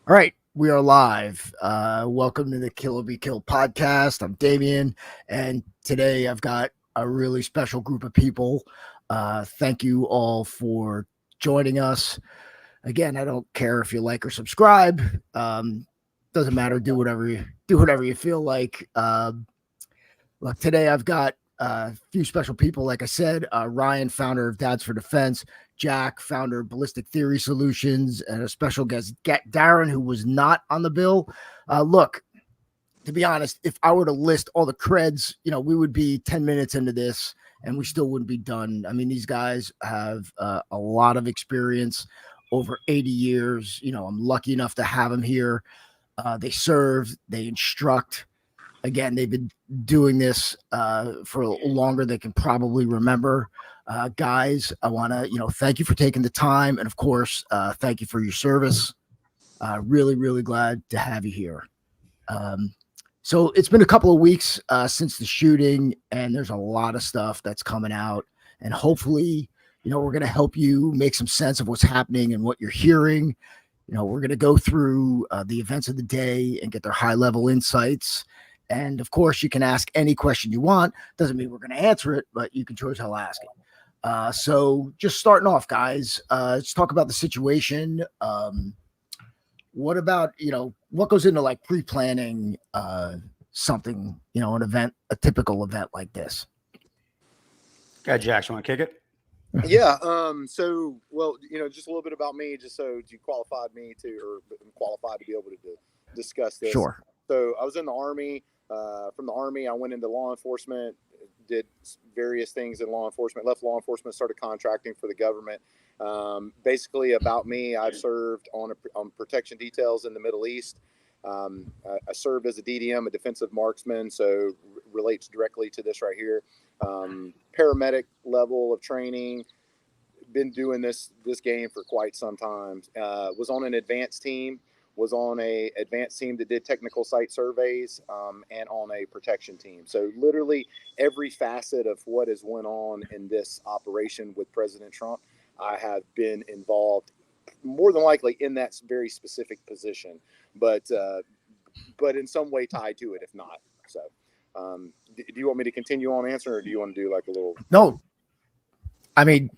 All right, we are live. Welcome to the KOBK podcast. I'm Damian, and today I've got a really special group of people. Thank you all for joining us. Again, I don't care if you like or subscribe. Doesn't matter. Do whatever you feel like. Look, today I've got a few special people. Like I said, Ryan, founder of Dads for Defense, Jack, founder of Ballistic Theory Solutions, and a special guest, Darren, who was not on the bill. Look, to be honest, if I were to list all the creds, we would be 10 minutes into this and we still wouldn't be done. I mean, these guys have a lot of experience over 80 years. I'm lucky enough to have them here. They serve, they instruct. Again, they've been doing this for longer than they can probably remember. Guys, I want to, thank you for taking the time. And of course, thank you for your service. Really, really glad to have you here. So it's been a couple of weeks since the shooting, and there's a lot of stuff that's coming out. And hopefully, we're going to help you make some sense of what's happening and what you're hearing. We're going to go through the events of the day and get their high level insights. And of course, you can ask any question you want. Doesn't mean we're going to answer it, but you can choose how to ask it. So just starting off, guys, let's talk about the situation. What about, what goes into like pre-planning something, an event, a typical event like this? Okay, Jack, you want to kick it? Yeah. Just a little bit about me, just so you qualified me to, or I'm qualified to be able to discuss this. Sure. So I was in the Army. From the Army, I went into law enforcement, did various things in law enforcement, left law enforcement, started contracting for the government. Basically, about me, I've served on protection details in the Middle East. I served as a DDM, a defensive marksman, so relates directly to this right here. Paramedic level of training. Been doing this game for quite some time. Was on an advanced team. Was on a advanced team that did technical site surveys, and on a protection team. So literally every facet of what has went on in this operation with President Trump, I have been involved, more than likely in that very specific position, but in some way tied to it, if not. So do you want me to continue on answering, or do you want to do like a little? No, I mean,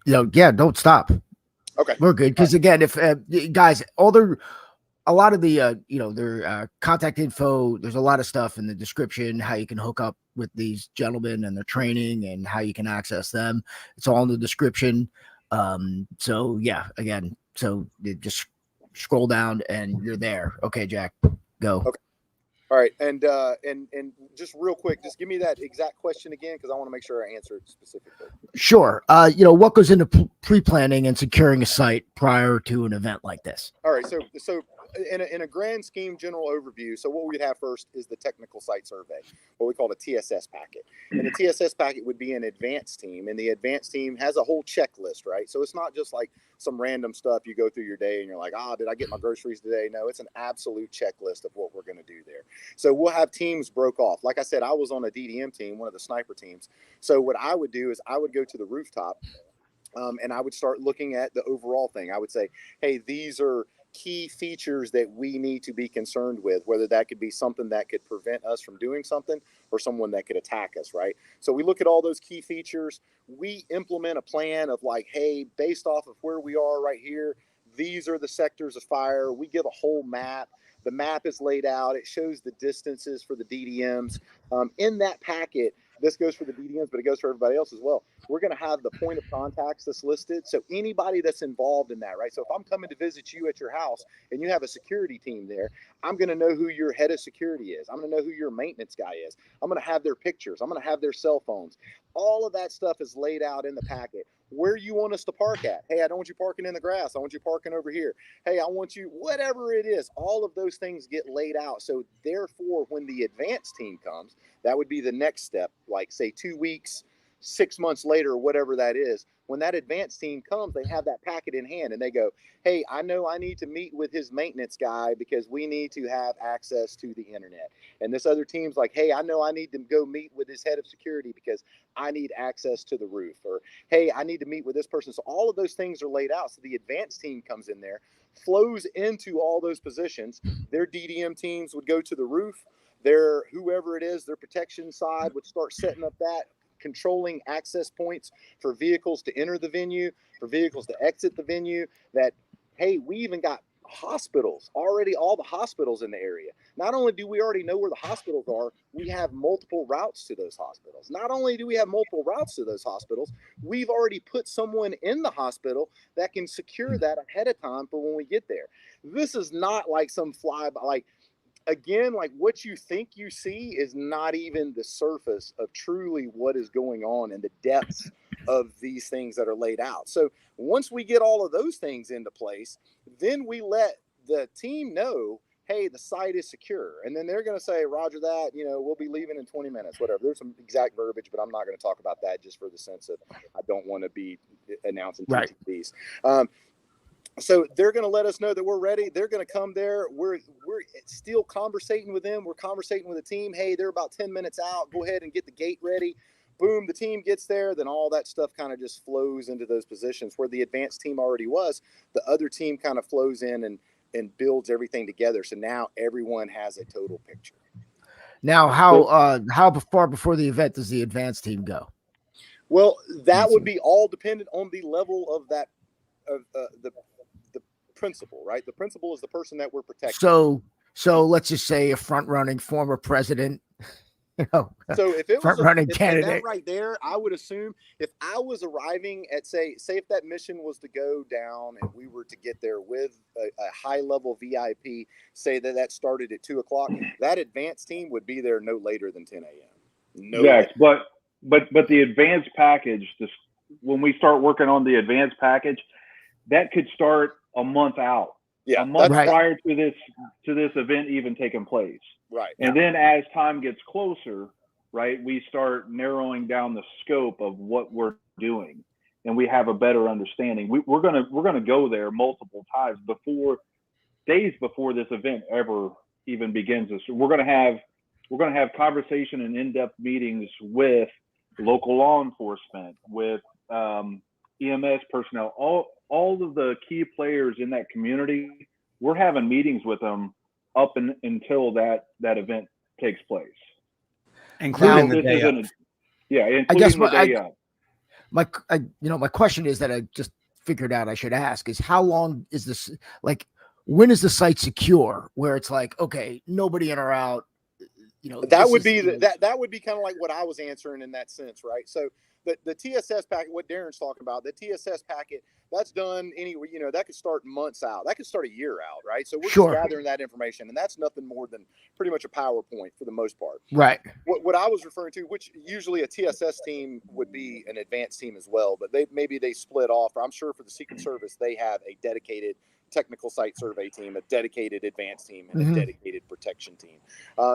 don't stop. Okay, We're good. Because again, if guys, a lot of the their contact info, there's a lot of stuff in the description, how you can hook up with these gentlemen and their training and how you can access them. It's all in the description. So yeah, again, so just scroll down and you're there. Okay, Jack, go. Okay. All right, and just real quick, just give me that exact question again, because I want to make sure I answer it specifically. Sure. What goes into pre-planning and securing a site prior to an event like this? All right, so in a grand scheme, general overview, so what we'd have first is the technical site survey, what we call a TSS packet. And the TSS packet would be an advanced team, and the advanced team has a whole checklist, right? So it's not just like some random stuff you go through your day and you're like, did I get my groceries today? No, it's an absolute checklist of what we're going to do there. So we'll have teams broke off. Like I said, I was on a DDM team, one of the sniper teams. So what I would do is I would go to the rooftop, and I would start looking at the overall thing. I would say, hey, these are key features that we need to be concerned with, whether that could be something that could prevent us from doing something or someone that could attack us, right? So we look at all those key features. We implement a plan of like, hey, based off of where we are right here, these are the sectors of fire. We give a whole map. The map is laid out. It shows the distances for the DDMs. In that packet, this goes for the DDMs, but it goes for everybody else as well. We're going to have the point of contacts that's listed. So anybody that's involved in that, right? So if I'm coming to visit you at your house and you have a security team there, I'm going to know who your head of security is. I'm going to know who your maintenance guy is. I'm going to have their pictures. I'm going to have their cell phones. All of that stuff is laid out in the packet. Where you want us to park at? Hey, I don't want you parking in the grass. I want you parking over here. Hey, I want you, whatever it is, all of those things get laid out. So therefore, when the advanced team comes, that would be the next step, like say 2 weeks, 6 months later, whatever that is. When that advanced team comes, they have that packet in hand and they go, hey, I know I need to meet with his maintenance guy because we need to have access to the internet. And this other team's like, hey, I know I need to go meet with his head of security because I need access to the roof. Or, hey, I need to meet with this person. So all of those things are laid out. So the advanced team comes in there, flows into all those positions. Their DDM teams would go to the roof. Their whoever it is, their protection side would start setting up that, controlling access points for vehicles to enter the venue, for vehicles to exit the venue. That, hey, we even got hospitals already, all the hospitals in the area. Not only do we already know where the hospitals are, we have multiple routes to those hospitals. Not only do we have multiple routes to those hospitals, we've already put someone in the hospital that can secure that ahead of time for when we get there. This is not like some flyby, like, again, like what you think you see is not even the surface of truly what is going on and the depths of these things that are laid out. So once we get all of those things into place, then we let the team know, hey, the site is secure. And then they're going to say, Roger that, we'll be leaving in 20 minutes, whatever. There's some exact verbiage, but I'm not going to talk about that just for the sense of I don't want to be announcing TTPs. So they're going to let us know that we're ready. They're going to come there. We're still conversating with them. We're conversating with the team. Hey, they're about 10 minutes out. Go ahead and get the gate ready. Boom, the team gets there. Then all that stuff kind of just flows into those positions where the advanced team already was. The other team kind of flows in and builds everything together. So now everyone has a total picture. Now, how far before the event does the advanced team go? Well, that would be all dependent on the level of that, the principal, right? The principal is the person that we're protecting. So let's just say a front-running former president, so if it was front-running candidate that right there, I would assume if I was arriving at say if that mission was to go down and we were to get there with a high-level VIP, say that started at 2:00, that advanced team would be there no later than 10 a.m. Yes, but the advanced package, when we start working on the advanced package, that could start a month out, a month prior to this event even taking place. Right. And then as time gets closer, right, we start narrowing down the scope of what we're doing, and we have a better understanding. We're gonna go there multiple times days before this event ever even begins. So we're gonna have conversation and in-depth meetings with local law enforcement, with EMS personnel, all of the key players in that community. We're having meetings with them up until that event takes place, including the day of. Including the day of. My question is that I just figured out I should ask is how long is this, like, when is the site secure where it's like, okay, nobody in or out, that would be that would be kind of like what I was answering in that sense, right? So the TSS packet, what Darren's talking about, the TSS packet, that's done anyway. That could start months out. That could start a year out, right? So we're just gathering that information, and that's nothing more than pretty much a PowerPoint for the most part. Right. What I was referring to, which usually a TSS team would be an advanced team as well, but maybe they split off. I'm sure for the Secret Service, they have a dedicated technical site survey team, a dedicated advanced team, and a dedicated protection team.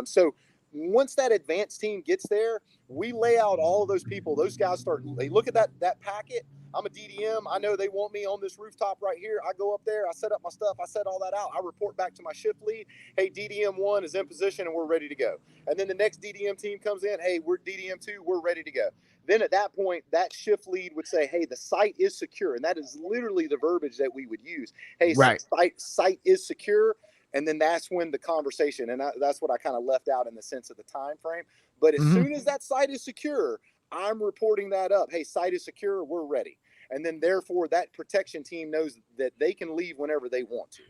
So once that advanced team gets there, we lay out all of those people. Those guys they look at that packet. I'm a DDM. I know they want me on this rooftop right here. I go up there. I set up my stuff. I set all that out. I report back to my shift lead. Hey, DDM 1 is in position and we're ready to go. And then the next DDM team comes in. Hey, we're DDM 2. We're ready to go. Then at that point, that shift lead would say, hey, the site is secure. And that is literally the verbiage that we would use. Hey, site is secure. And then that's when the conversation, and that's what I kind of left out in the sense of the time frame. But as soon as that site is secure, I'm reporting that up. Hey, site is secure. We're ready. And then therefore that protection team knows that they can leave whenever they want to.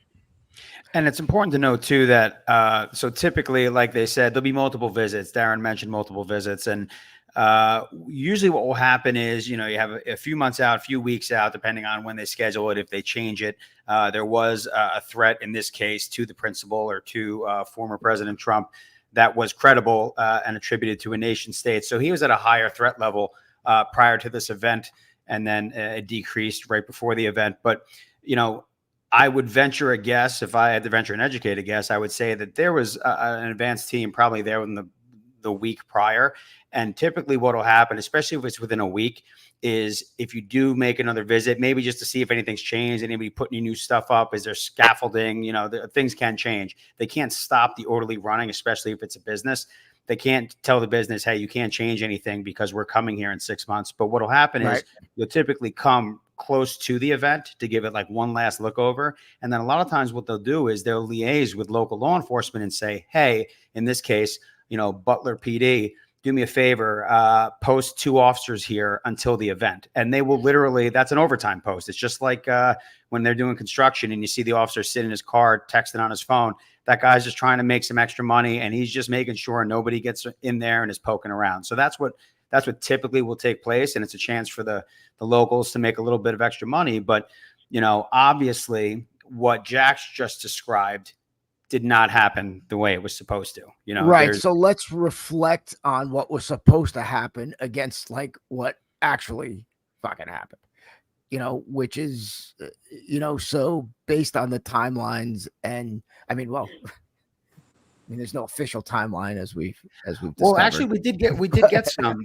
And it's important to note too that so typically, like they said, there'll be multiple visits. Darren mentioned multiple visits, and usually what will happen is, you have a few months out, a few weeks out, depending on when they schedule it. If they change it, there was a threat in this case to the principal or to former President Trump that was credible and attributed to a nation state. So he was at a higher threat level prior to this event, and then it decreased right before the event. But, I would venture a guess, if I had to venture an educated guess, I would say that there was an advanced team probably there in the week prior. And typically what will happen, especially if it's within a week, is if you do make another visit, maybe just to see if anything's changed, anybody putting any new stuff up, is there scaffolding, things can change. They can't stop the orderly running, especially if it's a business. They can't tell the business, hey, you can't change anything because we're coming here in 6 months. But what will happen is you'll typically come close to the event to give it like one last look over. And then a lot of times what they'll do is they'll liaise with local law enforcement and say, hey, in this case, Butler PD, do me a favor, post 2 officers here until the event. And they will literally, that's an overtime post. It's just like when they're doing construction and you see the officer sit in his car, texting on his phone. That guy's just trying to make some extra money, and he's just making sure nobody gets in there and is poking around. So that's what typically will take place. And it's a chance for the locals to make a little bit of extra money. But, obviously what Jack's just described did not happen the way it was supposed to, Right. So let's reflect on what was supposed to happen against like what actually fucking happened, which is, so based on the timelines and there's no official timeline as we've discovered. Well, actually we did get some,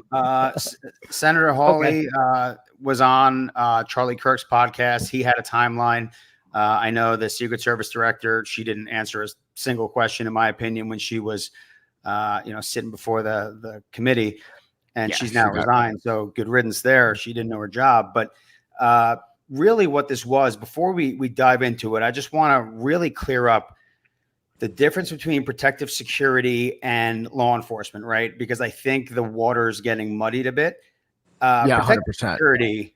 Senator Hawley, was on, Charlie Kirk's podcast. He had a timeline. I know the Secret Service director, she didn't answer a single question, in my opinion, when she was, sitting before the committee, and she's now resigned. So good riddance there. She didn't know her job. But really what this was, before we dive into it, I just want to really clear up the difference between protective security and law enforcement, right? Because I think the water is getting muddied a bit. Protective 100%. security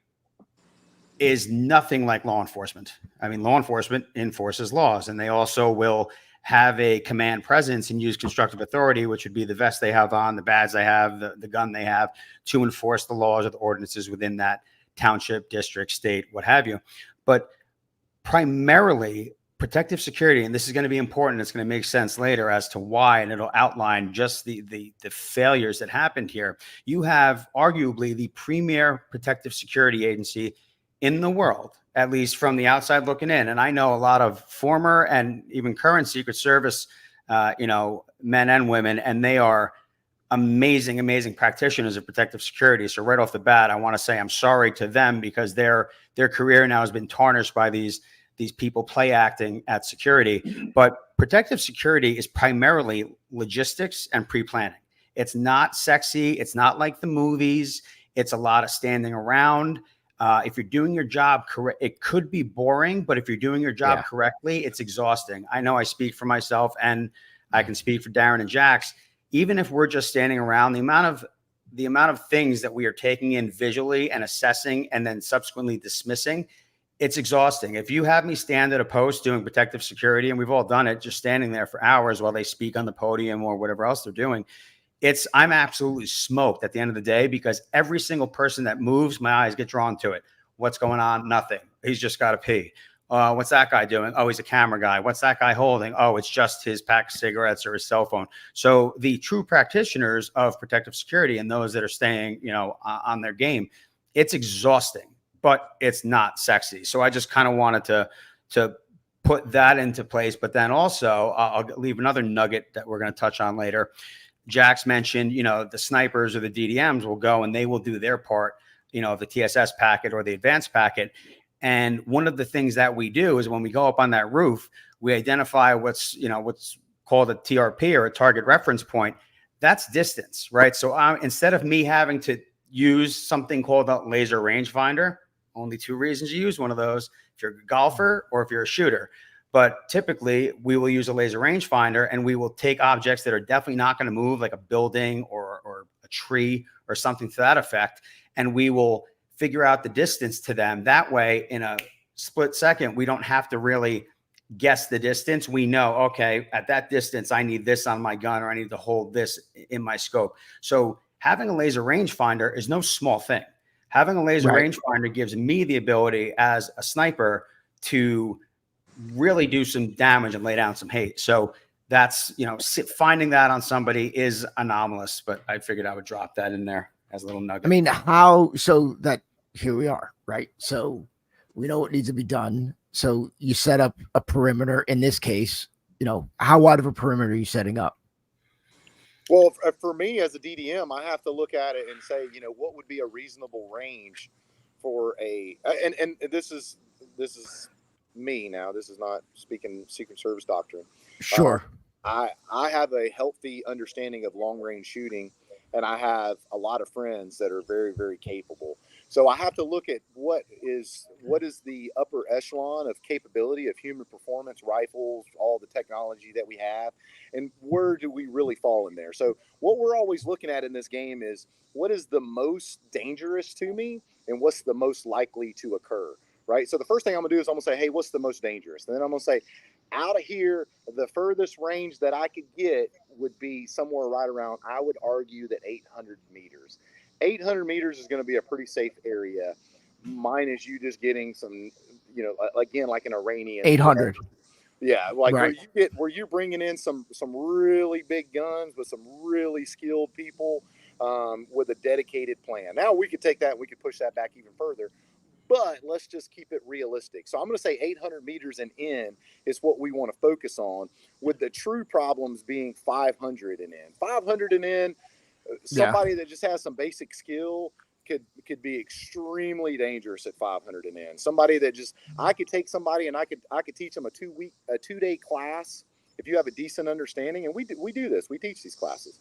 is nothing like law enforcement. I mean, law enforcement enforces laws, and they also will have a command presence and use constructive authority, which would be the vest they have on, the badge they have, the gun they have, to enforce the laws or the ordinances within that township, district, state, what have you. But primarily protective security, and this is going to be important, it's going to make sense later as to why, and it'll outline just the failures that happened here. You have arguably the premier protective security agency in the world, at least from the outside looking in. And I know a lot of former and even current Secret Service, men and women, and they are amazing, amazing practitioners of protective security. So right off the bat, I want to say I'm sorry to them, because their career now has been tarnished by these people play acting at security. But protective security is primarily logistics and pre-planning. It's not sexy. It's not like the movies. It's a lot of standing around. If you're doing your job correct, it could be boring, but if you're doing your job correctly, it's exhausting. I know I speak for myself, and I can speak for Darren and Jax. Even if we're just standing around, the amount of things that we are taking in visually and assessing and then subsequently dismissing, it's exhausting. If you have me stand at a post doing protective security, and we've all done it, just standing there for hours while they speak on the podium or whatever else they're doing, I'm absolutely smoked at the end of the day, because every single person that moves, my eyes get drawn to it. What's going on? Nothing. He's just got to pee. What's that guy doing? Oh, he's a camera guy. What's that guy holding? Oh, it's just his pack of cigarettes or his cell phone. So the true practitioners of protective security and those that are staying, on their game, it's exhausting, but it's not sexy. So I just kind of wanted to put that into place. But then also I'll leave another nugget that we're going to touch on later. Jax mentioned, the snipers or the DDMs will go and they will do their part, of the TSS packet or the advanced packet. And one of the things that we do is when we go up on that roof, we identify what's called a TRP or a target reference point. That's distance, right? So instead of me having to use something called a laser rangefinder, only 2 reasons you use one of those: if you're a golfer or if you're a shooter. But typically we will use a laser rangefinder, and we will take objects that are definitely not going to move, like a building or a tree or something to that effect. And we will figure out the distance to them. That way, in a split second, we don't have to really guess the distance. We know, okay, at that distance, I need this on my gun, or I need to hold this in my scope. So having a laser rangefinder is no small thing. Having a laser rangefinder gives me the ability as a sniper to really do some damage and lay down some hate. So that's, finding that on somebody is anomalous, but I figured I would drop that in there as a little nugget. I mean, so that here we are, right? So we know what needs to be done. So you set up a perimeter. In this case, how wide of a perimeter are you setting up? Well, for me as a DDM, I have to look at it and say, what would be a reasonable range for and this is me now. This is not speaking Secret Service doctrine. Sure. I have a healthy understanding of long range shooting, and I have a lot of friends that are very, very capable. So I have to look at what is the upper echelon of capability of human performance, rifles, all the technology that we have, and where do we really fall in there. So what we're always looking at in this game is what is the most dangerous to me and what's the most likely to occur, right? So the first thing I'm gonna do is I'm gonna say, hey, what's the most dangerous? And then I'm gonna say, out of here, the furthest range that I could get would be somewhere right around, I would argue that 800 meters. 800 meters is going to be a pretty safe area. Mine is you just getting some, again, like an Iranian 800. Yeah, like Right. where you're bringing in some really big guns with some really skilled people with a dedicated plan. Now we could take that and we could push that back even further, but let's just keep it realistic. So I'm going to say 800 meters and in is what we want to focus on, with the true problems being 500 and in. 500 and in, somebody that just has some basic skill could be extremely dangerous at 500 and in. Somebody that just, I could take somebody and I could teach them a 2-day class if you have a decent understanding, and we do this. We teach these classes.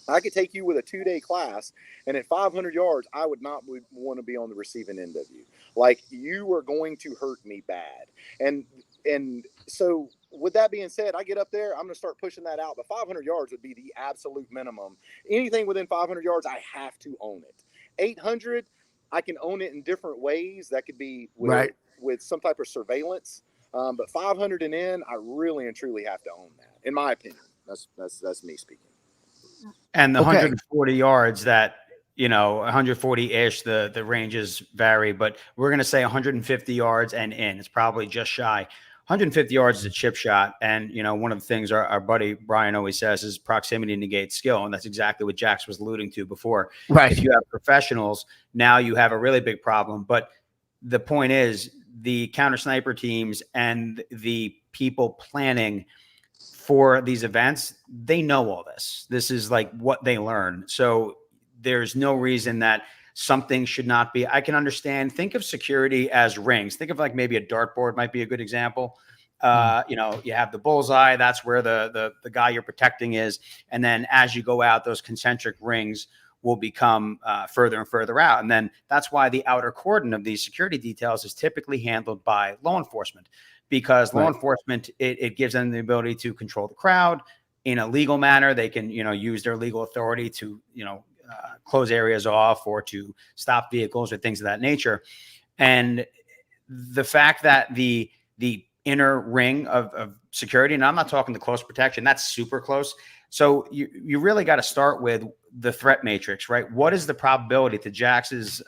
I could take you with a 2-day class, and at 500 yards, I would not want to be on the receiving end of you. Like, you are going to hurt me bad. And so with that being said, I get up there, I'm going to start pushing that out. But 500 yards would be the absolute minimum. Anything within 500 yards, I have to own it. 800, I can own it in different ways. That could be with some type of surveillance. But 500 and in, I really and truly have to own that, in my opinion. That's me speaking. And the 140 yards that, 140-ish, the ranges vary, but we're going to say 150 yards and in. It's probably just shy. 150 yards is a chip shot. And, one of the things our buddy Brian always says is proximity negates skill. And that's exactly what Jax was alluding to before. Right. If you have professionals, now you have a really big problem. But the point is, the counter sniper teams and the people planning for these events, they know all this. This is like what they learn. So there's no reason that something should not be. I can understand. Think of security as rings. Think of like maybe a dartboard might be a good example. You have the bullseye. That's where the guy you're protecting is. And then as you go out, those concentric rings will become further and further out. And then that's why the outer cordon of these security details is typically handled by law enforcement, because law enforcement, it gives them the ability to control the crowd in a legal manner. They can, use their legal authority to, close areas off or to stop vehicles or things of that nature. And the fact that the inner ring of security, and I'm not talking the close protection, that's super close. So you really got to start with the threat matrix, right? What is the probability, to Jax's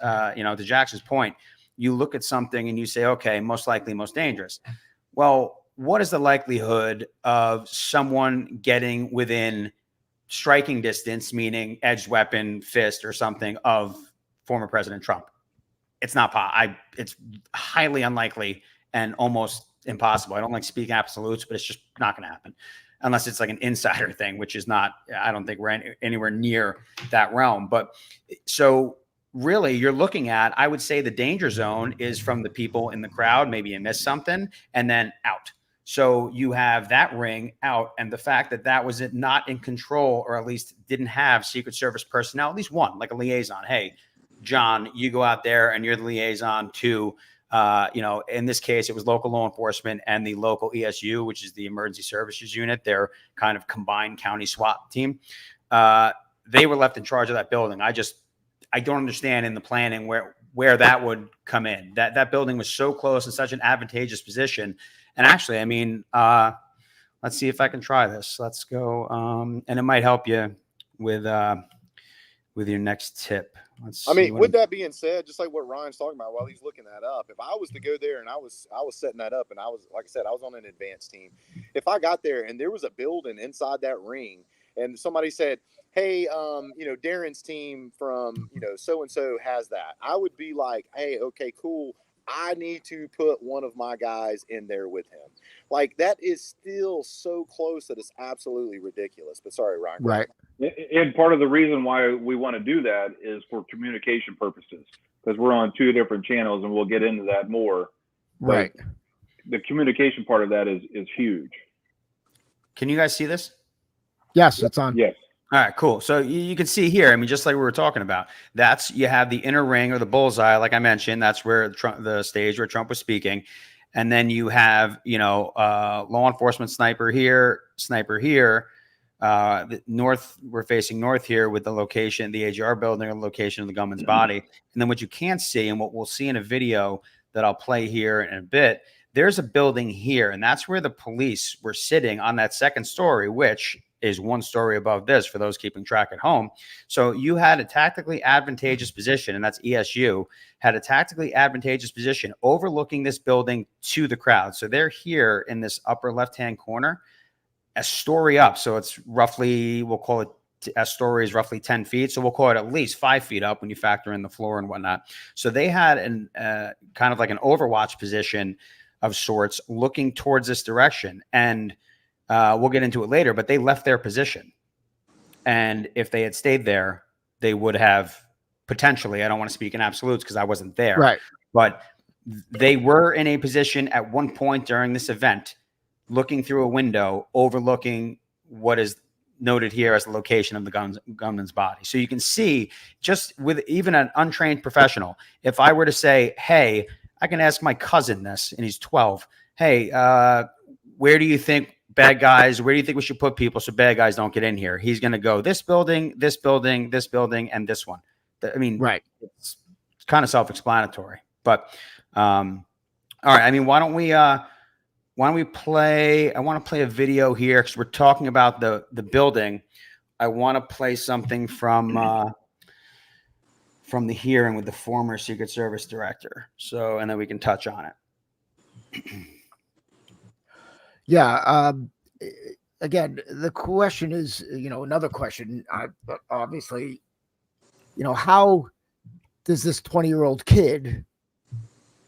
point? You look at something and you say, okay, most likely, most dangerous. Well, what is the likelihood of someone getting within striking distance, meaning edged weapon, fist, or something, of former President Trump? It's not it's highly unlikely and almost impossible. I don't like speaking absolutes, but it's just not going to happen unless it's like an insider thing, which is not, I don't think we're anywhere near that realm. But so really you're looking at, I would say the danger zone is from the people in the crowd. Maybe you missed something, and then out. So you have that ring out, and the fact that was it not in control, or at least didn't have Secret Service personnel, at least one, like a liaison. Hey, John, you go out there and you're the liaison to, in this case, it was local law enforcement and the local ESU, which is the Emergency Services Unit, their kind of combined county SWAT team. They were left in charge of that building. I don't understand in the planning where that would come in. That building was so close in such an advantageous position. And actually, I mean, let's see if I can try this. Let's go. And it might help you with your next tip. With that being said, just like what Ryan's talking about while he's looking that up, if I was to go there and I was setting that up, and I was, like I said, I was on an advanced team. If I got there and there was a building inside that ring, and somebody said, hey, Darren's team from, so-and-so has that, I would be like, hey, okay, cool. I need to put one of my guys in there with him. Like, that is still so close that it's absolutely ridiculous. But sorry, Ryan. Right. And part of the reason why we want to do that is for communication purposes, because we're on 2 different channels, and we'll get into that more. Right. But the communication part of that is huge. Can you guys see this? Yes, it's on. Yes. All right, cool. So you can see here, I mean, just like we were talking about, you have the inner ring or the bullseye, like I mentioned, that's where the stage where Trump was speaking. And then you have, law enforcement sniper here. We're facing north here with the location, the AGR building, or the location of the gunman's body. And then what you can't see, and what we'll see in a video that I'll play here in a bit, there's a building here, and that's where the police were sitting on that second story, which is one story above this for those keeping track at home. So you had a tactically advantageous position, and that's ESU, had a tactically advantageous position overlooking this building to the crowd. So they're here in this upper left-hand corner, a story up. So it's roughly, we'll call it, a story is roughly 10 feet. So we'll call it at least 5 feet up when you factor in the floor and whatnot. So they had kind of like an overwatch position of sorts looking towards this direction. And we'll get into it later, but they left their position. And if they had stayed there, they would have potentially, I don't want to speak in absolutes because I wasn't there, Right. but they were in a position at one point during this event, looking through a window, overlooking what is noted here as the location of the gunman's body. So you can see, just with even an untrained professional, if I were to say, hey, I can ask my cousin this, and he's 12, hey, where do you think bad guys, where do you think we should put people so bad guys don't get in here? He's going to go this building, this building, this building, and this one. I mean, Right. It's kind of self-explanatory, but all right. I mean, why don't we play, I want to play a video here because we're talking about the building. I want to play something from the hearing with the former Secret Service director. So, and then we can touch on it. Yeah. Again, the question is, another question. Obviously, how does this 20-year-old kid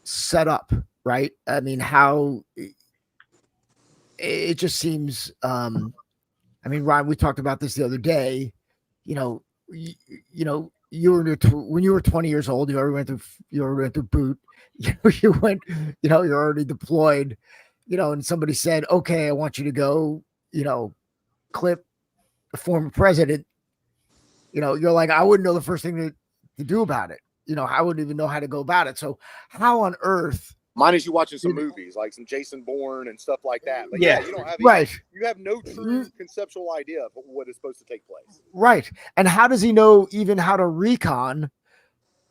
set up, right? I mean, how it just seems. I mean, Ryan, we talked about this the other day. You were when you were 20 years old, you already went through boot. You went, you're already deployed. And somebody said, okay, I want you to go, clip the former president. You're like, I wouldn't know the first thing to do about it. I wouldn't even know how to go about it. So how on earth? Mine is you watching some movies, like some Jason Bourne and stuff like that. But yeah, you don't have right. You have no true conceptual idea of what is supposed to take place. Right. And how does he know even how to recon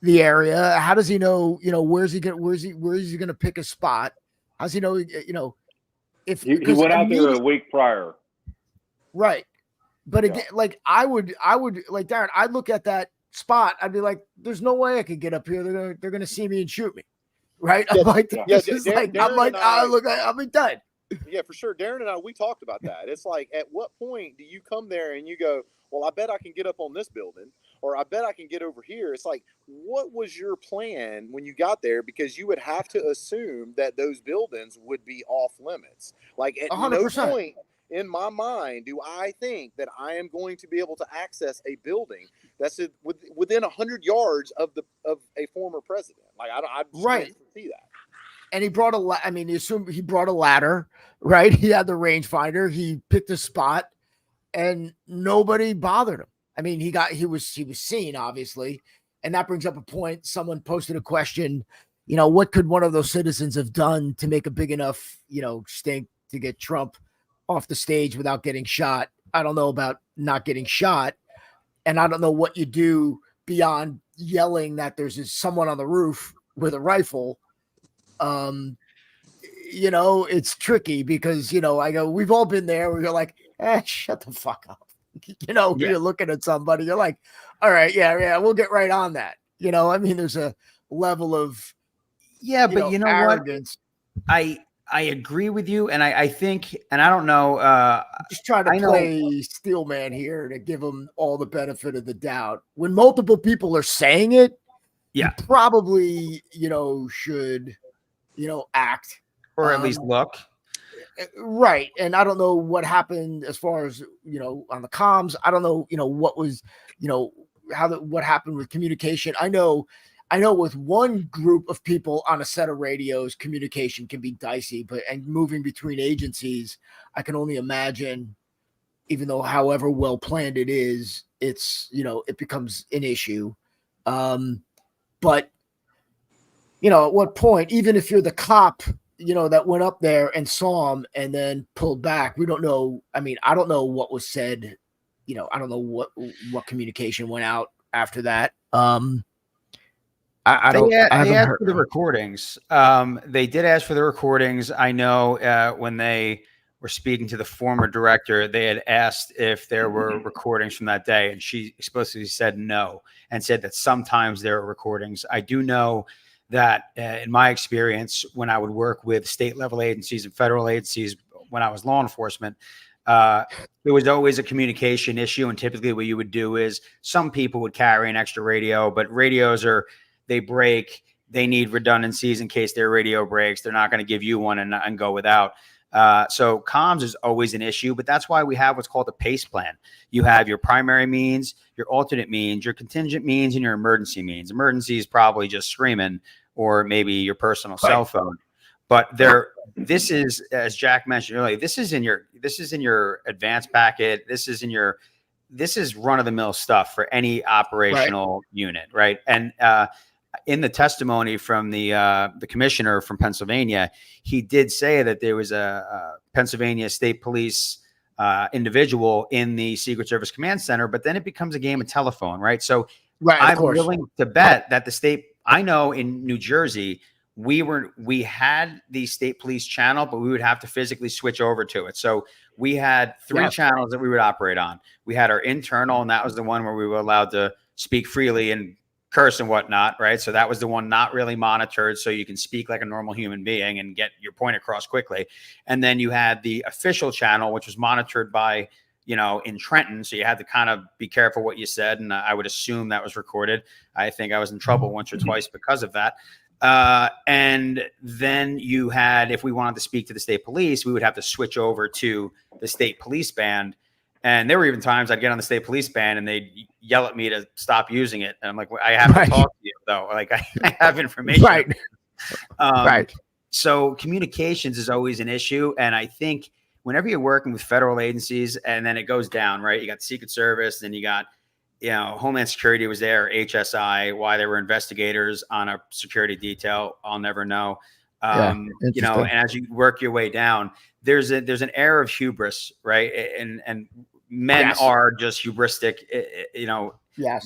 the area? How does he know, where's he going to pick a spot? How's he know, if he went out there a week prior. Right. But again, like I would like Darren, I'd look at that spot. I'd be like, there's no way I could get up here. They're going to see me and shoot me. Right. Yeah, I'm like, yeah, I'll be done. Yeah, for sure. Darren and I, we talked about that. It's like, at what point do you come there and you go, well, I bet I can get up on this building, or I bet I can get over here. It's like, what was your plan when you got there? Because you would have to assume that those buildings would be off limits. Like, at 100%. No point in my mind do I think that I am going to be able to access a building that's within 100 yards of a former president. Like, I just can't see that. And he brought you assume he brought a ladder, right? He had the rangefinder. He picked a spot, and nobody bothered him. I mean, he was seen, obviously, and that brings up a point. Someone posted a question. What could one of those citizens have done to make a big enough, stink to get Trump off the stage without getting shot? I don't know about not getting shot, and I don't know what you do beyond yelling that there's someone on the roof with a rifle. It's tricky because, I go, we've all been there where you're like, shut the fuck up. You're looking at somebody, you're like, all right, yeah, we'll get right on that. I mean, there's a level of, but arrogance. What? I agree with you. And I think, and I don't know, just trying to play Steelman here to give him all the benefit of the doubt. When multiple people are saying it, you probably, should, act. Or at least look. Right. And I don't know what happened as far as, on the comms. I don't know, what was, what happened with communication. I know with one group of people on a set of radios, communication can be dicey, and moving between agencies, I can only imagine, even though however well planned it is, it's, it becomes an issue. But at what point, even if you're the cop, that went up there and saw him and then pulled back, we don't know. I mean, I don't know what was said. I don't know what communication went out after that. I haven't asked heard for the recordings. They did ask for the recordings. I know when they were speaking to the former director, they had asked if there were recordings from that day, and she explicitly said no, and said that sometimes there are recordings. I do know that in my experience, when I would work with state level agencies and federal agencies, when I was law enforcement, there was always a communication issue. And typically what you would do is some people would carry an extra radio, but radios they break, they need redundancies in case their radio breaks. They're not going to give you one and go without. So comms is always an issue, but that's why we have what's called a PACE plan. You have your primary means, your alternate means, your contingent means, and your emergency means. Emergency is probably just screaming, or maybe your personal cell phone. But this is, as Jack mentioned earlier, this is in your advanced packet. This is run of the mill stuff for any operational unit, right? And in the testimony from the commissioner from Pennsylvania, he did say that there was a Pennsylvania State Police individual in the Secret Service Command Center, but then it becomes a game of telephone, right? So I'm willing to bet that the state, I know in New Jersey, we had the state police channel, but we would have to physically switch over to it. So we had three channels that we would operate on. We had our internal, and that was the one where we were allowed to speak freely and curse and whatnot, right? So that was the one not really monitored, so you can speak like a normal human being and get your point across quickly. And then you had the official channel, which was monitored by, in Trenton, so you had to kind of be careful what you said, and I would assume that was recorded. I think I was in trouble once or twice because of that. And then you had, if we wanted to speak to the state police, we would have to switch over to the state police band. And there were even times I'd get on the state police band and they'd yell at me to stop using it. And I'm like, well, I have to talk to you though. Like I have information. Right. So communications is always an issue. And I think whenever you're working with federal agencies and then it goes down, right? You got the Secret Service, then you got, Homeland Security was there, HSI, why there were investigators on a security detail, I'll never know. And as you work your way down, there's an air of hubris, right? And men are just hubristic,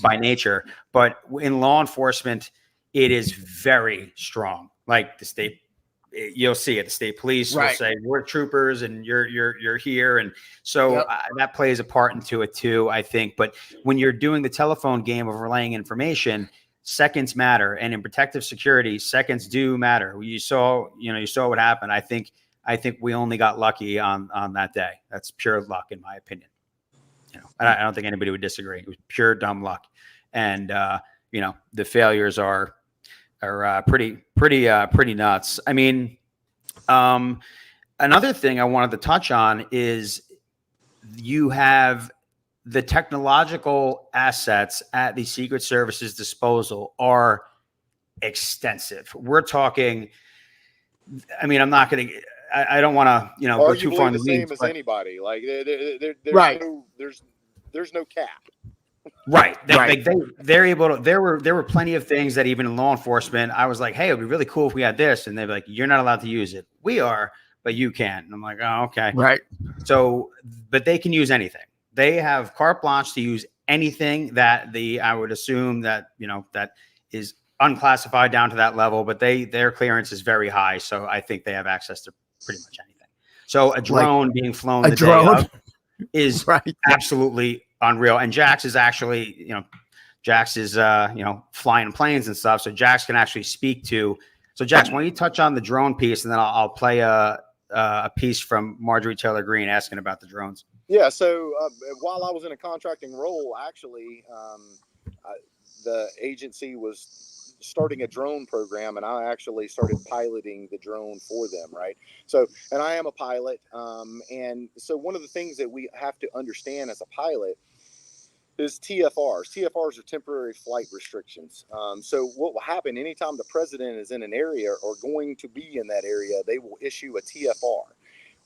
by nature. But in law enforcement, it is very strong. Like the state, you'll see it. The state police will say, we're troopers and you're here. And so that plays a part into it too, I think. But when you're doing the telephone game of relaying information, seconds matter. And in protective security, seconds do matter. You saw what happened. I think we only got lucky on that day. That's pure luck, in my opinion. I don't think anybody would disagree. It was pure dumb luck. And, the failures are pretty nuts. I mean, another thing I wanted to touch on is you have the technological assets at the Secret Service's disposal are extensive. We're talking, I mean, I'm not going to, I don't want to, go too far in the same weeds, as anybody. Like there's no cap. Right. They're able to, there were plenty of things that even in law enforcement, I was like, hey, it'd be really cool if we had this. And they'd be like, you're not allowed to use it. We are, but you can't. And I'm like, oh, okay. Right. So, but they can use anything. They have carte blanche to use anything that I would assume that, that is unclassified down to that level, but their clearance is very high. So I think they have access to pretty much anything. So a drone being flown the day of is absolutely unreal. And Jax is actually, Jax is, flying planes and stuff. So Jax can actually speak to. So Jax, why don't you touch on the drone piece, and then I'll play a piece from Marjorie Taylor Greene asking about the drones. Yeah. So while I was in a contracting role, actually, the agency was starting a drone program, and I actually started piloting the drone for them. Right. So, and I am a pilot. And so one of the things that we have to understand as a pilot is TFRs. TFRs are temporary flight restrictions. So what will happen anytime the president is in an area or going to be in that area, they will issue a TFR.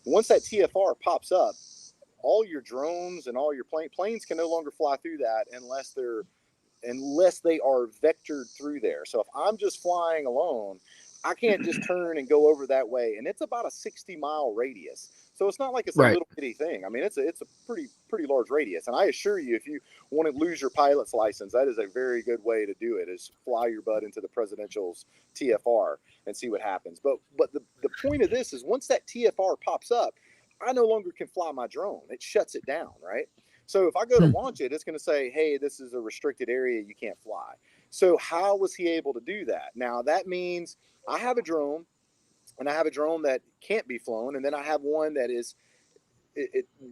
Once that TFR pops up, all your drones and all your planes can no longer fly through that unless they are vectored through there. So if I'm just flying alone, I can't just turn and go over that way. And it's about a 60-mile radius. So it's not like it's a Right. little bitty thing. I mean, it's a pretty large radius. And I assure you, if you want to lose your pilot's license, that is a very good way to do it, is fly your butt into the presidential's TFR and see what happens. But the point of this is, once that TFR pops up, I no longer can fly my drone. It shuts it down, right? So if I go to launch it, it's going to say, hey, this is a restricted area. You can't fly. So how was he able to do that? Now, that means I have a drone, and I have a drone that can't be flown. And then I have one that is,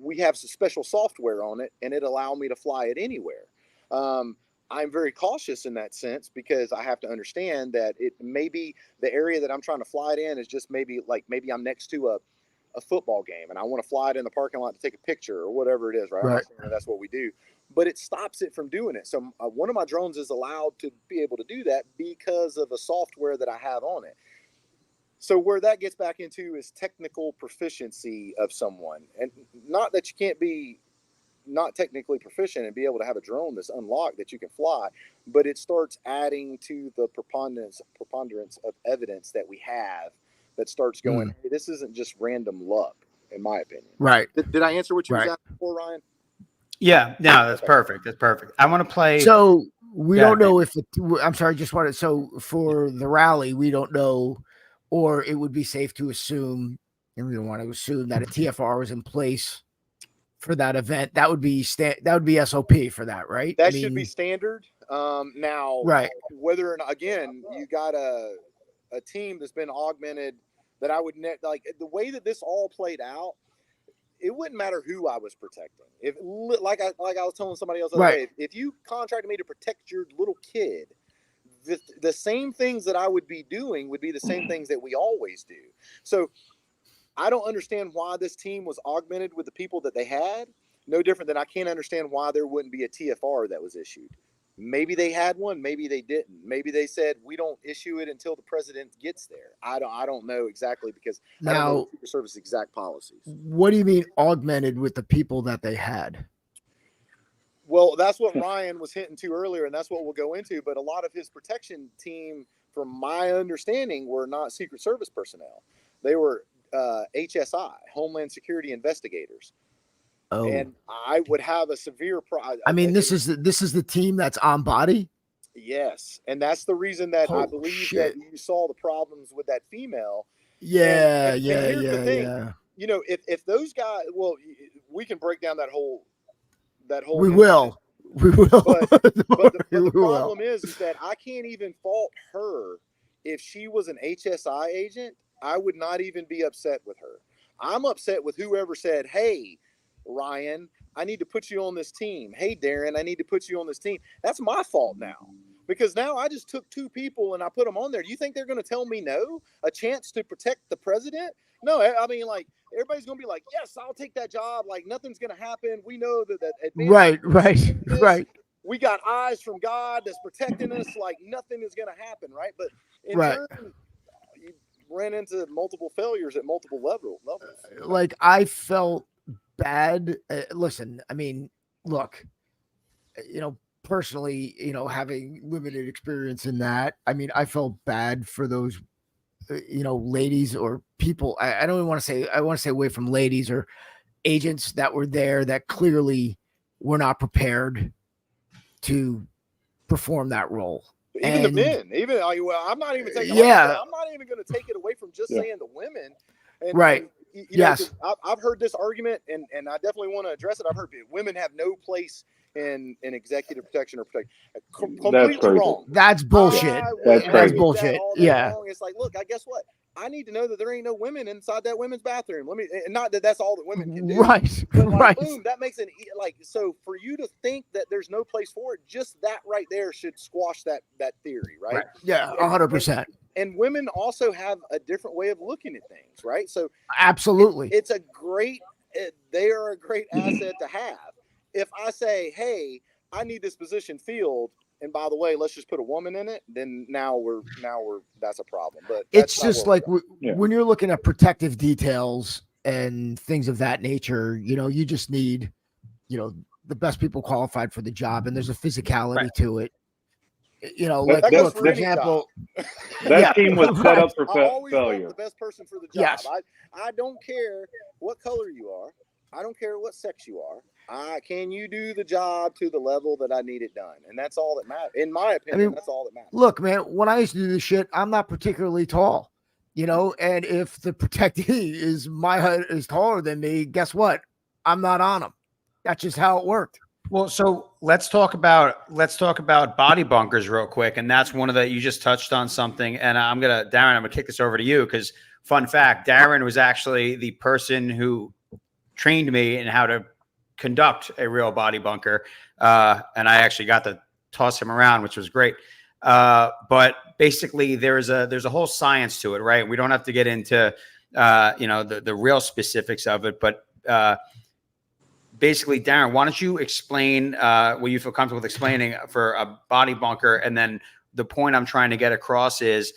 we have some special software on it, and it allows me to fly it anywhere. I'm very cautious in that sense, because I have to understand that it may be the area that I'm trying to fly it in is just maybe I'm next to a football game, and I want to fly it in the parking lot to take a picture or whatever it is, right? I'm not saying that's what we do, but it stops it from doing it. So one of my drones is allowed to be able to do that because of a software that I have on it. So where that gets back into is technical proficiency of someone, and not that you can't be not technically proficient and be able to have a drone that's unlocked that you can fly, but it starts adding to the preponderance of evidence that we have, that starts going, hey, this isn't just random luck, in my opinion. Right. Did I answer what you was asking for, Ryan? Yeah, no, that's perfect. That's perfect. I want to play. So we don't know if I'm sorry, just wanted, so for the rally, we don't know, or it would be safe to assume, and we don't want to assume, that a TFR was in place for that event. That would be SOP for that, right? That should be standard. Now, right. Whether or not, again, you got a team that's been augmented, that I would like the way that this all played out, it wouldn't matter who I was protecting. If like I was telling somebody else the other day, if you contracted me to protect your little kid, the same things that I would be doing would be the same things that we always do. So I don't understand why this team was augmented with the people that they had. No different than I can't understand why there wouldn't be a TFR that was issued. Maybe they had one, maybe they didn't. Maybe they said, we don't issue it until the president gets there. I don't know exactly, because I don't know the Secret Service exact policies. What do you mean augmented with the people that they had? Well, that's what Ryan was hinting to earlier, and that's what we'll go into. But a lot of his protection team, from my understanding, were not Secret Service personnel. They were HSI, Homeland Security investigators. Oh. And I would have a severe I mean, this is the team that's on body? Yes. And that's the reason that I believe that you saw the problems with that female. Yeah, and here's the thing. You know, if those guys, well, we can break down that whole we will. But the problem is that I can't even fault her. If she was an HSI agent, I would not even be upset with her. I'm upset with whoever said, hey, Ryan, I need to put you on this team. Hey, Darren, I need to put you on this team. That's my fault now, because now I just took two people and I put them on there. Do you think they're going to tell me no? A chance to protect the president? No, I mean, like, everybody's going to be like, yes, I'll take that job. Like, nothing's going to happen. We know that right. We got eyes from God that's protecting us. Like, nothing is going to happen, right? But in turn, you ran into multiple failures at multiple levels. Like, I felt bad. Listen, I mean, look, personally, having limited experience in that, I mean, I felt bad for those, ladies or people. I don't even want to say, I want to stay away from ladies or agents that were there that clearly were not prepared to perform that role. Even the men, I'm not even taking, I'm not even going to take it away from just saying the women. And, yes, I've heard this argument, and I definitely want to address it. I've heard women have no place in executive protection or protection. Completely wrong. That's bullshit. That's bullshit. Yeah. It's like, look, guess what? I need to know that there ain't no women inside that women's bathroom. And not that that's all that women can do. Right. But like, boom, that makes it so for you to think that there's no place for it, just that right there should squash that theory, right? Yeah, 100%. And women also have a different way of looking at things, right? So absolutely, they are a great asset to have. If I say, hey, I need this position filled, and by the way, let's just put a woman in it, then now we're that's a problem. But it's just like when you're looking at protective details and things of that nature, you just need, the best people qualified for the job, and there's a physicality to it. Like, That goes look, for for any example, That team was set up for I always want failure. the best person for the job. Yes. I don't care what color you are. I don't care what sex you are. Can you do the job to the level that I need it done? And that's all that matters. In my opinion, that's all that matters. Look, man, when I used to do this shit, I'm not particularly tall, and if the protectee is my height is taller than me, guess what? I'm not on him. That's just how it worked. Well, so let's talk about body bunkers real quick, and that's one of the, you just touched on something, and Darren, I'm gonna kick this over to you, because fun fact, Darren was actually the person who trained me in how to conduct a real body bunker, and I actually got to toss him around, which was great. But basically, there's a whole science to it, right? We don't have to get into the real specifics of it, but basically, Darren, why don't you explain what you feel comfortable with explaining for a body bunker? And then the point I'm trying to get across is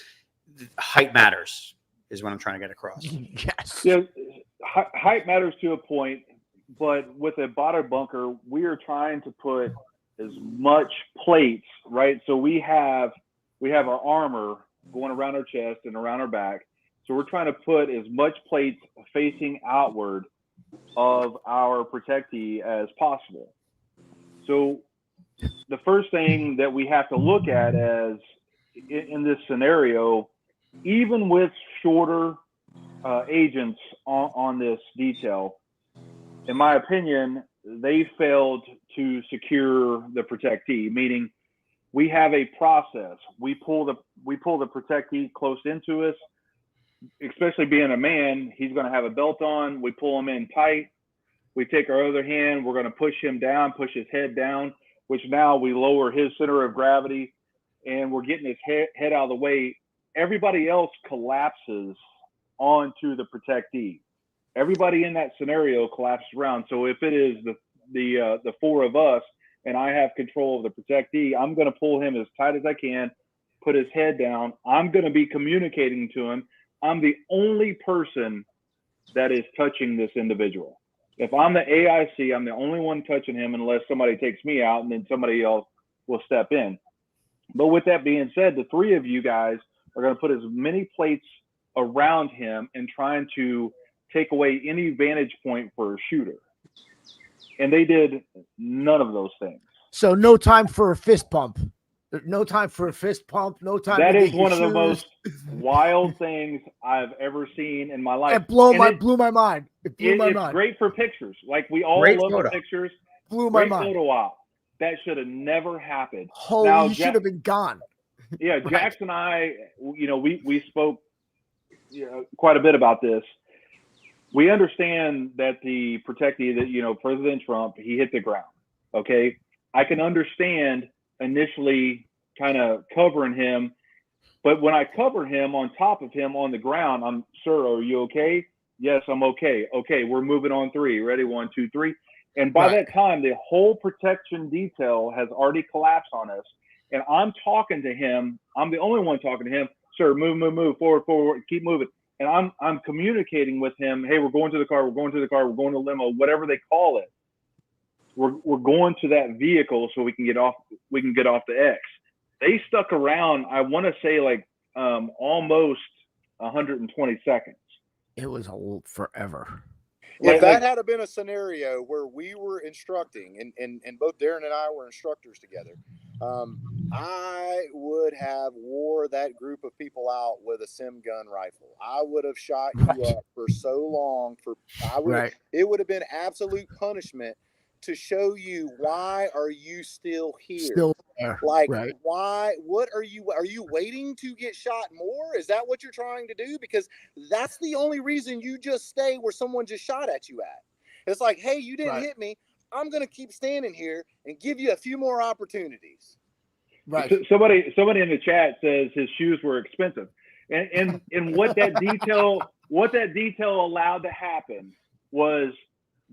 height matters, is what I'm trying to get across. Yes. Yeah, height matters to a point, but with a body bunker, we are trying to put as much plates, right? So we have our armor going around our chest and around our back. So we're trying to put as much plates facing outward of our protectee as possible. So the first thing that we have to look at as in this scenario, even with shorter agents on this detail, in my opinion, they failed to secure the protectee, meaning we have a process. We pull the protectee close into us. Especially being a man, he's going to have a belt on. We pull him in tight. We take our other hand. We're going to push him down, push his head down, which now we lower his center of gravity, and we're getting his head out of the way. Everybody else collapses onto the protectee. Everybody in that scenario collapses around. So if it is the four of us and I have control of the protectee, I'm going to pull him as tight as I can, put his head down. I'm going to be communicating to him. I'm the only person that is touching this individual. If I'm the AIC, I'm the only one touching him unless somebody takes me out, and then somebody else will step in. But with that being said, the three of you guys are going to put as many plates around him and trying to take away any vantage point for a shooter. And they did none of those things. So no time for a fist pump. No time for a fist pump. No time. That is one of the most wild things I've ever seen in my life. It blew my mind. It blew my mind. It's great for pictures. Like, we all love the pictures. Blew my mind. Photo op. That should have never happened. Holy, you should have been gone. Yeah, right. Jax and I, we spoke quite a bit about this. We understand that the protectee that, President Trump, he hit the ground. Okay. I can understand initially kind of covering him, but when I cover him on top of him on the ground, sir, are you okay? Yes, I'm okay. Okay, we're moving on 3. Ready? 1, 2, 3. And by that time, the whole protection detail has already collapsed on us. And I'm talking to him. I'm the only one talking to him. Sir, move, forward, keep moving. And I'm communicating with him. Hey, we're going to the car. We're going to the car. We're going to the limo, whatever they call it. We're going to that vehicle so we can get off. We can get off the X. They stuck around. I want to say like almost 120 seconds. It was forever. If that had been a scenario where we were instructing, and both Darren and I were instructors together, I would have wore that group of people out with a sim gun rifle. I would have shot you up for so long. It would have been absolute punishment to show you, why are you still here? Still there. Why? What are you waiting to get shot more? Is that what you're trying to do? Because that's the only reason you just stay where someone just shot at you at. It's like, hey, you didn't hit me. I'm going to keep standing here and give you a few more opportunities. Right. Somebody in the chat says his shoes were expensive. And what that detail allowed to happen was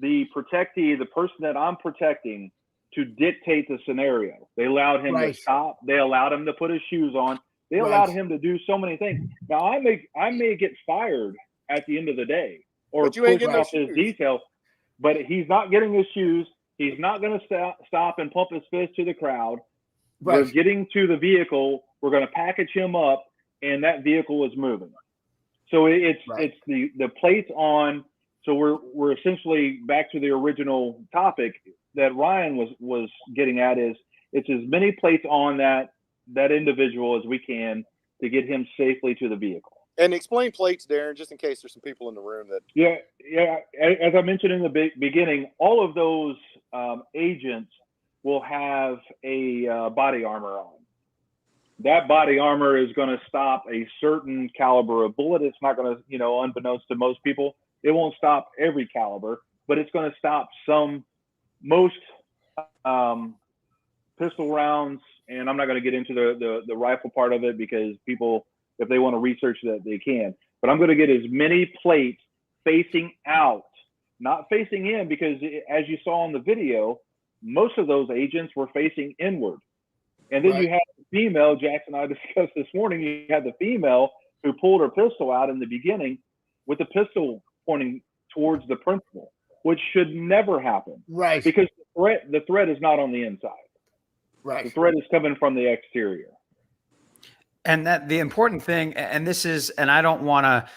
the protectee, the person that I'm protecting, to dictate the scenario. They allowed him to stop. They allowed him to put his shoes on. They allowed him to do so many things. Now, I may get fired at the end of the day, or you ain't pushing getting off no his shoes. detail. But he's not getting his shoes. He's not going to stop and pump his fist to the crowd. Right. We're getting to the vehicle. We're going to package him up, and that vehicle is moving. So it's the plates on. So we're essentially back to the original topic that Ryan was getting at, is it's as many plates on that individual as we can to get him safely to the vehicle. And explain plates, Darren, just in case there's some people in the room that. Yeah. As I mentioned in the beginning, all of those agents will have a body armor on. That body armor is going to stop a certain caliber of bullet. It's not going to, unbeknownst to most people, it won't stop every caliber, but it's going to stop most pistol rounds. And I'm not going to get into the rifle part of it, because people, if they want to research that, they can. But I'm going to get as many plates facing out, not facing in, because as you saw in the video, most of those agents were facing inward. And then you had the female, Jackson and I discussed this morning, you had the female who pulled her pistol out in the beginning with the pistol pointing towards the principal, which should never happen. Right. Because the threat is not on the inside. Right. The threat is coming from the exterior. And that the important thing, and this is, and I don't want to,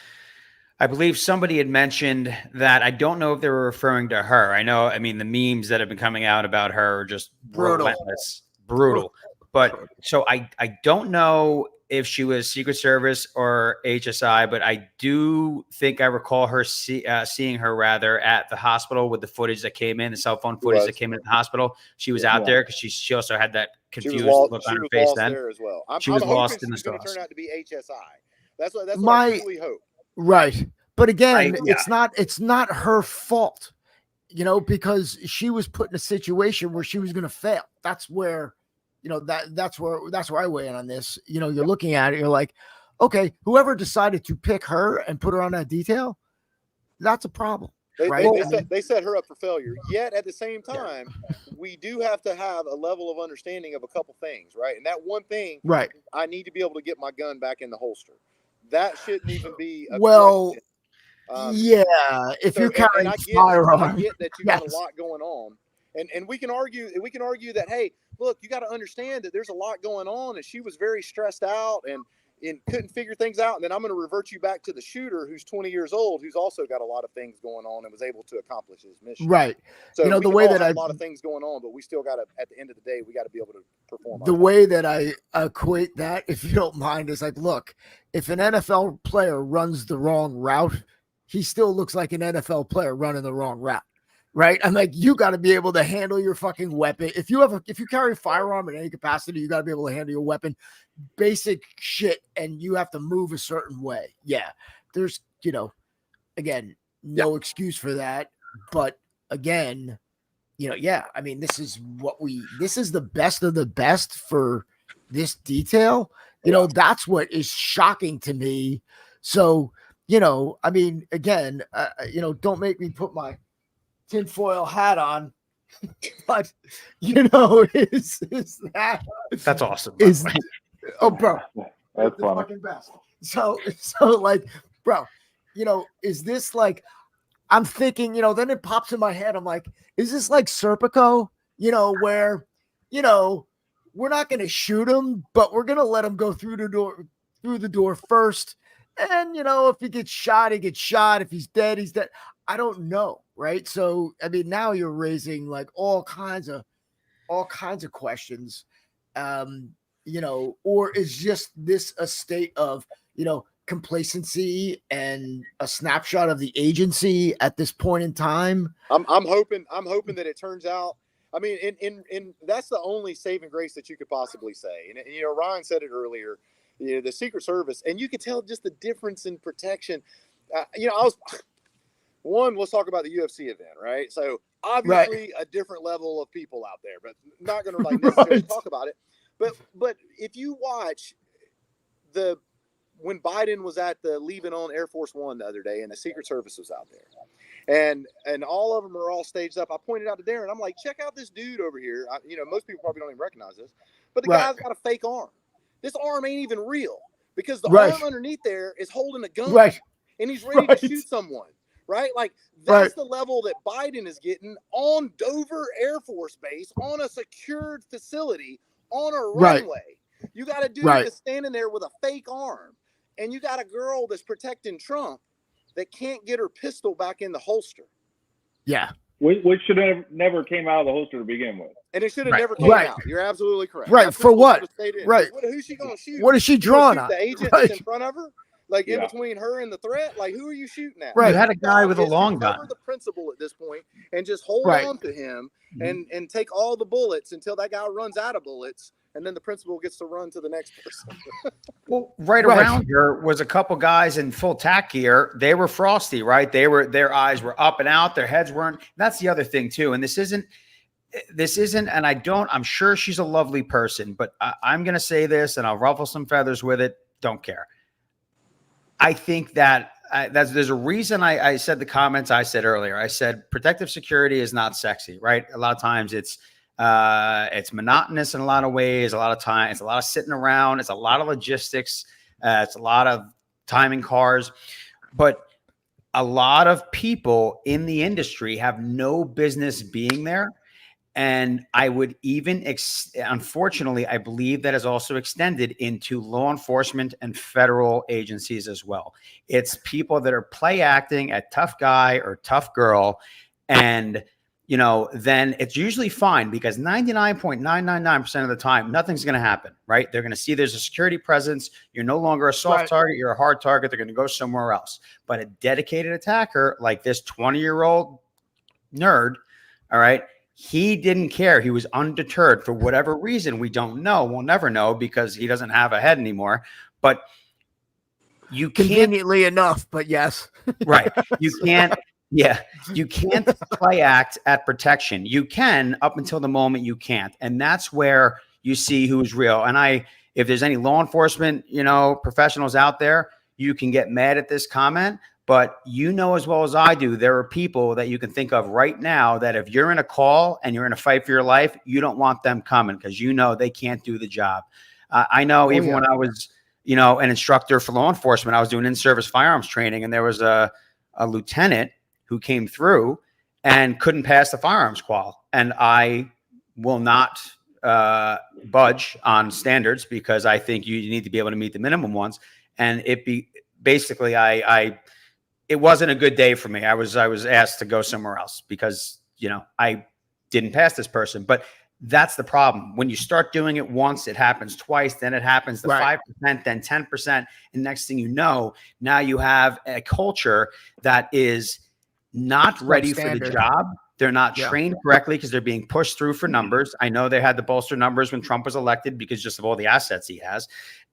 I believe somebody had mentioned that, I don't know if they were referring to her. I mean, the memes that have been coming out about her are just relentless, brutal. But so I don't know if she was Secret Service or HSI, but I do think I recall her seeing her rather at the hospital with the footage that came in, the cell phone footage that came in at the hospital. She was out there because she also had that confused look on her face then. There as well. She was lost in the sauce. She's going to turn out to be HSI. That's what I truly hope. Right. But again, it's not her fault, because she was put in a situation where she was going to fail. That's where, that's where I weigh in on this. You're looking at it, you're like, okay, whoever decided to pick her and put her on that detail, that's a problem. They set her up for failure. Yet at the same time, we do have to have a level of understanding of a couple things, right? And that one thing, I need to be able to get my gun back in the holster. That shouldn't even be a question. If you're carrying firearms, I get that you got a lot going on, and we can argue that, hey, look, you got to understand that there's a lot going on, and she was very stressed out and couldn't figure things out. And then I'm going to revert you back to the shooter, who's 20 years old, who's also got a lot of things going on and was able to accomplish his mission. Right. So the way that a lot of things going on, but we still got to, at the end of the day, we got to be able to perform. The way that I equate that, if you don't mind, is like, look, if an NFL player runs the wrong route, he still looks like an NFL player running the wrong route. Right. I'm like, you got to be able to handle your fucking weapon. If you carry a firearm in any capacity, you got to be able to handle your weapon, basic shit. And you have to move a certain way. Yeah. There's, again, no excuse for that. But again, I mean, this is the best of the best for this detail. That's what is shocking to me. So, I mean, again, don't make me put my tinfoil hat on, but is that that's awesome? Bro, that's the fucking best. So like, bro, is this like? I'm thinking, then it pops in my head. I'm like, is this like Serpico? Where, we're not going to shoot him, but we're going to let him go through the door first. And, if he gets shot, he gets shot. If he's dead, he's dead. I don't know. Right. So, I mean, now you're raising like all kinds of questions, or is just this a state of, complacency and a snapshot of the agency at this point in time? I'm hoping that it turns out. I mean, in that's the only saving grace that you could possibly say. And Ryan said it earlier, the Secret Service, and you could tell just the difference in protection. Let's talk about the UFC event, right? So obviously a different level of people out there, but not going to necessarily talk about it. But if you watch when Biden was at the leaving on Air Force One the other day, and the Secret Service was out there, and all of them are all staged up. I pointed out to Darren, I'm like, check out this dude over here. Most people probably don't even recognize this, but the guy's got a fake arm. This arm ain't even real, because the arm underneath there is holding a gun, and he's ready to shoot someone. right? Like that's the level that Biden is getting on Dover Air Force Base on a secured facility on a runway. You got a dude that's standing there with a fake arm, and you got a girl that's protecting Trump that can't get her pistol back in the holster. Yeah. Which should have never came out of the holster to begin with. And it should have never came out. You're absolutely correct. Right. For what? Right. Who's she going to shoot? What is she drawing on? The agent that's in front of her? Like in between her and the threat? Like who are you shooting at? Right. You had a guy with a long gun. Cover the principal at this point and just hold on to him and take all the bullets until that guy runs out of bullets. And then the principal gets to run to the next person. Well, around her was a couple guys in full tack gear. They were frosty, right? Their eyes were up and out. Their heads weren't. That's the other thing too. And this isn't, and I'm sure she's a lovely person, but I'm going to say this and I'll ruffle some feathers with it. Don't care. I think that there's a reason I said the comments I said earlier. I said protective security is not sexy, right? A lot of times it's monotonous in a lot of ways. A lot of time, it's a lot of sitting around. It's a lot of logistics. It's a lot of timing cars. But a lot of people in the industry have no business being there. And I would even, unfortunately, I believe that is also extended into law enforcement and federal agencies as well. It's people that are play acting at tough guy or tough girl. And then it's usually fine because 99.999% of the time, nothing's going to happen, right? They're going to see there's a security presence. You're no longer a soft target. You're a hard target. They're going to go somewhere else. But a dedicated attacker like this 20-year-old nerd, all right, he didn't care. He was undeterred for whatever reason. We don't know. We'll never know because he doesn't have a head anymore. But you can't. Conveniently enough, but yes. Right. You can't. Yeah, you can't play act at protection. You can up until the moment you can't. And that's where you see who's real. And if there's any law enforcement, professionals out there, you can get mad at this comment, but as well as I do, there are people that you can think of right now that if you're in a call and you're in a fight for your life, you don't want them coming because they can't do the job. I know when I was, an instructor for law enforcement, I was doing in-service firearms training and there was a lieutenant who came through and couldn't pass the firearms qual. And I will not budge on standards because I think you need to be able to meet the minimum ones. And it wasn't a good day for me. I was asked to go somewhere else because, I didn't pass this person. But that's the problem. When you start doing it once, it happens twice, then it happens to 5%, then 10%. And next thing you know, now you have a culture that is not ready for the job. They're not trained correctly because they're being pushed through for numbers. I know they had to bolster numbers when Trump was elected because just of all the assets he has.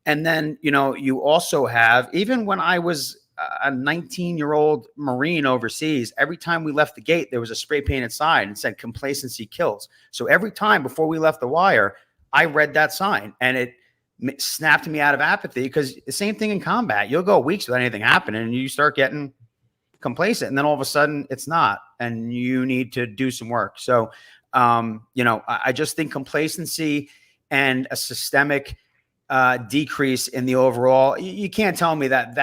And then, you also have, even when I was a 19-year-old Marine overseas, every time we left the gate, there was a spray painted sign and said complacency kills. So every time before we left the wire, I read that sign and it snapped me out of apathy because the same thing in combat. You'll go weeks without anything happening and you start getting complacent and then all of a sudden it's not, and you need to do some work. So, I just think complacency and a systemic decrease in the overall, you can't tell me that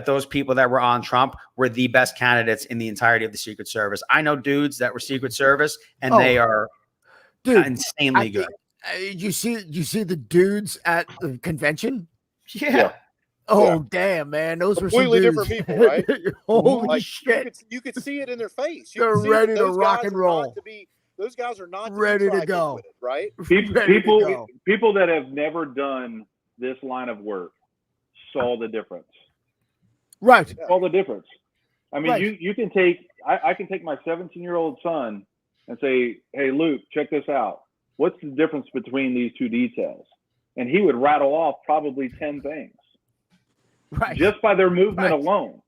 those people that were on Trump were the best candidates in the entirety of the Secret Service. I know dudes that were Secret Service and they are insanely good. You see the dudes at the convention? Yeah. Damn, man. Those were completely some dudes. different people, right? Holy shit. You could see it in their face. They're ready to rock and roll. Those guys are not ready to go. Right? People that have never done this line of work saw the difference. Right. Saw the difference. I mean, you can take, I can take my 17-year-old son and say, hey, Luke, check this out. What's the difference between these two details? And he would rattle off probably 10 things. Right. Just by their movement alone.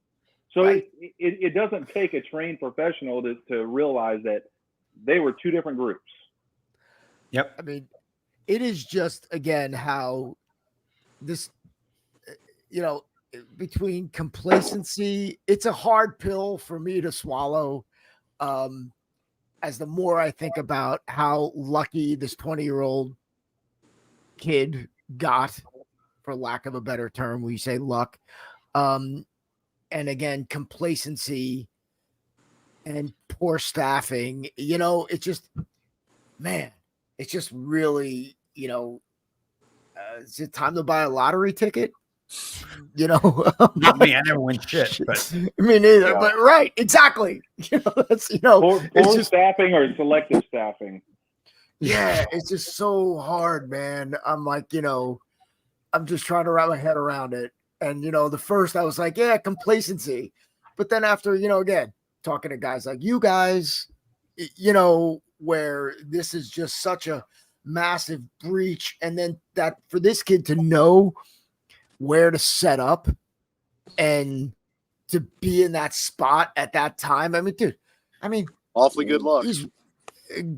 So it doesn't take a trained professional to realize that they were two different groups. Yep. I mean, it is just, again, how this, between complacency, it's a hard pill for me to swallow. As the more I think about how lucky this 20-year-old kid got, for lack of a better term, we say luck. And again, complacency and poor staffing. You know, it's just, man, it's just really, you know, is it time to buy a lottery ticket? You know, Not me. I never win shit. But me neither. Yeah. But right, exactly. You know, that's, you know, Poor it's just, staffing or selective staffing. yeah, it's just so hard, man. I'm like, you know, I'm just trying to wrap my head around it. And, you know, the first I was like, yeah, complacency. But then after, you know, again, talking to guys like you guys, you know, where this is just such a massive breach. And then that for this kid to know where to set up and to be in that spot at that time. I mean, dude, Awfully good luck. he's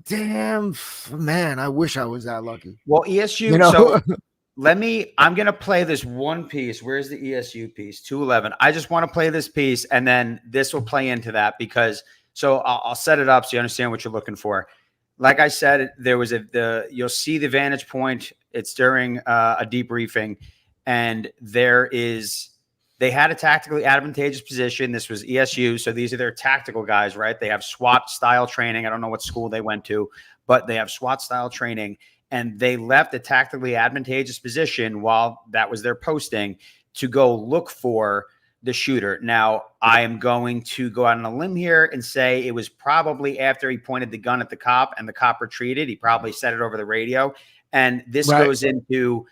damn, man, I wish I was that lucky. well, ESU. You know? So I'm going to play this one piece. Where's the ESU piece? 211. I just want to play this piece, and then this will play into that because. So I'll set it up so you understand what you're looking for. Like I said, there was you'll see the vantage point. It's during a debriefing. And they had a tactically advantageous position. This was ESU. So these are their tactical guys, right? They have SWAT style training. I don't know what school they went to, but they have SWAT style training. And they left a tactically advantageous position while that was their posting to go look for the shooter. Now, I am going to go out on a limb here and say it was probably after he pointed the gun at the cop and the cop retreated. He probably said it over the radio. And this goes into,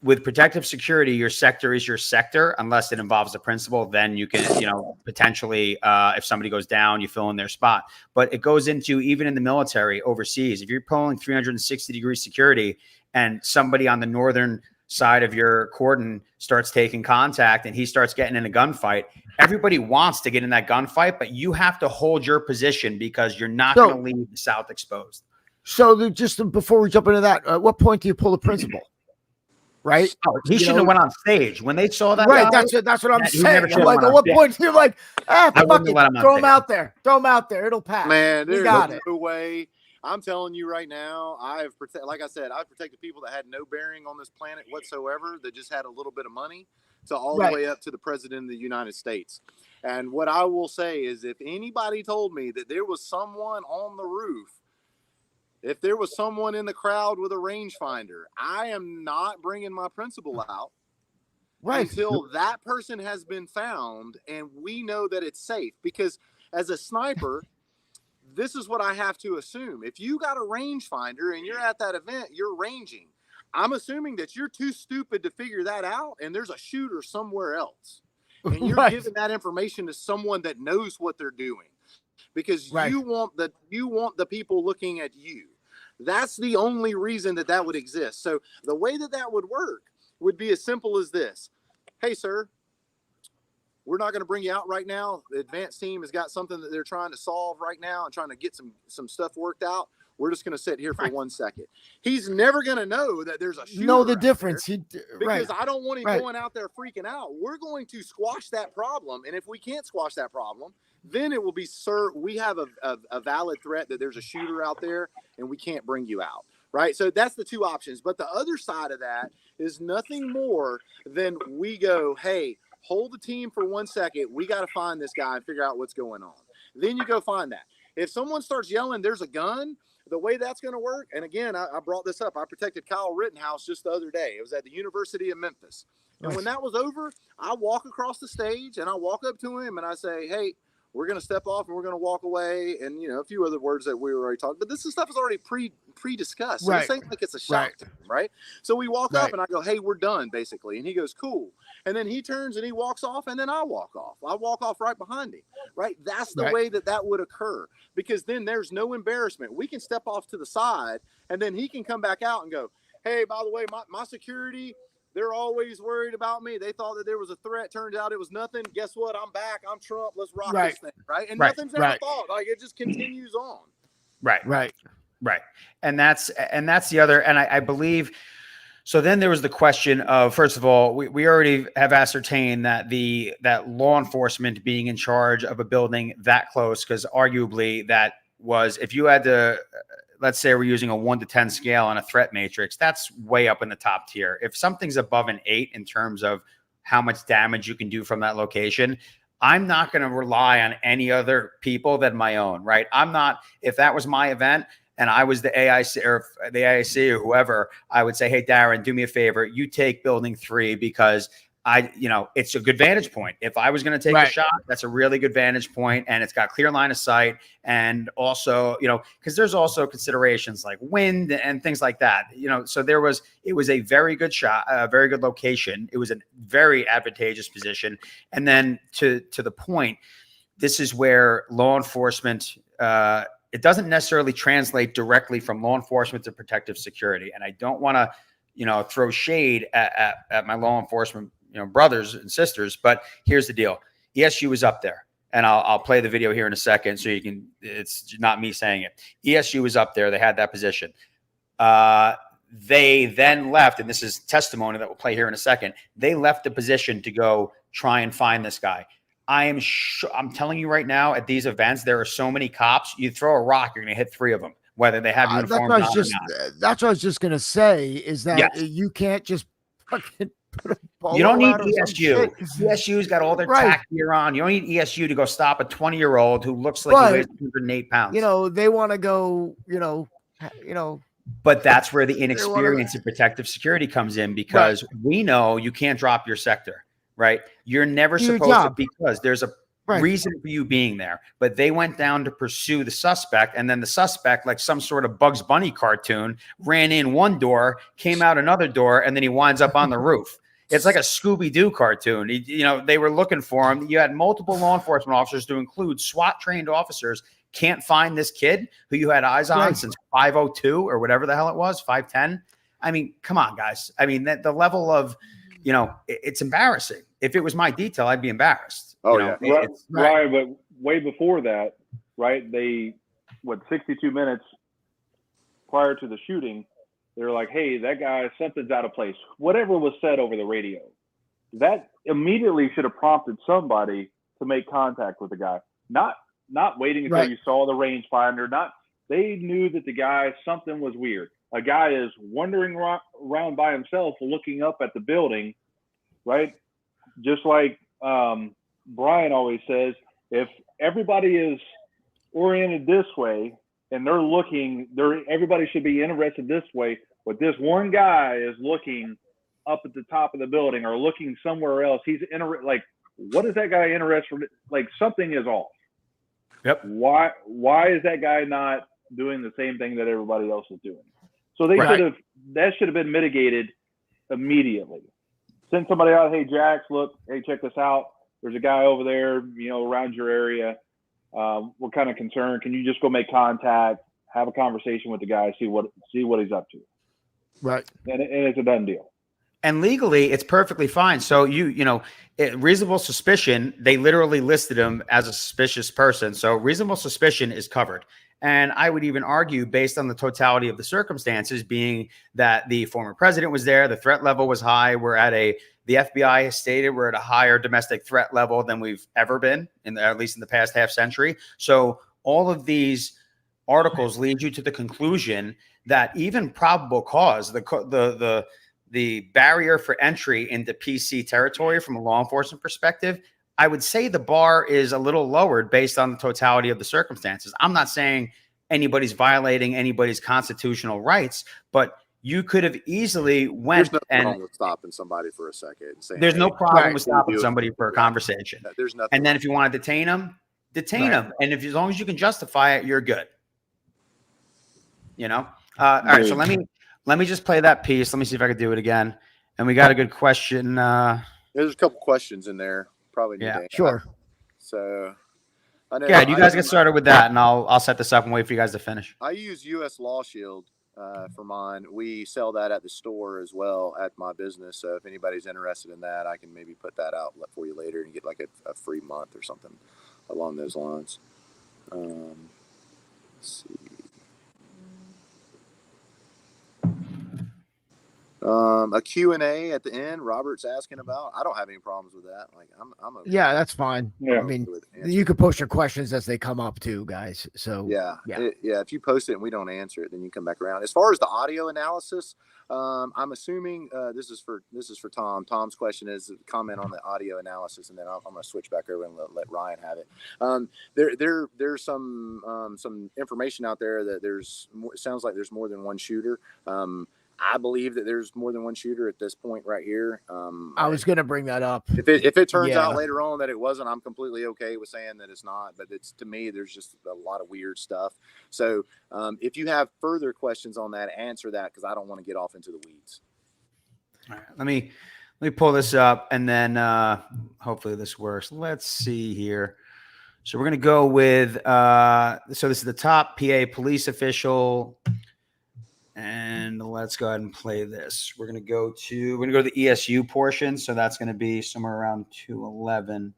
with protective security, your sector is your sector, unless it involves a principal. Then you can, you know, potentially, if somebody goes down, you fill in their spot. But it goes into, even in the military overseas, if you're pulling 360-degree security and somebody on the northern side of your cordon starts taking contact and he starts getting in a gunfight, everybody wants to get in that gunfight, but you have to hold your position because you're not going to leave the South exposed. So just before we jump into that, at what point do you pull the principal? Right? He shouldn't have went on stage when they saw that. Right. That's what I'm saying. I'm like, at what point you're like, fuck it, throw him out there. Throw him out there. It'll pass. Man, there's got it. no way. I'm telling you right now, I've protected people that had no bearing on this planet whatsoever, that just had a little bit of money, to all the way up to the president of the United States. And what I will say is, if anybody told me that there was someone on the roof, if there was someone in the crowd with a rangefinder, I am not bringing my principal out until that person has been found and we know that it's safe. Because as a sniper, this is what I have to assume. If you got a rangefinder and you're at that event, you're ranging. I'm assuming that you're too stupid to figure that out, and there's a shooter somewhere else. And you're giving that information to someone that knows what they're doing, because you want the people looking at you. That's the only reason that would exist. So the way that would work would be as simple as this. Hey, sir, we're not going to bring you out right now. The advanced team has got something that they're trying to solve right now and trying to get some stuff worked out. We're just going to sit here for 1 second. He's never going to know that there's a shooter. Know the difference. Because I don't want him going out there freaking out. We're going to squash that problem. And if we can't squash that problem, then it will be, sir, we have a valid threat that there's a shooter out there and we can't bring you out. Right. So that's the two options. But the other side of that is nothing more than we go, hey, hold the team for 1 second. We got to find this guy and figure out what's going on. Then you go find that. If someone starts yelling, there's a gun, the way that's going to work. And again, I brought this up. I protected Kyle Rittenhouse just the other day. It was at the University of Memphis. And when that was over, I walk across the stage and I walk up to him and I say, hey, we're going to step off and we're going to walk away. And, you know, a few other words that we were already talking, but this stuff is already pre-discussed. So this ain't like it's a shock to him, right? So we walk up and I go, hey, we're done basically. And he goes, cool. And then he turns and he walks off and then I walk off. I walk off right behind him, right? That's the way that would occur, because then there's no embarrassment. We can step off to the side and then he can come back out and go, hey, by the way, my security, they're always worried about me. They thought that there was a threat. Turns out it was nothing. Guess what? I'm back. I'm Trump. Let's rock this thing, right? And nothing's ever thought. Like, it just continues on. Right. And that's the other. And I believe. So then there was the question of, first of all, we already have ascertained that that law enforcement being in charge of a building that close, because arguably that was, if you had to, let's say we're using a 1 to 10 scale on a threat matrix, that's way up in the top tier. If something's above an 8 in terms of how much damage you can do from that location, I'm not going to rely on any other people than my own, right? I'm not, if that was my event and I was the AIC or the AIC or whoever, I would say, hey, Darren, do me a favor. You take building 3 because it's a good vantage point. If I was going to take a shot, that's a really good vantage point, and it's got clear line of sight. And also, because there's also considerations like wind and things like that, so it was a very good shot, a very good location. It was a very advantageous position. And then to the point, this is where law enforcement, it doesn't necessarily translate directly from law enforcement to protective security. And I don't want to, throw shade at my law enforcement brothers and sisters, but here's the deal. ESU was up there, and I'll play the video here in a second so you can, it's not me saying it. ESU was up there. They had that position. They then left, and this is testimony that we'll play here in a second. They left the position to go try and find this guy. I'm telling you right now, at these events, there are so many cops. You throw a rock, you're going to hit 3 of them, whether they have uniforms. That's what I was just going to say, is that you can't just fucking you don't need ESU. ESU's got all their tack gear on. You don't need ESU to go stop a 20-year-old who looks like he weighs 208 pounds. They want to go, But that's where the inexperience in protective security comes in, because we know you can't drop your sector, right? You're never supposed to, because there's a reason for you being there. But they went down to pursue the suspect, and then the suspect, like some sort of Bugs Bunny cartoon, ran in one door, came out another door, and then he winds up on the roof. It's like a Scooby-Doo cartoon. They were looking for him. You had multiple law enforcement officers, to include SWAT-trained officers, can't find this kid who you had eyes on since 5:02 or whatever the hell it was, 5:10. I mean, come on, guys. I mean, the level of, it's embarrassing. If it was my detail, I'd be embarrassed. Right, but way before that, right? 62 minutes prior to the shooting, they were like, hey, that guy, something's out of place. Whatever was said over the radio, that immediately should have prompted somebody to make contact with the guy. Not waiting until you saw the rangefinder. They knew that the guy, something was weird. A guy is wandering around by himself, looking up at the building, right? Just like Brian always says, if everybody is oriented this way and they're looking, everybody should be interested this way, but this one guy is looking up at the top of the building or looking somewhere else. He's like, what is that guy interested in? Like, something is off. Yep. Why is that guy not doing the same thing that everybody else is doing? So that should have been mitigated immediately. Send somebody out, hey, Jax, look, hey, check this out. There's a guy over there, around your area. We're kind of concerned. Can you just go make contact, have a conversation with the guy, see what he's up to? Right. And it's a done deal. And legally, it's perfectly fine. So reasonable suspicion, they literally listed him as a suspicious person. So reasonable suspicion is covered. And I would even argue, based on the totality of the circumstances, being that the former president was there, the threat level was high. The FBI has stated we're at a higher domestic threat level than we've ever been, at least in the past half century. So all of these articles lead you to the conclusion that even probable cause, the barrier for entry into PC territory from a law enforcement perspective, I would say the bar is a little lowered based on the totality of the circumstances. I'm not saying anybody's violating anybody's constitutional rights, but you could have easily went. There's no problem with stopping somebody for a second. And saying, there's no problem with stopping somebody for a conversation. There's nothing. And then if you want to detain them, them. And as long as you can justify it, you're good. All right. So let me just play that piece. Let me see if I can do it again. And we got a good question. There's a couple questions in there. Probably need to answer. Sure. So, I know. Yeah, you guys get started with that, and I'll set this up and wait for you guys to finish. I use U.S. Law Shield for mine. We sell that at the store as well at my business. So if anybody's interested in that, I can maybe put that out for you later and get like a free month or something along those lines. Let's see. A Q&A at the end, Robert's asking about. I don't have any problems with that. Like I'm okay. Yeah, that's fine. Yeah. I mean, you can post your questions as they come up too, guys. So yeah. yeah. If you post it and we don't answer it, then you come back around. As far as the audio analysis, I'm assuming this is for Tom. Tom's question is a comment on the audio analysis, and then I'm going to switch back over and let Ryan have it. There's some information out there that it sounds like there's more than one shooter. I believe that there's more than one shooter at this point right here. I was going to bring that up. If it turns out later on that it wasn't, I'm completely okay with saying that it's not. But to me, there's just a lot of weird stuff. So if you have further questions on that, answer that, because I don't want to get off into the weeds. All right, let me pull this up, and then hopefully this works. Let's see here. So we're going to go with so this is the top PA police official. And let's go ahead and play this. We're going to go to the ESU portion. So that's going to be somewhere around 211.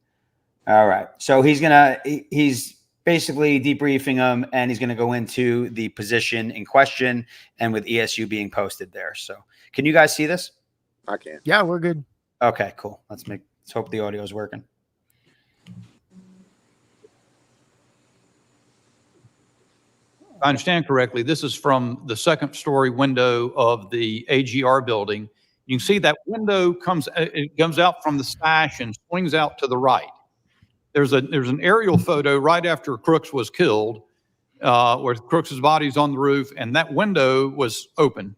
All right. So he's basically debriefing them, and he's going to go into the position in question, and with ESU being posted there. So can you guys see this? I can. Yeah, we're good. Okay, cool. Let's hope the audio is working. If I understand correctly, this is from the second story window of the AGR building. You can see that window comes out from the stash and swings out to the right. There's an aerial photo right after Crooks was killed, where Crooks's body's on the roof, and that window was open.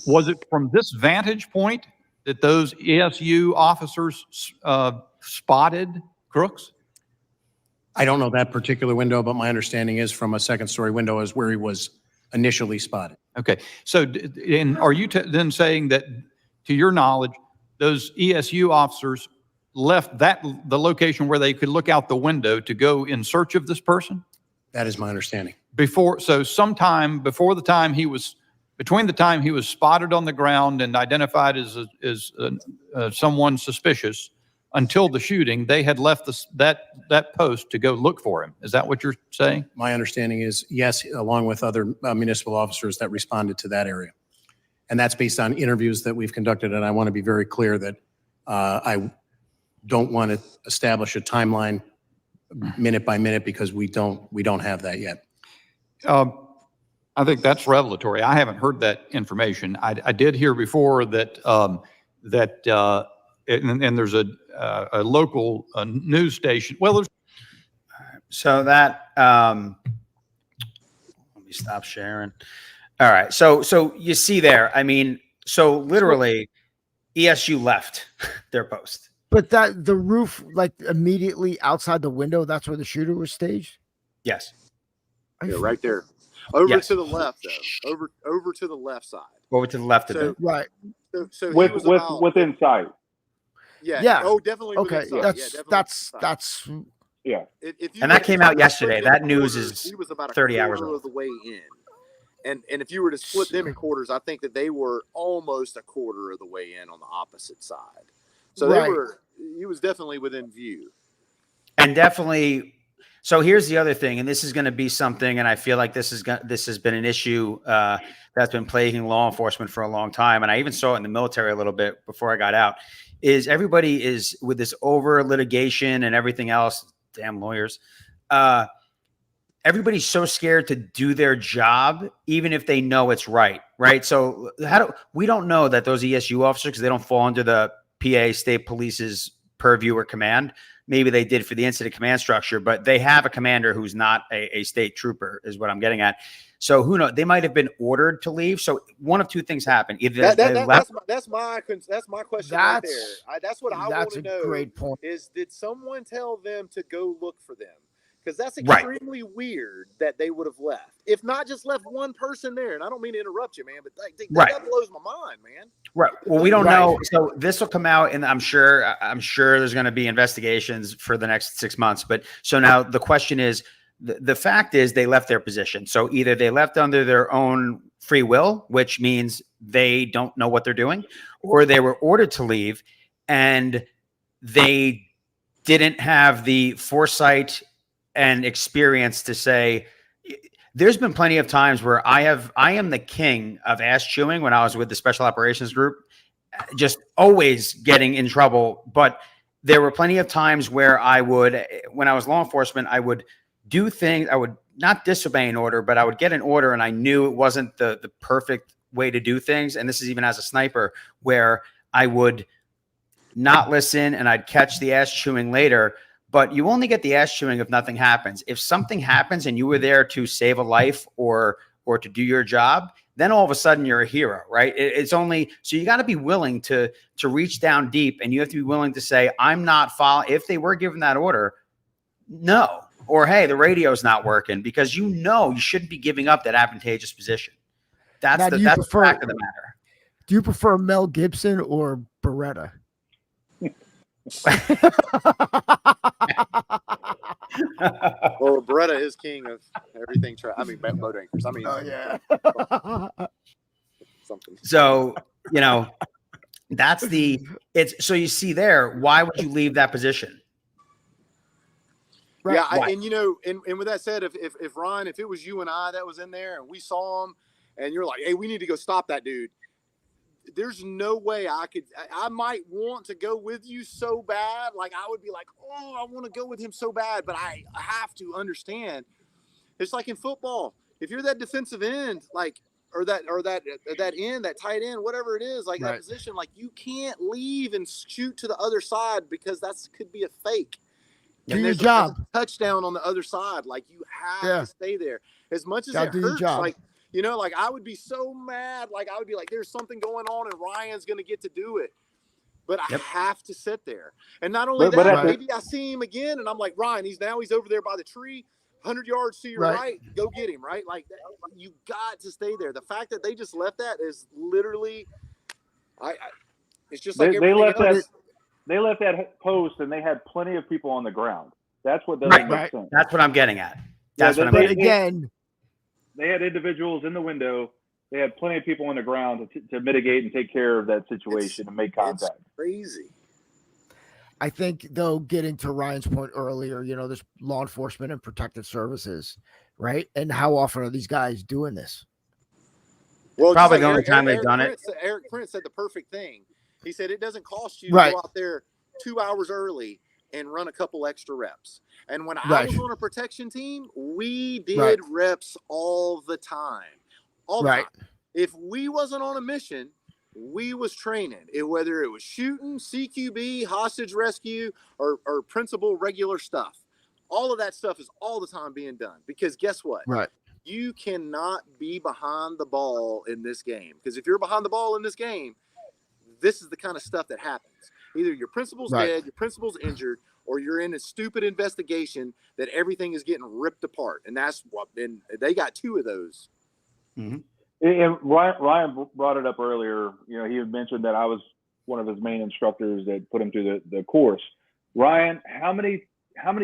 Was it from this vantage point that those ESU officers spotted Crooks? I don't know that particular window, but my understanding is from a second story window is where he was initially spotted. Okay. So, and are you then saying that, to your knowledge, those ESU officers left the location where they could look out the window to go in search of this person? That is my understanding. Sometime before between the time he was spotted on the ground and identified as someone suspicious until the shooting, they had left that post to go look for him. Is that what you're saying? My understanding is yes, along with other municipal officers that responded to that area. And that's based on interviews that we've conducted. And I want to be very clear that I don't want to establish a timeline minute by minute, because we don't have that yet. I think that's revelatory. I haven't heard that information. I did hear before that and there's a local news station. Well, there's. So that let me stop sharing. All right. So you see there. I mean, so literally, ESU left their post. But the roof, like immediately outside the window, that's where the shooter was staged? Yes. Yeah, right there. Over Yes. to the left, though. Over to the left side. Over to the left of it. Right. So he was about, within sight. Yeah. Oh, definitely. Okay. Within sight. That's Yeah. If you And that were came to out yesterday. split them That in news quarters, is he was about 30 a hours quarter old. of the way in. And if you were to split them in quarters, I think that they were almost a quarter of the way in on the opposite side. So he was definitely within view. And definitely. So here's the other thing, and this is going to be something, and I feel like this has been an issue that's been plaguing law enforcement for a long time, and I even saw it in the military a little bit before I got out, is everybody is with this over litigation and everything else, damn lawyers, everybody's so scared to do their job, even if they know it's right? So we don't know that those ESU officers, because they don't fall under the PA State Police's purview or command. Maybe they did for the incident command structure, but they have a commander who's not a state trooper, is what I'm getting at. So who knows? They might have been ordered to leave. So one of two things happened. Either that's my question right there. That's what I want to know. That's a great point. Is did someone tell them to go look for them? Because that's extremely weird that they would have left. If not, just left one person there. And I don't mean to interrupt you, man, but that blows my mind, man. Right. Well, we don't know. So this will come out, and I'm sure there's going to be investigations for the next 6 months. But so now the question is, the fact is they left their position. So either they left under their own free will, which means they don't know what they're doing, or they were ordered to leave and they didn't have the foresight and experience to say, there's been plenty of times where I am the king of ass chewing when I was with the special operations group, just always getting in trouble. But there were plenty of times where when I was law enforcement, I would do things. I would not disobey an order, but I would get an order and I knew it wasn't the perfect way to do things. And this is even as a sniper, where I would not listen and I'd catch the ass chewing later. But you only get the ass chewing if nothing happens. If something happens and you were there to save a life or to do your job, then all of a sudden you're a hero, right? It's only, so you got to be willing to reach down deep, and you have to be willing to say, I'm not following. If they were given that order, no. Or, hey, the radio's not working, because you shouldn't be giving up that advantageous position. That's Now, the do you fact of the matter. Do you prefer Mel Gibson or Beretta? Well, Beretta is king of everything. Boat anchors. Oh yeah. Something. So, so you see there, why would you leave that position? Right. Yeah, and with that said, if Ryan, if it was you and I that was in there and we saw him, and you're like, hey, we need to go stop that dude, there's no way I might want to go with you so bad. Like, I would be like, oh, I want to go with him so bad, but I have to understand. It's like in football. If you're that defensive end, like, or that end, that tight end, whatever it is, like that position, like, you can't leave and shoot to the other side, because could be a fake. Do your job. A touchdown on the other side. Like, you have to stay there. As much as it hurts, like, like, I would be so mad. Like, I would be like, there's something going on and Ryan's going to get to do it. But I have to sit there. And not only maybe I see him again and I'm like, Ryan, he's over there by the tree, 100 yards to your right. Go get him, right? Like, you got to stay there. The fact that they just left that is literally, it's just like they left else. They left that post and they had plenty of people on the ground. That's what doesn't make sense. That's what I'm getting at. They had individuals in the window. They had plenty of people on the ground to mitigate and take care of that situation and make contact. It's crazy. I think, though, getting to Ryan's point earlier, there's law enforcement and protective services, right? And how often are these guys doing this? Well, probably the only time they've done it. Eric Prince said the perfect thing. He said it doesn't cost you to go out there 2 hours early and run a couple extra reps. And when I was on a protection team, we did reps all the time. All the time. If we wasn't on a mission, we was training. Whether it was shooting, CQB, hostage rescue, or principal regular stuff. All of that stuff is all the time being done. Because guess what? You cannot be behind the ball in this game. Because if you're behind the ball in this game, this is the kind of stuff that happens. Either your principal's dead, your principal's injured, or you're in a stupid investigation that everything is getting ripped apart. And and they got 2 of those. Mm-hmm. And Ryan brought it up earlier. He had mentioned that I was one of his main instructors that put him through the course. Ryan, how many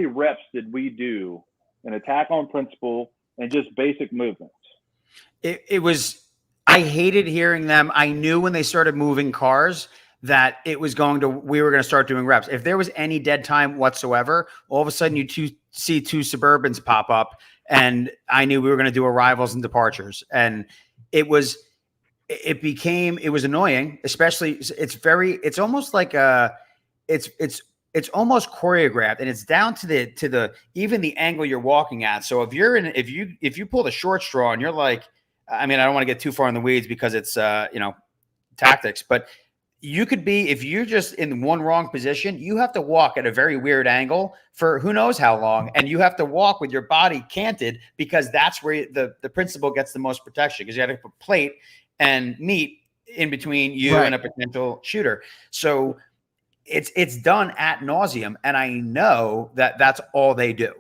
reps did we do an attack on principal and just basic movements? It was, I hated hearing them. I knew when they started moving cars that we were going to start doing reps. If there was any dead time whatsoever, all of a sudden you see 2 Suburbans pop up, and I knew we were going to do arrivals and departures. And it was annoying, especially it's almost like it's almost choreographed, and it's down to the even the angle you're walking at. So if you pull the short straw and you're like, I mean, I don't want to get too far in the weeds because it's tactics, but you could be, if you're just in one wrong position, you have to walk at a very weird angle for who knows how long. And you have to walk with your body canted, because that's where the principal gets the most protection, because you have to put plate and meat in between you and a potential shooter. So it's done ad nauseum. And I know that that's all they do.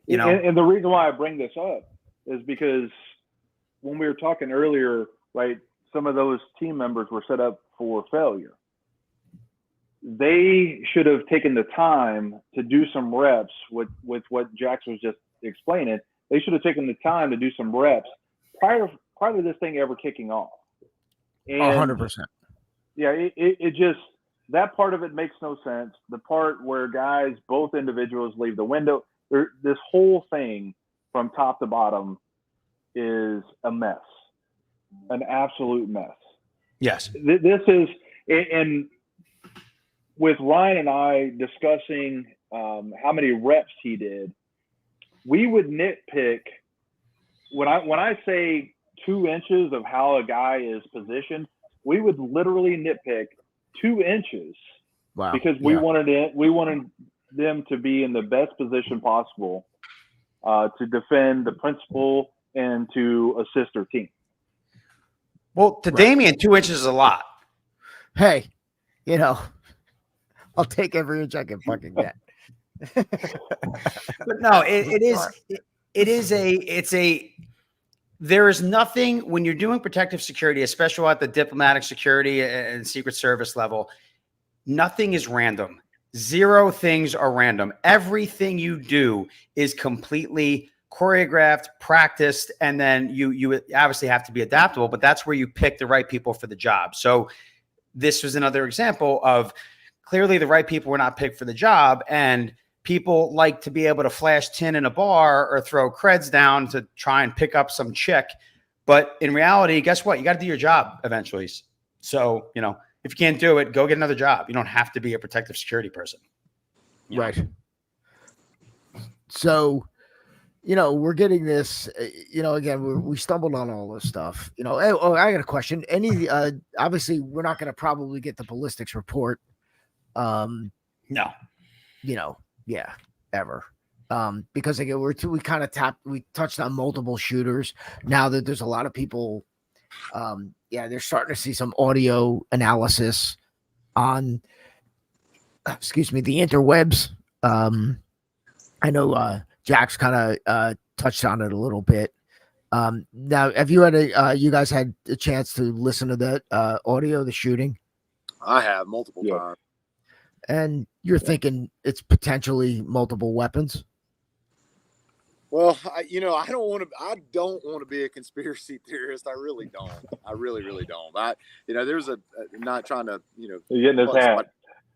And the reason why I bring this up is because when we were talking earlier, right, some of those team members were set up for failure. They should have taken the time to do some reps with what Jax was just explaining. They should have taken the time to do some reps prior to this thing ever kicking off. And 100%. Yeah, it just, that part of it makes no sense. The part where both individuals leave the window, this whole thing from top to bottom is a mess, an absolute mess. Yes. This is, and with Ryan and I discussing how many reps he did, we would nitpick. When I say 2 inches of how a guy is positioned, we would literally nitpick 2 inches. Wow. Because we wanted them to be in the best position possible to defend the principal and to assist their team. Well, to Damian, 2 inches is a lot. Hey, you know, I'll take every inch I can fucking get. But no, there is nothing when you're doing protective security, especially at the diplomatic security and Secret Service level, nothing is random. 0 things are random. Everything you do is completely choreographed, practiced, and then you obviously have to be adaptable, but that's where you pick the right people for the job. So this was another example of clearly the right people were not picked for the job, and people like to be able to flash tin in a bar or throw creds down to try and pick up some chick. But in reality, guess what? You got to do your job eventually. So, you know, if you can't do it, go get another job. You don't have to be a protective security person. Right. So, you know, we're getting this, you know, again, we stumbled on all this stuff, you know. Oh, I got a question. Obviously we're not going to probably get the ballistics report. No, you know, yeah, ever. Because again, we touched on multiple shooters. Now that there's a lot of people, they're starting to see some audio analysis on, the interwebs. I know Jack's kind of touched on it a little bit. Now, have you you guys had a chance to listen to that audio, the shooting? I have multiple times. And you're thinking it's potentially multiple weapons? Well, I don't want to be a conspiracy theorist. I really don't. I really, really don't. There's not trying to, You're getting his hat.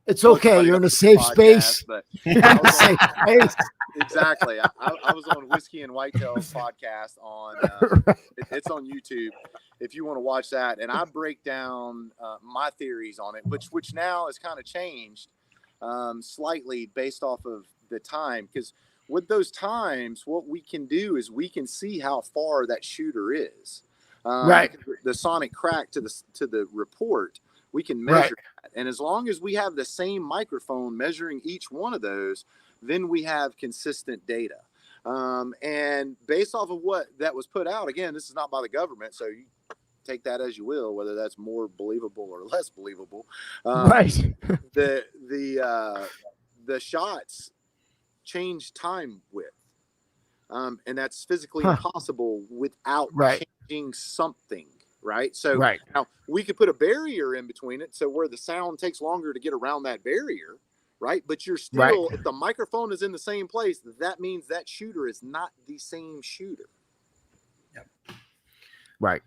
It's okay. You're in a safe space. But Safe space. Exactly. I was on Whiskey and Whitetails podcast on, it's on YouTube if you want to watch that. And I break down my theories on it, which now has kind of changed slightly based off of the time. Because with those times, what we can do is we can see how far that shooter is. Right. The sonic crack to the report, we can measure that. And as long as we have the same microphone measuring each one of those, then we have consistent data. And based off of what that was put out, again, this is not by the government, so you take that as you will, whether that's more believable or less believable. Right. The shots change time width. And that's physically impossible without changing something. Right. So now we could put a barrier in between it. So where the sound takes longer to get around that barrier. Right. But you're still, if the microphone is in the same place, that means that shooter is not the same shooter. Yep. Right.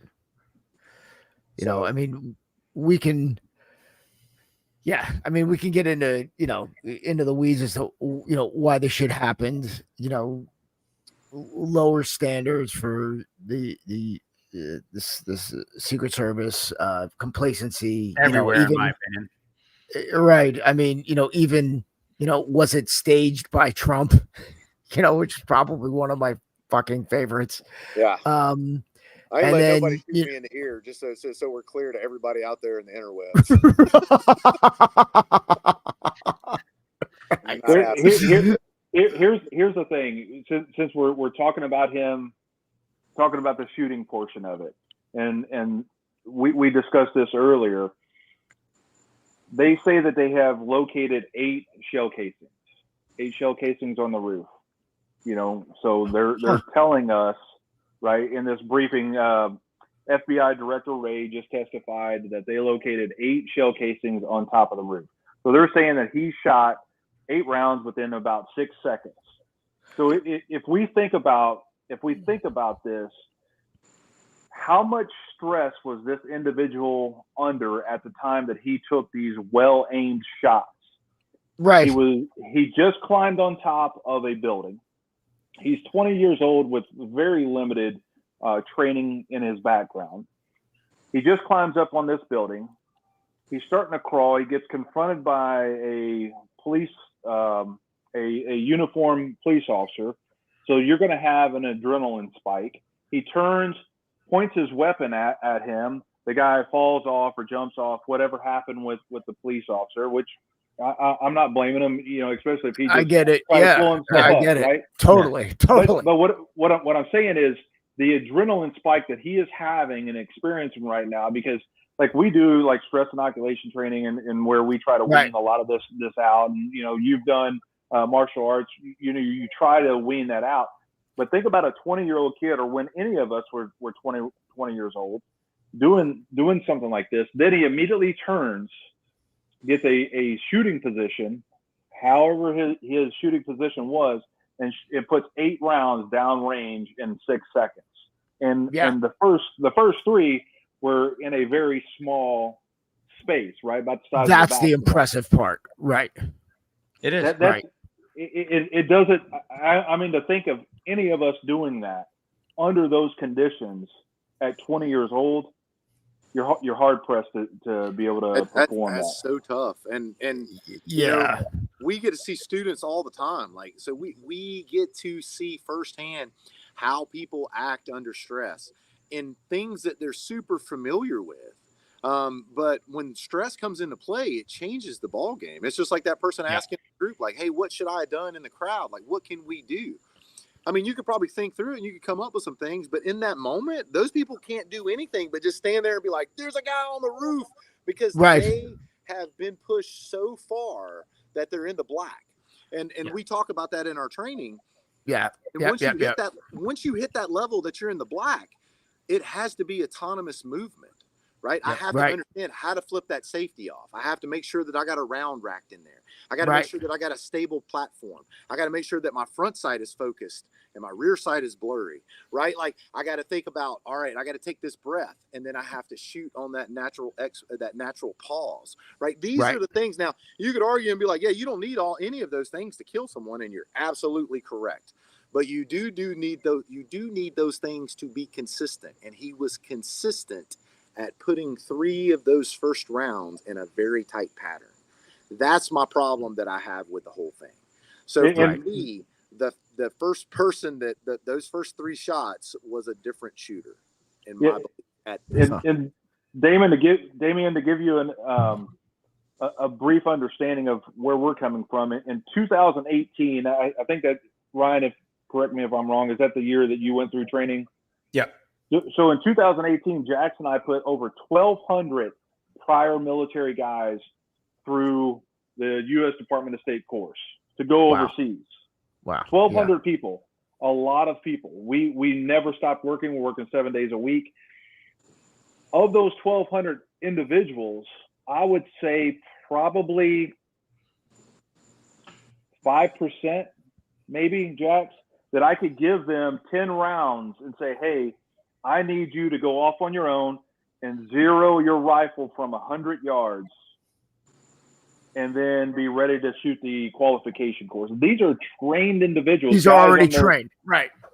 I mean, we can get into, into the weeds as to, why this shit happened, lower standards for this Secret Service, complacency everywhere, in my opinion. Right. I mean, even was it staged by Trump? Which is probably one of my fucking favorites. Yeah. I ain't let nobody shoot me in the ear, just so we're clear to everybody out there in the interwebs. Here's the thing. Since we're talking about him, talking about the shooting portion of it, and we discussed this earlier. They say that they have located 8 shell casings on the roof. So they're telling us, right, in this briefing, FBI Director Ray just testified that they located 8 shell casings on top of the roof. So they're saying that he shot 8 rounds within about 6 seconds. So if we think about this, how much stress was this individual under at the time that he took these well-aimed shots? Right. He just climbed on top of a building. He's 20 years old with very limited training in his background. He just climbs up on this building. He's starting to crawl. He gets confronted by a police, a uniformed police officer. So you're going to have an adrenaline spike. He turns, points his weapon at him. The guy falls off or jumps off, whatever happened with the police officer, which I'm not blaming him, especially if he just I get it. tried to Yeah, pull himself I up, get it. right? Totally. But what I'm saying is the adrenaline spike that he is having and experiencing right now, because like we do like stress inoculation training and where we try to wean a lot of this out. And, you've done martial arts, you try to wean that out. But think about a 20-year-old kid, or when any of us were 20 years old, doing something like this. Then he immediately turns, gets a shooting position, however his shooting position was, and it puts 8 rounds downrange in 6 seconds. And the first 3 were in a very small space, right? About the size That's of the impressive part, right? It is. Right. It doesn't. I mean, to think of any of us doing that under those conditions at 20 years old, you're hard pressed to be able to perform that. That's so tough. And Yeah. we get to see students all the time. Like, so we get to see firsthand how people act under stress and things that they're super familiar with. But when stress comes into play, it changes the ball game. It's just like that person asking the group, like, hey, what should I have done in the crowd? Like, what can we do? I mean, you could probably think through it and you could come up with some things, but in that moment, those people can't do anything but just stand there and be like, there's a guy on the roof, because they have been pushed so far that they're in the black. And we talk about that in our training. Yeah. And once you hit that level that you're in the black, it has to be autonomous movement, right? I have to understand how to flip that safety off. I have to make sure that I got a round racked in there. I got to make sure that I got a stable platform. I got to make sure that my front sight is focused and my rear sight is blurry, right? Like, I got to think about, all right, I got to take this breath, and then I have to shoot on that natural pause, right? These are the things. Now, you could argue and be like, yeah, you don't need any of those things to kill someone, and you're absolutely correct. But you do need those. You do need those things to be consistent, and he was consistent at putting 3 of those first rounds in a very tight pattern. That's my problem that I have with the whole thing. So for me, the first person that those first 3 shots was a different shooter in my belief. And Damian, to give you a brief understanding of where we're coming from, in 2018, I think that, Ryan, if correct me if I'm wrong, is that the year that you went through training? Yeah. So in 2018, Jackson and I put over 1,200 prior military guys through the U.S. Department of State course to go overseas. Wow. 1,200 people, a lot of people. We never stopped working. We're working 7 days a week. Of those 1,200 individuals, I would say probably 5%, maybe, Jax, that I could give them 10 rounds and say, hey, I need you to go off on your own and zero your rifle from 100 yards and then be ready to shoot the qualification course. These are trained individuals. He's already trained.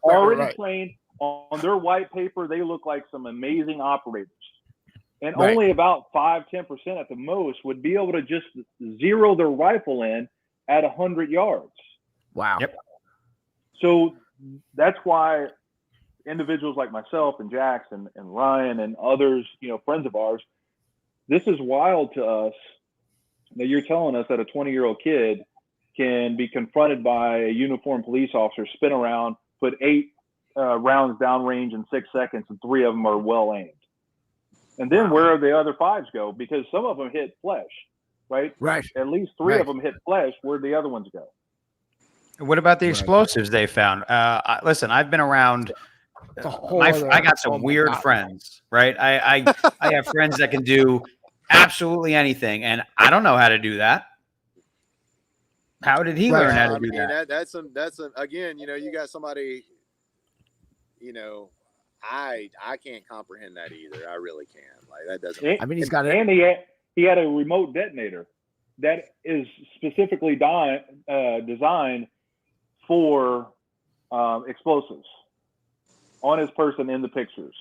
Already trained. On their white paper, they look like some amazing operators. And only about 5-10% at the most would be able to just zero their rifle in at 100 yards. Wow. Yep. So that's why individuals like myself and Jax and Ryan and others, friends of ours, this is wild to us that you're telling us that a 20-year-old kid can be confronted by a uniformed police officer, spin around, put 8 rounds downrange in 6 seconds, and 3 of them are well aimed. And then where the other 5s go? Because some of them hit flesh, right? Right. At least 3 of them hit flesh. Where'd the other ones go? What about the explosives they found? Listen, I've been around. I got some weird friends, right? I have friends that can do absolutely anything, and I don't know how to do that. How did he learn how to do that? That's again, you got somebody, I can't comprehend that either. I really can't. Like, that doesn't. I mean, he's got it. And he had a remote detonator that is specifically designed for explosives on his person in the pictures.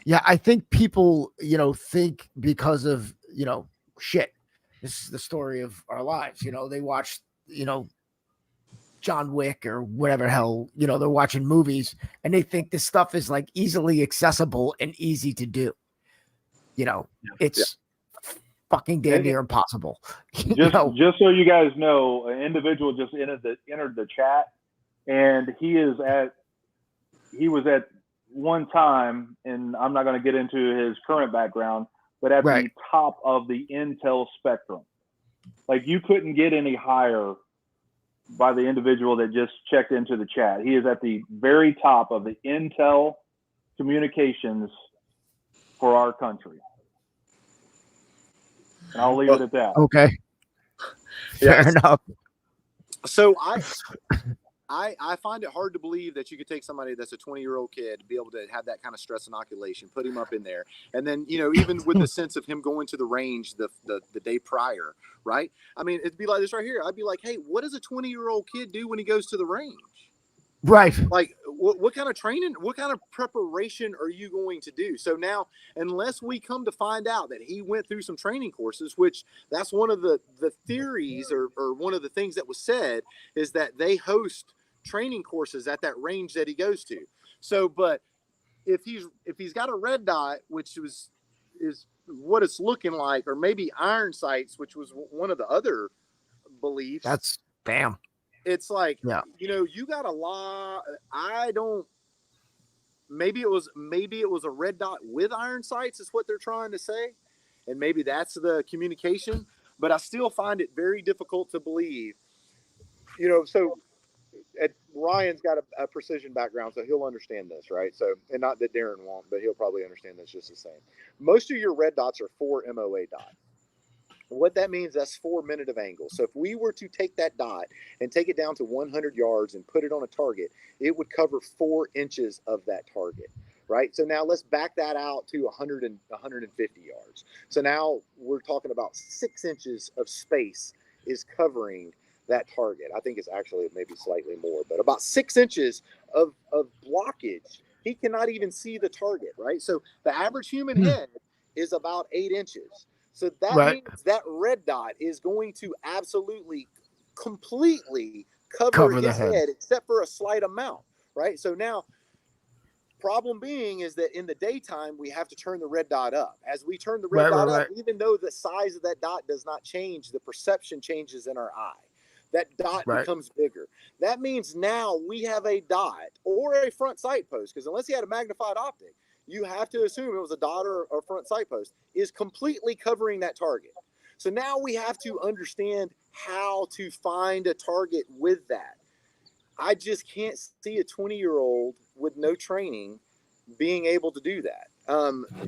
Yeah, I think people, think because of, shit, this is the story of our lives. They watch, John Wick or whatever the hell, they're watching movies and they think this stuff is like easily accessible and easy to do. It's fucking damn near impossible. Just so you guys know, an individual just entered the chat, and he was at one time, and I'm not going to get into his current background, but at the top of the Intel spectrum. Like, you couldn't get any higher by the individual that just checked into the chat. He is at the very top of the Intel communications for our country. And I'll leave it at that. Okay. Fair enough. So I find it hard to believe that you could take somebody that's a 20-year-old kid, be able to have that kind of stress inoculation, put him up in there. And then, even with the sense of him going to the range the day prior, right? I mean, it'd be like this right here. I'd be like, hey, what does a 20-year-old kid do when he goes to the range? Right. Like, what kind of training, what kind of preparation are you going to do? So now, unless we come to find out that he went through some training courses, which that's one of the theories or one of the things that was said, is that they host training courses at that range that he goes to. So, but if he's got a red dot, which is what it's looking like, or maybe iron sights, which was one of the other beliefs. That's damn. It's like, you got a lot. Maybe it was a red dot with iron sights is what they're trying to say. And maybe that's the communication, but I still find it very difficult to believe, so Ryan's got a precision background, so he'll understand this, right? So, and not that Darren won't, but he'll probably understand this just the same. Most of your red dots are 4 MOA dots. What that means, that's 4 minute of angle. So if we were to take that dot and take it down to 100 yards and put it on a target, it would cover 4 inches of that target, right? So now let's back that out to 100 and 150 yards. So now we're talking about 6 inches of space is covering that target. I think it's actually maybe slightly more, but about 6 inches of blockage. He cannot even see the target, right? So the average human head is about 8 inches. So that means that red dot is going to absolutely, completely cover his head, except for a slight amount, right? So now, problem being is that in the daytime, we have to turn the red dot up. As we turn the red dot up, even though the size of that dot does not change, the perception changes in our eye. That dot becomes bigger. That means now we have a dot or a front sight post, because unless he had a magnified optic, you have to assume it was a dot or front sight post, is completely covering that target. So now we have to understand how to find a target with that. I just can't see a 20-year-old with no training being able to do that.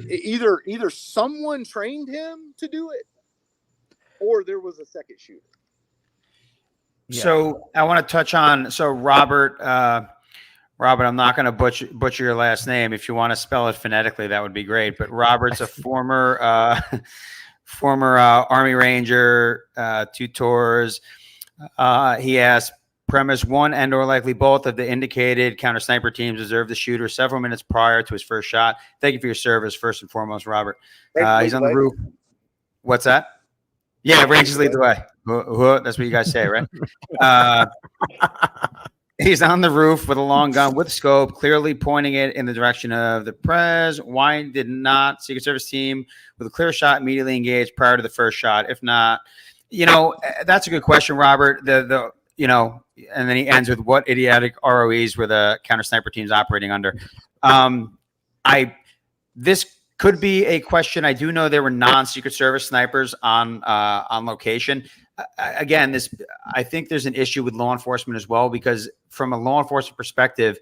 Either someone trained him to do it, or there was a second shooter. Yeah. So I want to touch on, Robert, I'm not going to butcher your last name. If you want to spell it phonetically, that would be great. But Robert's a former Army Ranger, 2 tours. He asked, premise 1 and or likely both of the indicated counter sniper teams observed the shooter several minutes prior to his first shot. Thank you for your service, first and foremost, Robert. He's on the roof. What's that? Yeah, Rangers lead the way. That's what you guys say, right? He's on the roof with a long gun with scope, clearly pointing it in the direction of the Prez. Why did not Secret Service team with a clear shot immediately engage prior to the first shot? If not, that's a good question, Robert. And then he ends with what idiotic ROEs were the counter sniper teams operating under? This could be a question. I do know there were non-Secret Service snipers on location. Again, I think there's an issue with law enforcement as well, because from a law enforcement perspective,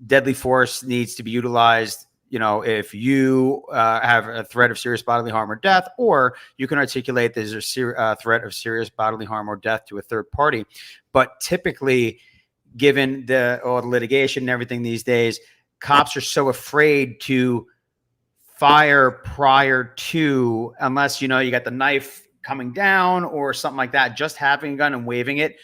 deadly force needs to be utilized. If you have a threat of serious bodily harm or death, or you can articulate there's a threat of serious bodily harm or death to a third party. But typically, given the litigation and everything these days, cops are so afraid to fire prior to, unless you got the knife coming down or something like that. Just having a gun and waving it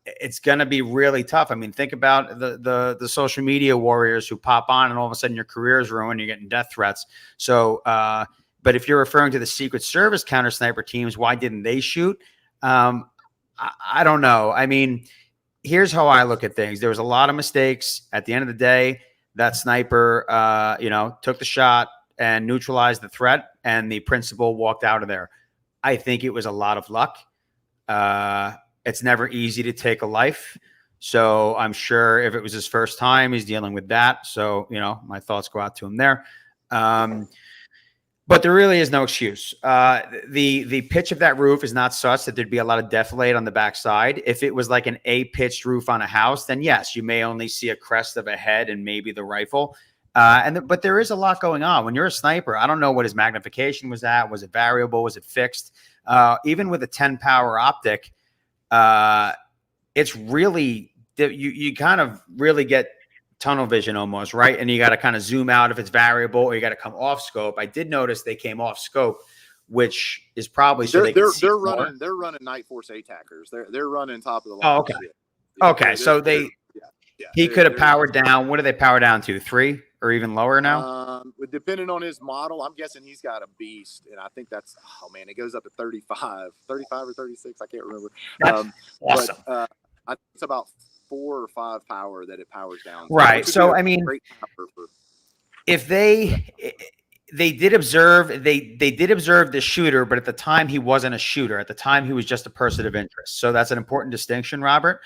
it's going to be really tough. I mean, think about the social media warriors who pop on and all of a sudden your career is ruined. You're getting death threats. So, but if you're referring to the Secret Service counter sniper teams, why didn't they shoot? I don't know. I mean, here's how I look at things. There was a lot of mistakes. At the end of the day, that sniper, took the shot and neutralized the threat, and the principal walked out of there. I think it was a lot of luck. It's never easy to take a life. So I'm sure if it was his first time, he's dealing with that. So, my thoughts go out to him there. But there really is no excuse. The pitch of that roof is not such that there'd be a lot of defilade on the backside. If it was like an A-pitched roof on a house, then yes, you may only see a crest of a head and maybe the rifle. But there is a lot going on. When you're a sniper, I don't know what his magnification was at. Was it variable? Was it fixed? Even with a 10 power optic, it's really, you kind of really get tunnel vision almost, right? And you got to kind of zoom out if it's variable, or you got to come off scope. I did notice they came off scope, which is probably so they're running Night Force attackers. They're running top of the line. Oh, okay. Okay, so he could have powered down. What do they power down to? 3 or even lower now? Depending on his model, I'm guessing he's got a beast, and I think that's it goes up to 35 or 36. I can't remember. Awesome. But I think it's about 4 or 5 power that it powers down. Right. So I mean, if they did observe the shooter, but at the time he wasn't a shooter. At the time he was just a person of interest. So that's an important distinction, Robert.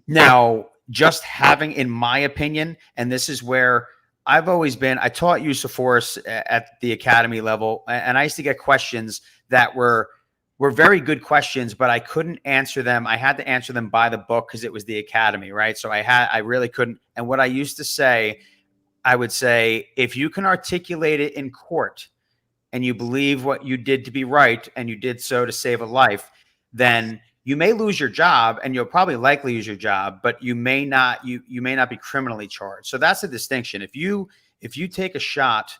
Now, just having, in my opinion, and this is where I've always been, I taught use of force at the academy level, and I used to get questions that were very good questions, but I couldn't answer them. I had to answer them by the book because it was the academy, right? So I really couldn't. And what I used to say, I would say, if you can articulate it in court and you believe what you did to be right and you did so to save a life, then you may lose your job, and you'll probably likely lose your job, but you may not be criminally charged. So that's the distinction. If you take a shot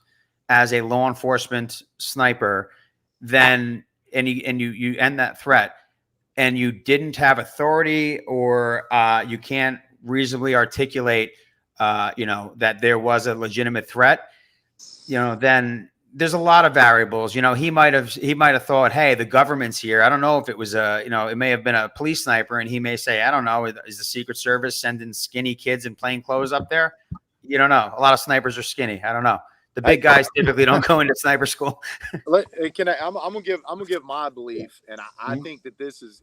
as a law enforcement sniper, then and you end that threat, and you didn't have authority, or you can't reasonably articulate that there was a legitimate threat, then there's a lot of variables. He might have thought, hey, the government's here. I don't know if it was it may have been a police sniper, and he may say, I don't know, is the Secret Service sending skinny kids in plain clothes up there? You don't know. A lot of snipers are skinny. I don't know. The big guys typically don't go into sniper school. I'm gonna give my belief, and I think that this is.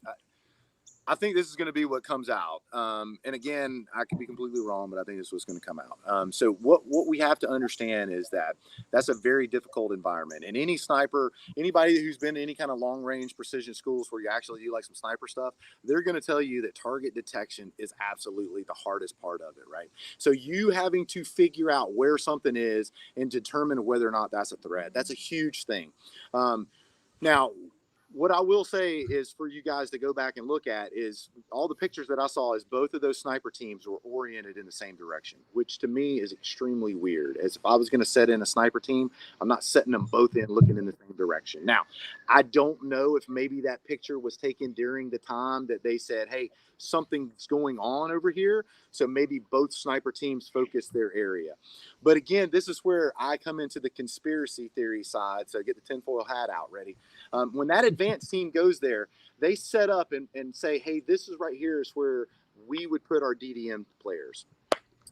I think this is going to be what comes out. And again, I could be completely wrong, but I think this is what's going to come out. So what we have to understand is that that's a very difficult environment. And any sniper, anybody who's been to any kind of long range precision schools where you actually do like some sniper stuff, they're going to tell you that target detection is absolutely the hardest part of it, right? So you having to figure out where something is and determine whether or not that's a threat, that's a huge thing. Now, what I will say is for you guys to go back and look at is all the pictures that I saw is both of those sniper teams were oriented in the same direction, which to me is extremely weird. As if I was going to set in a sniper team, I'm not setting them both in looking in the same direction. Now, I don't know if maybe that picture was taken during the time that they said, hey, something's going on over here. So maybe both sniper teams focus their area. But again, this is where I come into the conspiracy theory side. So get the tinfoil hat out ready. When that advanced team goes there, they set up and say, hey, this is right here is where we would put our DDM players.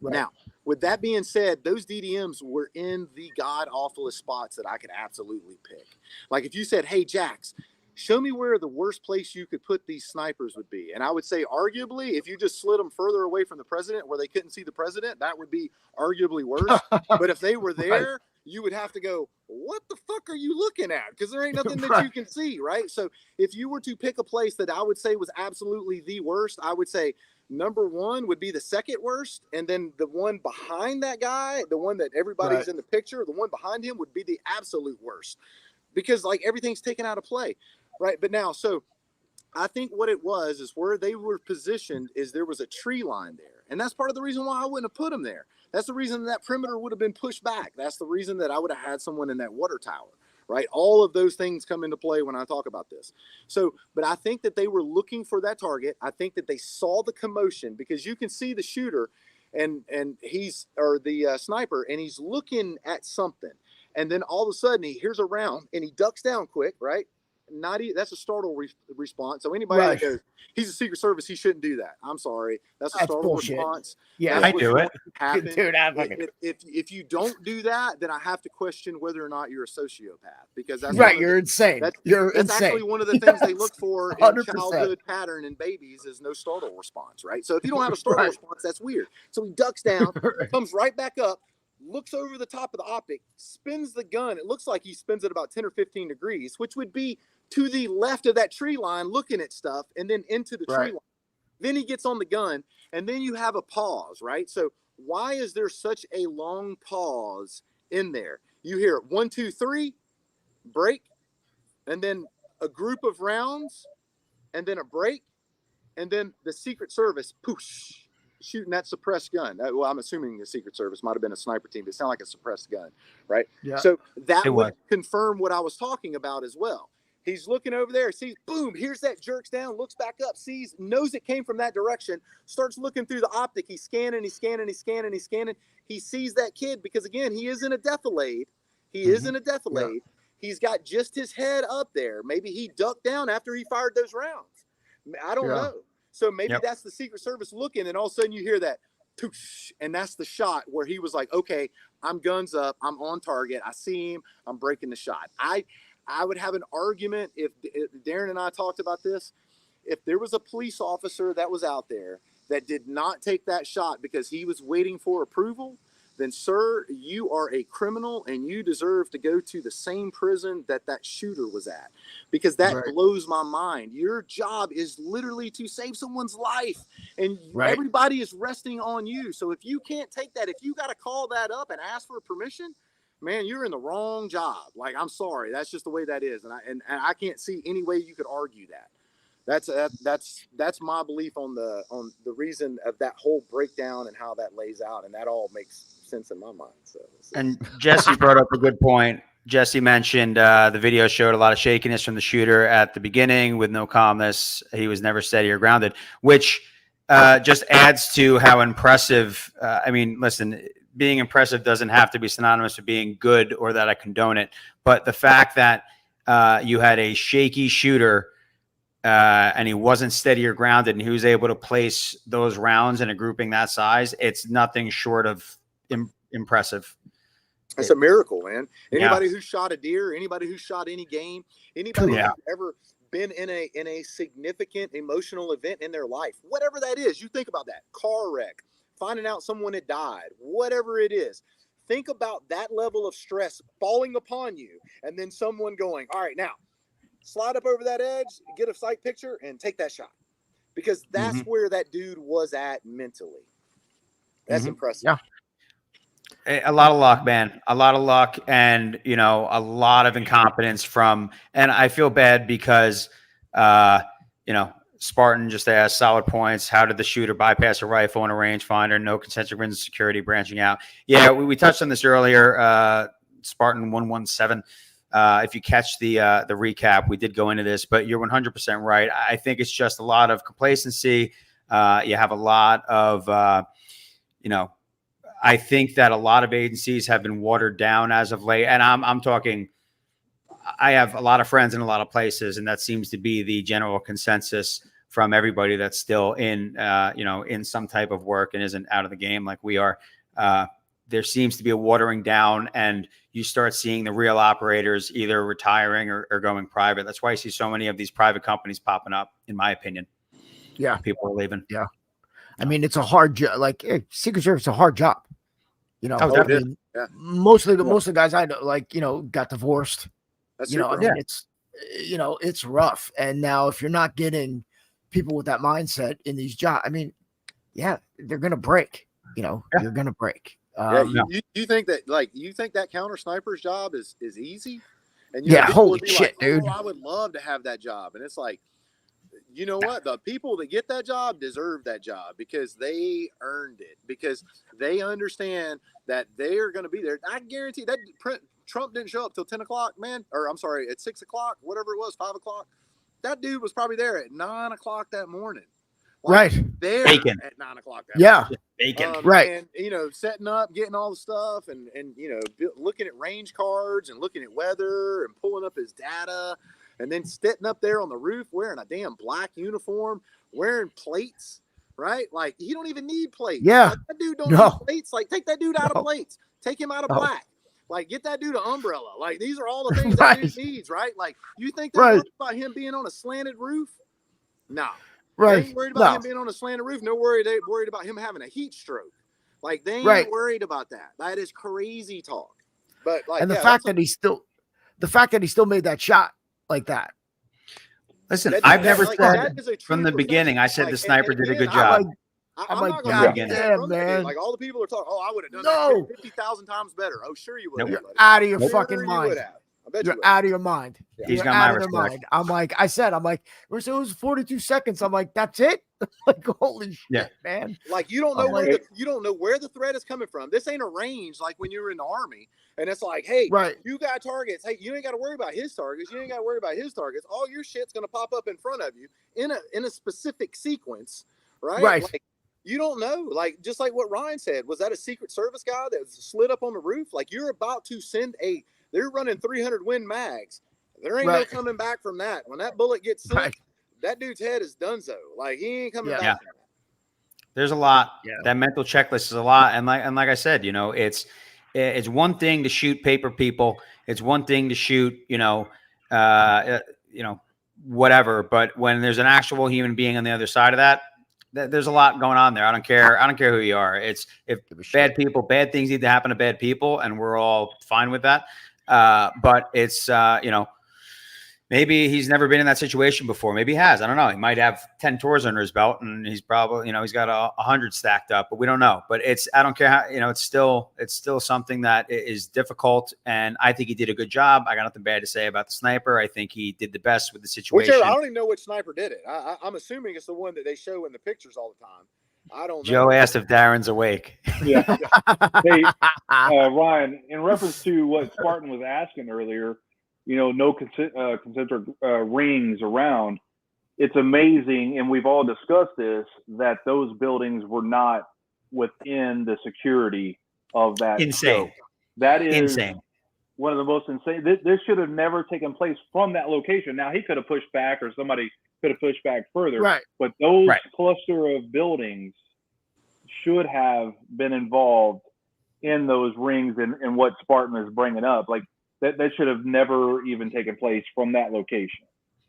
Right. Now, with that being said, those DDMs were in the god-awfulest spots that I could absolutely pick. Like if you said, hey, Jax, show me where the worst place you could put these snipers would be. And I would say, arguably, if you just slid them further away from the president where they couldn't see the president, that would be arguably worse. But if they were there, right, you would have to go, what the fuck are you looking at? Because there ain't nothing that you can see, right? So if you were to pick a place that I would say was absolutely the worst, I would say number one would be the second worst. And then the one behind that guy, the one that everybody's right in the picture, the one behind him would be the absolute worst. Because like everything's taken out of play. Right. But now, so I think what it was is where they were positioned is there was a tree line there. And that's part of the reason why I wouldn't have put them there. That's the reason that perimeter would have been pushed back. That's the reason that I would have had someone in that water tower. right? All of those things come into play when I talk about this. So, but I think that they were looking for that target. I think that they saw the commotion because you can see the shooter and he's, or the sniper, and he's looking at something. And then all of a sudden he hears a round and he ducks down quick, right? That's a startle response. So anybody that goes, he's a Secret Service, he shouldn't do that. I'm sorry. That's a startle response. Yeah, I do it. Dude, if you don't do that, then I have to question whether or not you're a sociopath, because that's right. You're insane. That's actually one of the things they look for in 100%. Childhood pattern in babies is no startle response, right? So if you don't have a startle response, that's weird. So he ducks down, comes right back up, looks over the top of the optic, spins the gun. It looks like he spins it about 10 or 15 degrees, which would be to the left of that tree line, looking at stuff, and then into the tree line. Then he gets on the gun, and then you have a pause, right? So why is there such a long pause in there? You hear 1, 2, 3, break, and then a group of rounds, and then a break, and then the Secret Service, poosh, shooting that suppressed gun. Well, I'm assuming the Secret Service might have been a sniper team, but it sounded like a suppressed gun, right? Yeah. So that would confirm what I was talking about as well. He's looking over there, sees, boom, here's that, jerks down, looks back up, sees, knows it came from that direction, starts looking through the optic. He's scanning. He sees that kid because, again, he is in a defilade. He's got just his head up there. Maybe he ducked down after he fired those rounds. I don't know. So maybe that's the Secret Service looking, and all of a sudden you hear that, toosh, and that's the shot where he was like, okay, I'm guns up, I'm on target, I see him, I'm breaking the shot. I would have an argument if Darren and I talked about this. If there was a police officer that was out there that did not take that shot because he was waiting for approval, then, sir, you are a criminal and you deserve to go to the same prison that shooter was at, because that blows my mind. Your job is literally to save someone's life, and everybody is resting on you. So if you can't take that, if you got to call that up and ask for permission, man, you're in the wrong job. Like, I'm sorry, that's just the way that is, and I can't see any way you could argue that. That's my belief on the reason of that whole breakdown and how that lays out, and that all makes sense in my mind. So, and Jesse brought up a good point. Jesse mentioned the video showed a lot of shakiness from the shooter at the beginning with no calmness. He was never steady or grounded, which just adds to how impressive. I mean, listen, being impressive doesn't have to be synonymous with being good or that I condone it. But the fact that you had a shaky shooter and he wasn't steady or grounded, and he was able to place those rounds in a grouping that size, it's nothing short of impressive. It's a miracle, man. Anybody who shot a deer, anybody who shot any game, anybody who's ever been in a significant emotional event in their life, whatever that is, you think about that, car wreck, finding out someone had died, whatever it is, think about that level of stress falling upon you, and then someone going, all right, now slide up over that edge, get a sight picture, and take that shot, because that's where that dude was at mentally. That's impressive. Yeah. A lot of luck, man. A lot of luck, and a lot of incompetence from. And I feel bad because, Spartan just asked solid points. How did the shooter bypass a rifle and a rangefinder? No concentric rings of security branching out. Yeah, we touched on this earlier. Spartan 117. If you catch the recap, we did go into this, but you're 100% right. I think it's just a lot of complacency. You have a lot of, I think that a lot of agencies have been watered down as of late. And I'm talking, I have a lot of friends in a lot of places, and that seems to be the general consensus from everybody that's still in some type of work and isn't out of the game like we are. There seems to be a watering down, and you start seeing the real operators either retiring or going private. That's why you see so many of these private companies popping up, in my opinion. Yeah. People are leaving. Yeah. I mean, it's a hard job. Like, Secret Service is a hard job. Most of the guys I know, got divorced. That's it's rough. And now if you're not getting people with that mindset in these jobs, I mean, they're going to break, you're going to break. You think that counter sniper's job is easy? And holy shit, dude. I would love to have that job. And it's like, you know what? The people that get that job deserve that job because they earned it, because they understand that they are going to be there. I guarantee that Trump didn't show up till 10 o'clock, man. Or I'm sorry, at 6 o'clock, whatever it was, 5 o'clock. That dude was probably there at 9 o'clock that morning. Right. There Bacon. at 9 o'clock that Yeah. Bacon. Right. And, you know, setting up, getting all the stuff and you know, looking at range cards and looking at weather and pulling up his data. And then sitting up there on the roof wearing a damn black uniform, wearing plates, right? Like, he don't even need plates. Yeah. Like, that dude don't No. need plates. Like, take that dude out of plates. Take him out of No. black. Like, get that dude an umbrella. Like, these are all the things Right. that dude needs, right? Like, you think they're Right. worried about him being on a slanted roof? No. They Right. ain't worried about No. him being on a slanted roof. No worry. They worried about him having a heat stroke. Like, they ain't Right. worried about that. That is crazy talk. But like, And the yeah, fact that's that he still made that shot like that. Listen, that- I've never like, said that is a true from the beginning, I said Like, the sniper and did a good again, job. I'm I'm like, not God gonna say damn, that from the beginning. man. Like, all the people are talking, oh, I would have done No. that 50,000 times better. Oh, sure you would Nope. have. You're out of your Sure fucking you mind. would have. I bet You're you out of your mind. Yeah. He's You're got my out of your respect. mind. I'm like, it was 42 seconds. I'm like, that's it? Like, holy shit, Yeah. man. Like, you don't know I'm like- you don't know where the threat is coming from. This ain't a range like when you were in the army. And it's like, hey, Right. you got targets. Hey, you ain't got to worry about his targets. You ain't got to worry about his targets. All your shit's gonna pop up in front of you in a specific sequence, right? Right. Like, you don't know. Like, just like what Ryan said, was that a Secret Service guy that slid up on the roof? Like, you're about to send they're running 300 Win mags. There ain't no Right. coming back from that. When that bullet gets sent, Right. that dude's head is donezo. Like, he ain't coming Yeah. back from that. There's a lot. Yeah. That mental checklist is a lot. And like I said, you know, it's one thing to shoot paper people. It's one thing to shoot, whatever. But when there's an actual human being on the other side of that, there's a lot going on there. I don't care. I don't care who you are. It's if bad things need to happen to bad people, and we're all fine with that. But it's, maybe he's never been in that situation before. Maybe he has. I don't know. He might have 10 tours under his belt, and he's probably, he's got 100 stacked up, but we don't know. But I don't care how, it's still something that is difficult. And I think he did a good job. I got nothing bad to say about the sniper. I think he did the best with the situation. Whichever, I don't even know which sniper did it. I'm assuming it's the one that they show in the pictures all the time. I don't know. Joe asked if Darren's awake. Yeah. Hey, Ryan, in reference to what Spartan was asking earlier, no concentric rings around. It's amazing, and we've all discussed this, that those buildings were not within the security of that. Insane. Scope. That is Insane. one of the most insane. This should have never taken place from that location. Now, he could have pushed back, or somebody could have pushed back further. Right. But those Right. cluster of buildings should have been involved in those rings and what Spartan is bringing up. Like, that should have never even taken place from that location.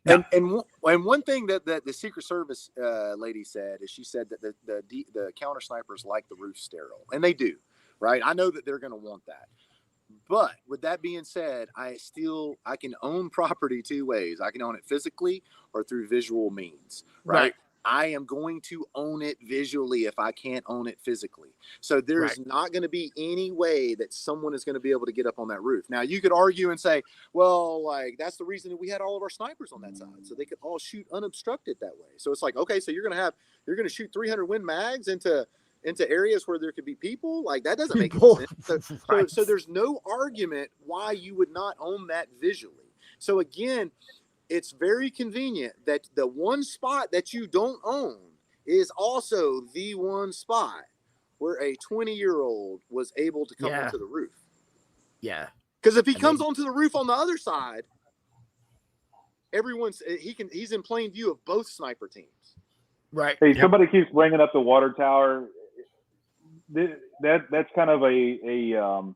And one thing that the Secret Service lady said is, she said that the counter snipers like the roof sterile, and they do, right? I know that they're going to want that. But with that being said, I can own property two ways. I can own it physically or through visual means, right? I am going to own it visually if I can't own it physically. So there's not going to be any way that someone is going to be able to get up on that roof. Now, you could argue and say, well, like, that's the reason that we had all of our snipers on that side, so they could all shoot unobstructed that way. So it's like, okay, so you're going to shoot 300 Win mags into areas where there could be people. Like, that doesn't make any sense. So there's no argument why you would not own that visually. So again, it's very convenient that the one spot that you don't own is also the one spot where a 20-year-old was able to come onto the roof. Yeah. Because if he comes onto the roof on the other side, he's in plain view of both sniper teams. Right. Hey, somebody keeps bringing up the water tower. That's kind of an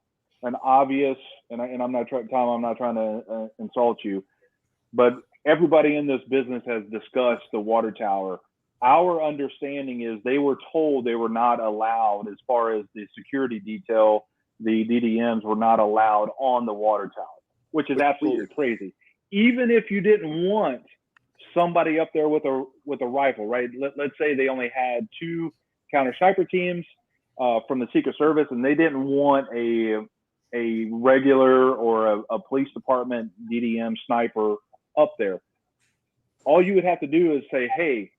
obvious, and I'm not trying, Tom, I'm not trying to insult you, but everybody in this business has discussed the water tower. Our understanding is they were told they were not allowed, as far as the security detail, the DDMs were not allowed on the water tower, which is absolutely crazy. Even if you didn't want somebody up there with a rifle, right? Let's say they only had 2 counter sniper teams from the Secret Service, and they didn't want a regular or a police department DDM sniper up there. all you would have to do is say, hey,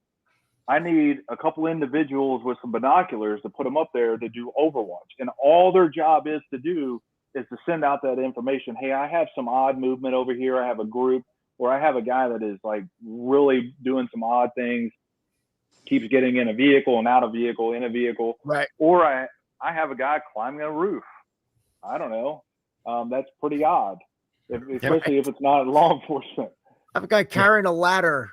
I need a couple individuals with some binoculars to put them up there to do overwatch. And all their job is to do is to send out that information. Hey, I have some odd movement over here. I have a group, or I have a guy that is like really doing some odd things, keeps getting in a vehicle and out of vehicle, in a vehicle. Right. Or I have a guy climbing a roof. I don't know. That's pretty odd, especially if it's not law enforcement. I have a guy carrying a ladder.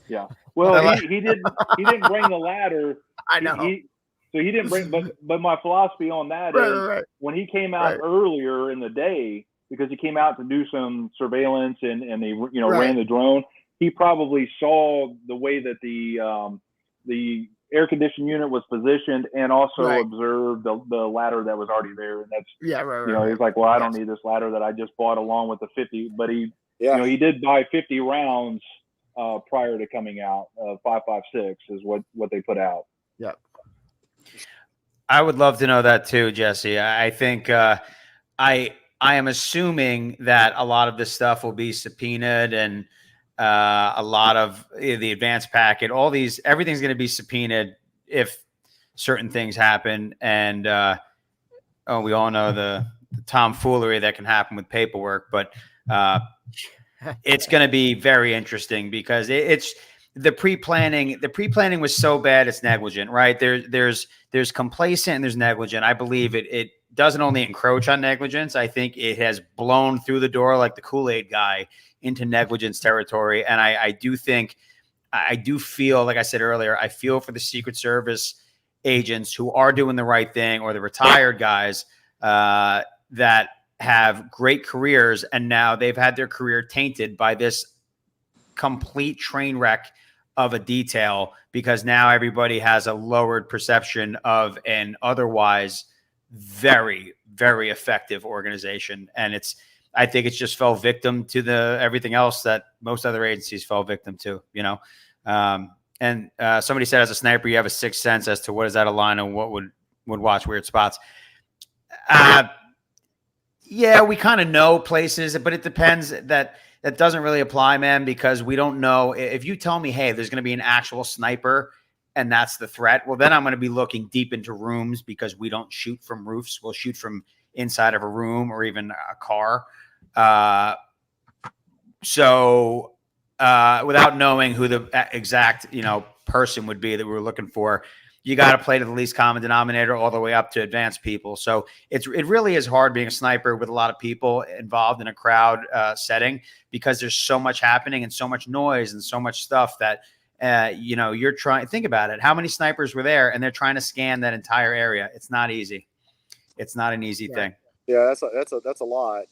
Yeah. Well, he didn't bring the ladder. I know. So he didn't bring, but my philosophy on that is when he came out earlier in the day, because he came out to do some surveillance and he ran the drone, he probably saw the way that the air conditioning unit was positioned, and also observed the ladder that was already there. And that's he's like, well, I don't need this ladder that I just bought along with the 50, but he did buy 50 rounds prior to coming out. 5.56 is what they put out. Yeah. I would love to know that too, Jesse. I think I am assuming that a lot of this stuff will be subpoenaed, and a lot of the advanced packet, everything's going to be subpoenaed if certain things happen. And we all know the tomfoolery that can happen with paperwork, but it's going to be very interesting because it's the pre-planning. The pre-planning was so bad it's negligent, right? There's complacent and there's negligent. I believe it doesn't only encroach on negligence. I think it has blown through the door like the Kool-Aid guy into negligence territory. And I do feel, like I said earlier, I feel for the Secret Service agents who are doing the right thing, or the retired guys that have great careers, and now they've had their career tainted by this complete train wreck of a detail, because now everybody has a lowered perception of an otherwise very, very effective organization. And I think it's just fell victim to everything else that most other agencies fell victim to, and somebody said, as a sniper, you have a sixth sense as to what is out of line and what would watch weird spots. Yeah, we kind of know places, but it depends. That doesn't really apply, man, because we don't know. If you tell me, hey, there's going to be an actual sniper and that's the threat, well, then I'm going to be looking deep into rooms, because we don't shoot from roofs. We'll shoot from inside of a room or even a car. So without knowing who the exact, person would be that we were looking for, you got to play to the least common denominator all the way up to advanced people. So it really is hard being a sniper with a lot of people involved in a crowd setting, because there's so much happening and so much noise and so much stuff that, you're trying. Think about it. How many snipers were there, and they're trying to scan that entire area? It's not easy. It's not an easy thing. Yeah, that's a lot.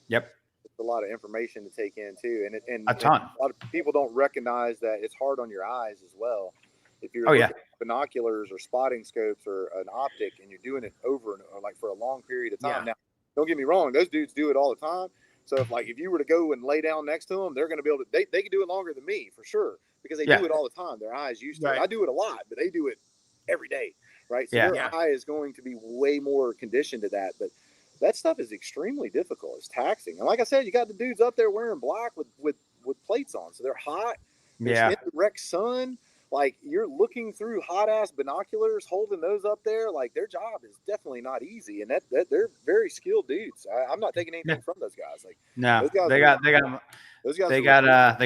Yep. It's a lot of information to take in too, and a ton. A lot of people don't recognize that it's hard on your eyes as well. If you're looking at binoculars or spotting scopes or an optic, and you're doing it over and like for a long period of time. Now, don't get me wrong; those dudes do it all the time. So if you were to go and lay down next to them, they're going to be able to. They can do it longer than me for sure, because they do it all the time. Their eyes used to it. I do it a lot, but they do it every day, right? So their eye is going to be way more conditioned to that. But that stuff is extremely difficult. It's taxing. And like I said, you got the dudes up there wearing black with plates on, so they're hot. There's indirect sun. Like, you're looking through hot ass binoculars, holding those up there. Like, their job is definitely not easy, and that they're very skilled dudes. I'm not taking anything from those guys. Like, no, those guys they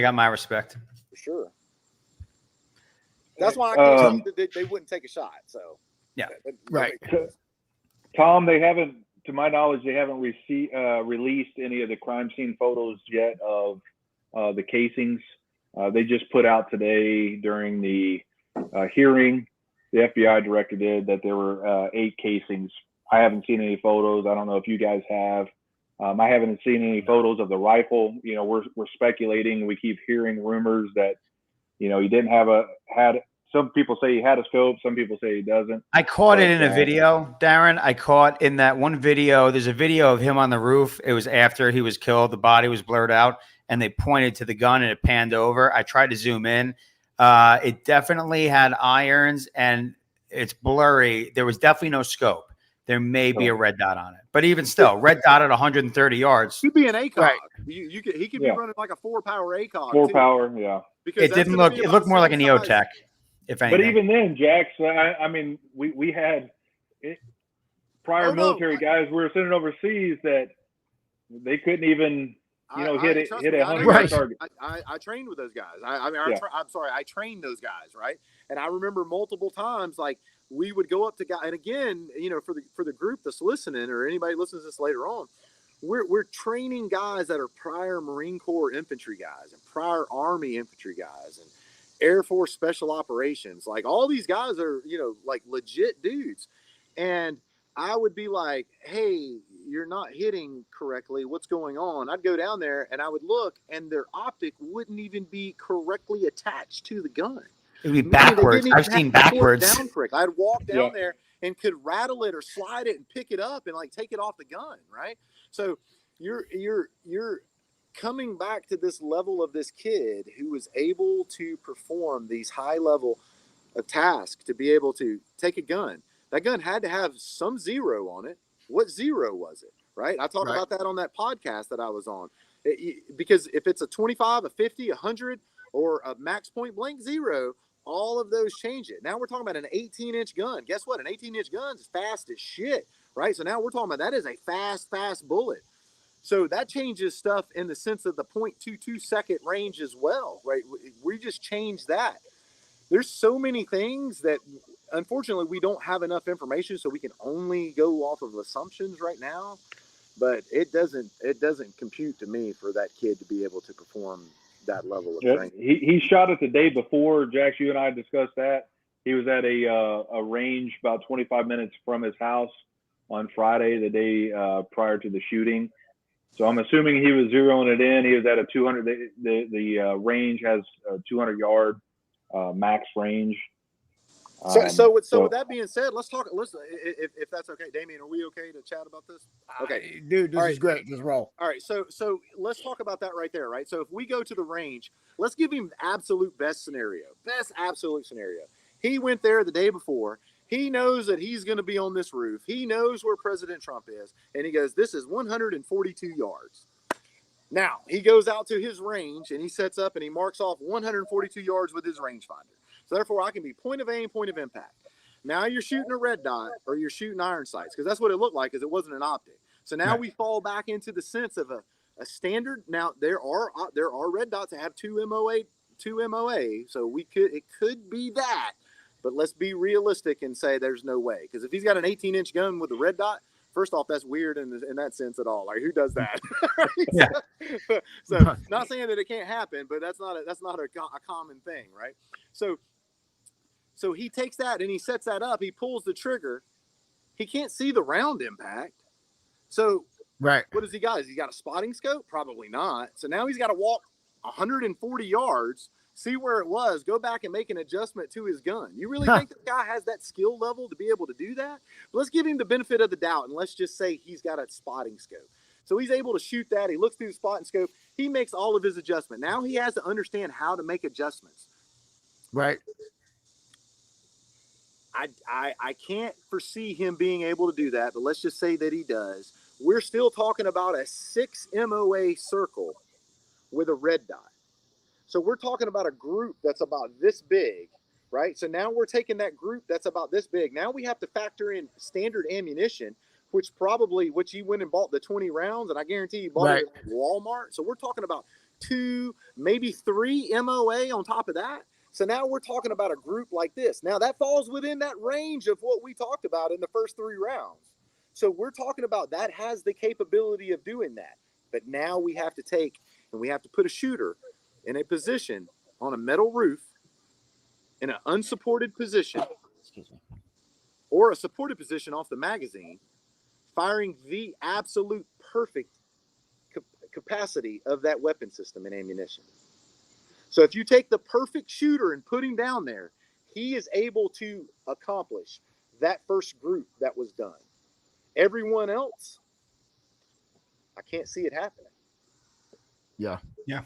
got my respect for sure. That's why I can't tell you that they wouldn't take a shot. So right. Tom, they haven't, to my knowledge, they haven't released any of the crime scene photos yet of the casings. They just put out today during the hearing, the FBI director did, that there were 8 casings. I haven't seen any photos. I don't know if you guys have. I haven't seen any photos of the rifle. We're speculating. We keep hearing rumors that, he didn't had. Some people say he had a scope. Some people say he doesn't. I caught it in a video, Darren. I caught in that one video. There's a video of him on the roof. It was after he was killed. The body was blurred out, and they pointed to the gun and it panned over. I tried to zoom in. It definitely had irons, and it's blurry. There was definitely no scope, there may be a red dot on it. But even still, red dot at 130 yards. He'd be an ACOG. Right. He could be running like a 4-power ACOG. 4 too, power, yeah. because It that's didn't gonna look. be It about looked the more like an same size. EOTech, if anything. But even then, Jax, I mean, we had prior military guys we were sending overseas that they couldn't even, hit trust a me, I know 100-yard guys. target. I trained with those guys. Yeah. I'm sorry, I trained those guys, right? And I remember multiple times, like, we would go up to guys, and again, for the group that's listening, or anybody listens to this later on, we're training guys that are prior Marine Corps infantry guys and prior Army infantry guys and Air Force Special Operations. Like, all these guys are, like, legit dudes. And I would be like, hey, you're not hitting correctly. What's going on? I'd go down there and I would look, and their optic wouldn't even be correctly attached to the gun. It would be backwards. I've seen backwards. Down correct. I'd walk down there and could rattle it or slide it and pick it up and, like, take it off the gun, right? So you're coming back to this level of this kid who was able to perform these high level of tasks, to be able to take a gun. That gun had to have some zero on it. What zero was it, right? I talked about that on that podcast that I was on. Because if it's a 25, a 50, 100, or a max point blank zero, all of those change it. Now we're talking about an 18-inch gun. Guess what? An 18-inch gun is fast as shit, right? So now we're talking about that is a fast bullet. So that changes stuff in the sense of the 0.22 second range as well, right? We just changed that. There's so many things that, unfortunately, we don't have enough information, so we can only go off of assumptions right now. But it doesn't compute to me for that kid to be able to perform that level of training. He shot it the day before. Jax, you and I discussed that. He was at a range about 25 minutes from his house on Friday, the day prior to the shooting. So I'm assuming he was zeroing it in. He was at a 200. The range has a 200-yard max range. So with that being said, let's talk. Listen, if that's okay, Damian, are we okay to chat about this? Okay, dude, this is great. Just roll. All right, so let's talk about that right there, right? So if we go to the range, let's give him absolute best absolute scenario. He went there the day before. He knows that he's going to be on this roof. He knows where President Trump is, and he goes, "This is 142 yards." Now he goes out to his range and he sets up and he marks off 142 yards with his rangefinder. So therefore, I can be point of aim, point of impact. Now you're shooting a red dot or you're shooting iron sights, because that's what it looked like, because it wasn't an optic. So now we fall back into the sense of a standard. Now there are red dots that have two MOA. So it could be that, but let's be realistic and say there's no way, because if he's got an 18-inch gun with a red dot, first off, that's weird in that sense at all. Like, who does that? Yeah. So not saying that it can't happen, but that's not a common thing, right? So he takes that and he sets that up. He pulls the trigger. He can't see the round impact. So what does he got? Has he got a spotting scope? Probably not. So now he's got to walk 140 yards, see where it was, go back and make an adjustment to his gun. You really think this guy has that skill level to be able to do that? But let's give him the benefit of the doubt, and let's just say he's got a spotting scope. So he's able to shoot that. He looks through the spotting scope. He makes all of his adjustment. Now he has to understand how to make adjustments. Right. I can't foresee him being able to do that, but let's just say that he does. We're still talking about a 6 MOA circle with a red dot. So we're talking about a group that's about this big, right? So now we're taking that group that's about this big. Now we have to factor in standard ammunition, which you went and bought the 20 rounds, and I guarantee you bought it at Walmart. So we're talking about 2, maybe 3 MOA on top of that. So now we're talking about a group like this. Now that falls within that range of what we talked about in the first 3 rounds. So we're talking about that has the capability of doing that. But now we have to put a shooter in a position on a metal roof in an unsupported position or a supported position off the magazine, firing the absolute perfect capacity of that weapon system and ammunition. So if you take the perfect shooter and put him down there, he is able to accomplish that first group that was done. Everyone else, I can't see it happening. Yeah. Yeah.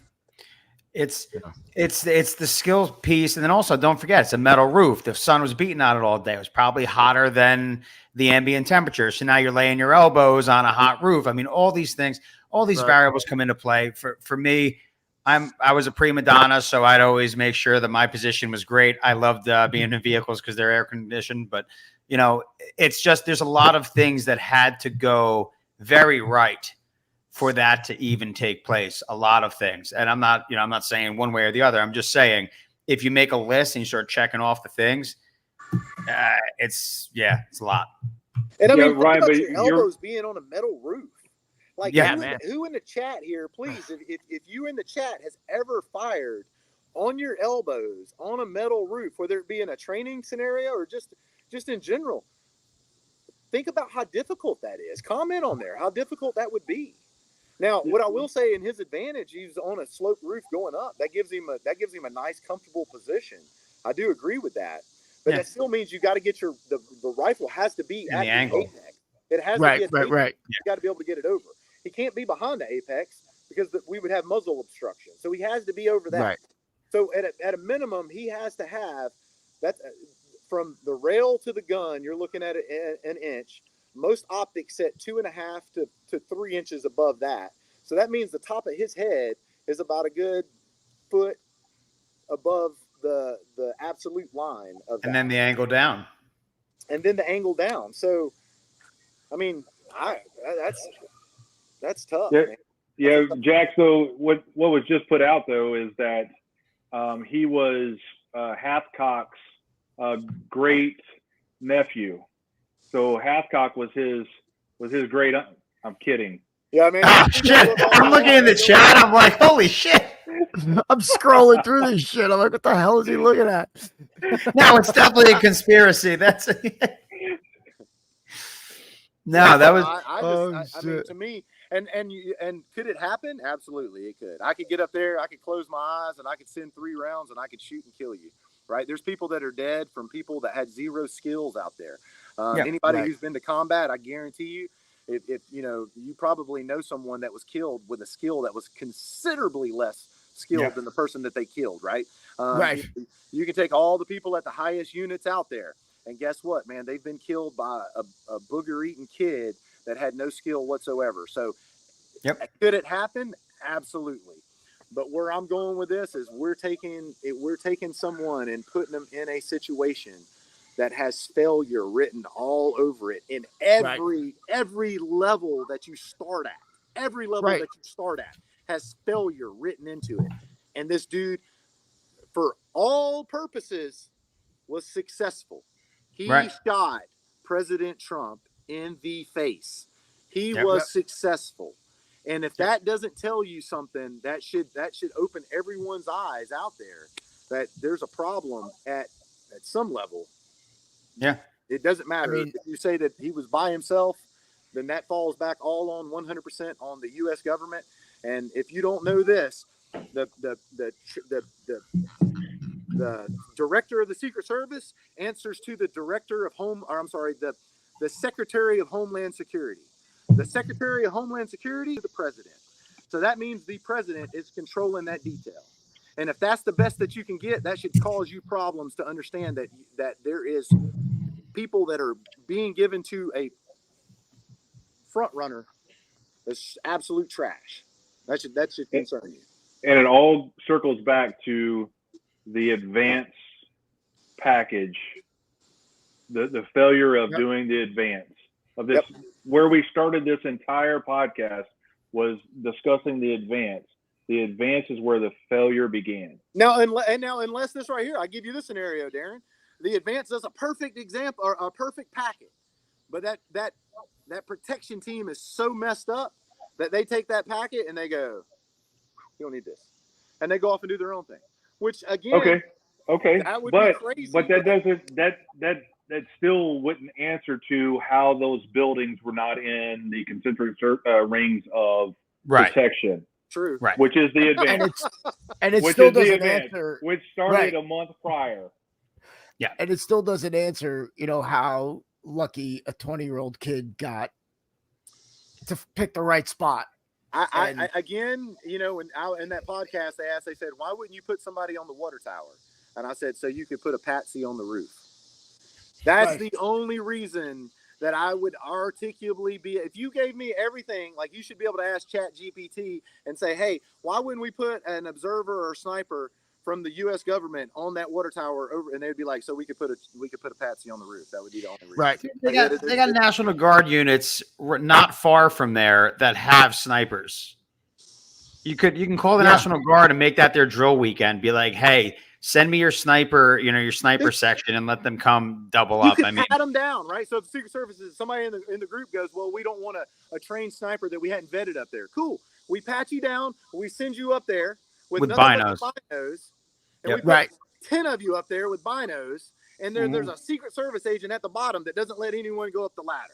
It's Yeah. it's the skills piece, and then also don't forget it's a metal roof. The sun was beating on it all day. It was probably hotter than the ambient temperature. So now you're laying your elbows on a hot roof. I mean, all these things, all these Right. variables come into play. For me, I was a prima donna, so I'd always make sure that my position was great. I loved being in vehicles because they're air conditioned, but it's just there's a lot of things that had to go very right for that to even take place. A lot of things. And I'm not saying one way or the other. I'm just saying if you make a list and you start checking off the things, it's a lot. And I Yeah, mean, think Ryan, about but your elbows being on a metal roof. Like, Yeah, who in the chat here, please, if you in the chat has ever fired on your elbows on a metal roof, whether it be in a training scenario or just in general, think about how difficult that is. Comment on there how difficult that would be. Now, what I will say in his advantage, he's on a sloped roof going up. That gives him a nice, comfortable position. I do agree with that, but that still means you got to get the rifle has to be at the angle. apex. It has Right, to be right. You got to be able to get it over. He can't be behind the apex because we would have muzzle obstruction. So he has to be over that. Right. So at a minimum, he has to have that from the rail to the gun. You're looking at an inch. Most optics set 2.5 to 3 inches above that. So that means the top of his head is about a good foot above the absolute line of that. And then the angle down. And then the angle down. So, I mean, that's tough. Yeah, Man. yeah, Jack. So what was just put out though is that he was Hathcock's great nephew. So Hathcock was his great. I'm kidding. Yeah, I mean, Oh, shit. I'm looking in the chat. I'm like, holy shit. I'm scrolling through this shit. I'm like, what the hell is he looking at? No, it's definitely a conspiracy. That's no, that was I mean, to me, and could it happen? Absolutely, it could. I could get up there, I could close my eyes, and I could send 3 rounds, and I could shoot and kill you. Right? There's people that are dead from people that had zero skills out there. Anybody who's been to combat, I guarantee you, if you probably know someone that was killed with a skill that was considerably less skilled than the person that they killed. Right? Right. You can take all the people at the highest units out there. And guess what, man? They've been killed by a booger-eating kid that had no skill whatsoever. So could it happen? Absolutely. But where I'm going with this is we're taking someone and putting them in a situation that has failure written all over it in every level that you start at. Every level that you start at has failure written into it. And this dude, for all purposes, was successful. He shot President Trump in the face. He was successful. And if that doesn't tell you something, that should open everyone's eyes out there that there's a problem at some level. Yeah. It doesn't matter. I mean, if you say that he was by himself, then that falls back all on 100% on the U.S. government. And if you don't know this, the director of the Secret Service answers to the director of the Secretary of Homeland Security. The Secretary of Homeland Security is the president. So that means the president is controlling that detail. And if that's the best that you can get, that should cause you problems to understand that there is people that are being given to a front runner that's absolute trash. That should concern you. And it all circles back to the advance package, the failure of doing the advance of this. Where we started this entire podcast was discussing the advance. The advance is where the failure began. Now, unless this right here, I give you this scenario, Darren. The advance does a perfect example or a perfect packet, but that protection team is so messed up that they take that packet and they go, "You don't need this," and they go off and do their own thing. Which again, okay, that would be crazy. But that doesn't that still wouldn't answer to how those buildings were not in the concentric rings of protection. True. Right. Which is the advance. And it which still is the doesn't advance, answer. which started a month prior. Yeah. And it still doesn't answer, how lucky a 20-year-old kid got to pick the right spot. I again, you know, in that podcast they said, why wouldn't you put somebody on the water tower? And I said, so you could put a patsy on the roof. That's Right. the only reason that I would articulately be. If you gave me everything, like, you should be able to ask Chat GPT and say, hey, why wouldn't we put an observer or sniper from the U.S. government on that water tower over? And they'd be like, so we could put a patsy on the roof. That would be the only reason. Right. They got National Guard units not far from there that have snipers. You can call the National Guard and make that their drill weekend. Be like, hey, send me your sniper, your sniper section, and let them come double up. I mean, pat them down, right? So if the Secret Service is somebody in the group goes, well, we don't want a trained sniper that we hadn't vetted up there. Cool. We pat you down. We send you up there with binos. And we put 10 of you up there with binos. And there's a Secret Service agent at the bottom that doesn't let anyone go up the ladder.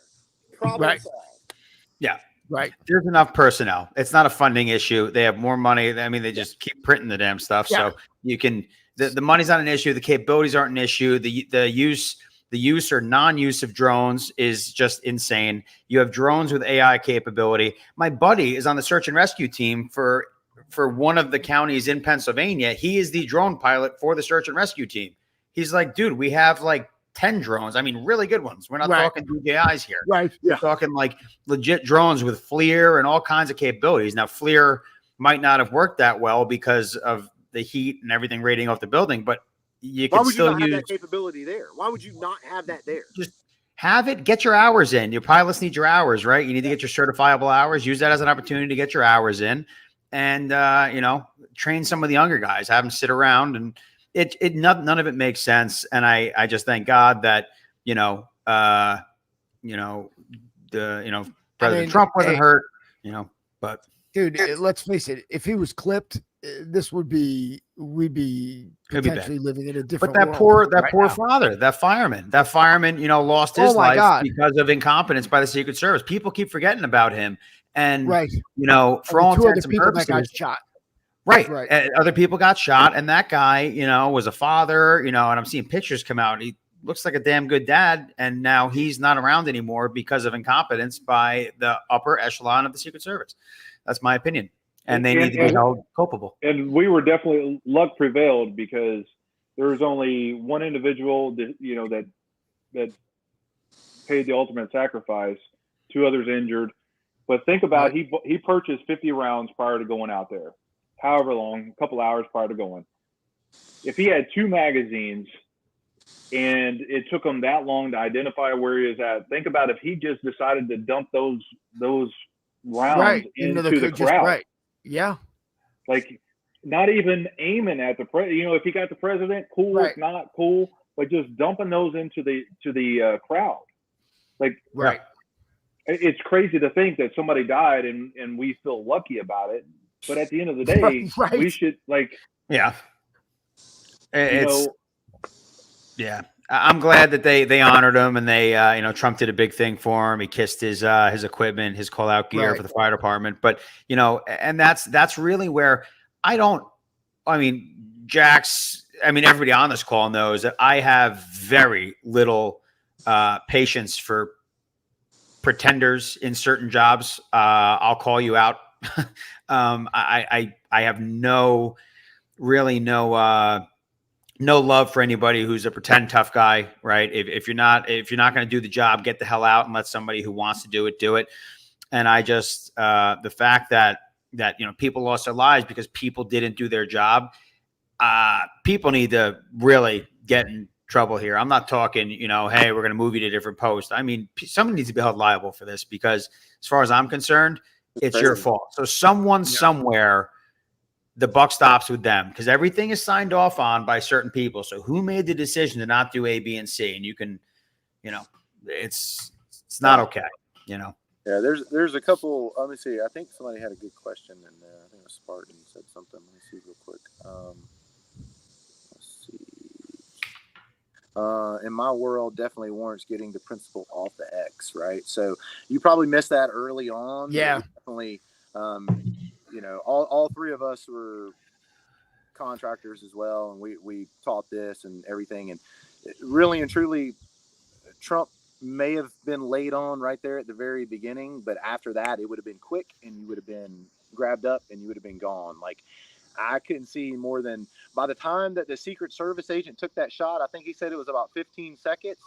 Problem solved. Yeah. Right. There's enough personnel. It's not a funding issue. They have more money. I mean, they just keep printing the damn stuff. Yeah. So you can, the money's not an issue. The capabilities aren't an issue. The use or non-use of drones is just insane. You have drones with AI capability. My buddy is on the search and rescue team for one of the counties in Pennsylvania. He is the drone pilot for the search and rescue team. He's like, dude, we have like 10 drones. I mean, really good ones. We're not talking DJIs here. Right. We're talking like legit drones with FLIR and all kinds of capabilities. Now, FLIR might not have worked that well because of the heat and everything radiating off the building, but you can still use that capability there. Why would you not have that there? Just have it. Get your hours in. Your pilots need your hours, right? You need to get your certifiable hours. Use that as an opportunity to get your hours in, and train some of the younger guys. Have them sit around, and none of it makes sense. And I just thank God that President Trump wasn't hurt. But dude, let's face it. If he was clipped, we'd be potentially living in a different. But that poor father, that fireman, lost his life because of incompetence by the Secret Service. People keep forgetting about him, and for all intents and purposes, that got shot. Right. Other people got shot, and that guy, was a father, and I'm seeing pictures come out. He looks like a damn good dad, and now he's not around anymore because of incompetence by the upper echelon of the Secret Service. That's my opinion. And they need to be held culpable. And we were definitely, luck prevailed, because there was only one individual that paid the ultimate sacrifice, 2 others injured. But think about he purchased 50 rounds prior to going out there. However long, a couple hours prior to going. If he had 2 magazines and it took him that long to identify where he was at, think about if he just decided to dump those rounds into the crowd. Right. Yeah. Like, not even aiming at the president. If he got the president, cool. If not, cool. But just dumping those into the crowd. Like, it's crazy to think that somebody died and we feel lucky about it. But at the end of the day, we should I'm glad that they honored him, and they Trump did a big thing for him. He kissed his equipment, his call out gear for the fire department. But and that's really where Jax. Everybody on this call knows that I have very little patience for pretenders in certain jobs. I'll call you out. I have no love for anybody who's a pretend tough guy, right? If you're not going to do the job, get the hell out and let somebody who wants to do it. And I just the fact that people lost their lives because people didn't do their job. People need to really get in trouble here. I'm not talking, hey, we're going to move you to a different post. Someone needs to be held liable for this, because as far as I'm concerned, it's your fault. So someone somewhere, the buck stops with them, because everything is signed off on by certain people. So who made the decision to not do A, B, and C? And you can, it's not okay. Yeah, there's a couple. Let me see. I think somebody had a good question in there. I think it was Spartan said something. Let me see real quick. Let's see. In my world, definitely warrants getting the principal off the X, right? So you probably missed that early on. Yeah. Definitely. All 3 of us were contractors as well, and we taught this and everything. And really and truly, Trump may have been laid on right there at the very beginning, but after that, it would have been quick and you would have been grabbed up and you would have been gone. Like, I couldn't see more than, by the time that the Secret Service agent took that shot, I think he said it was about 15 seconds.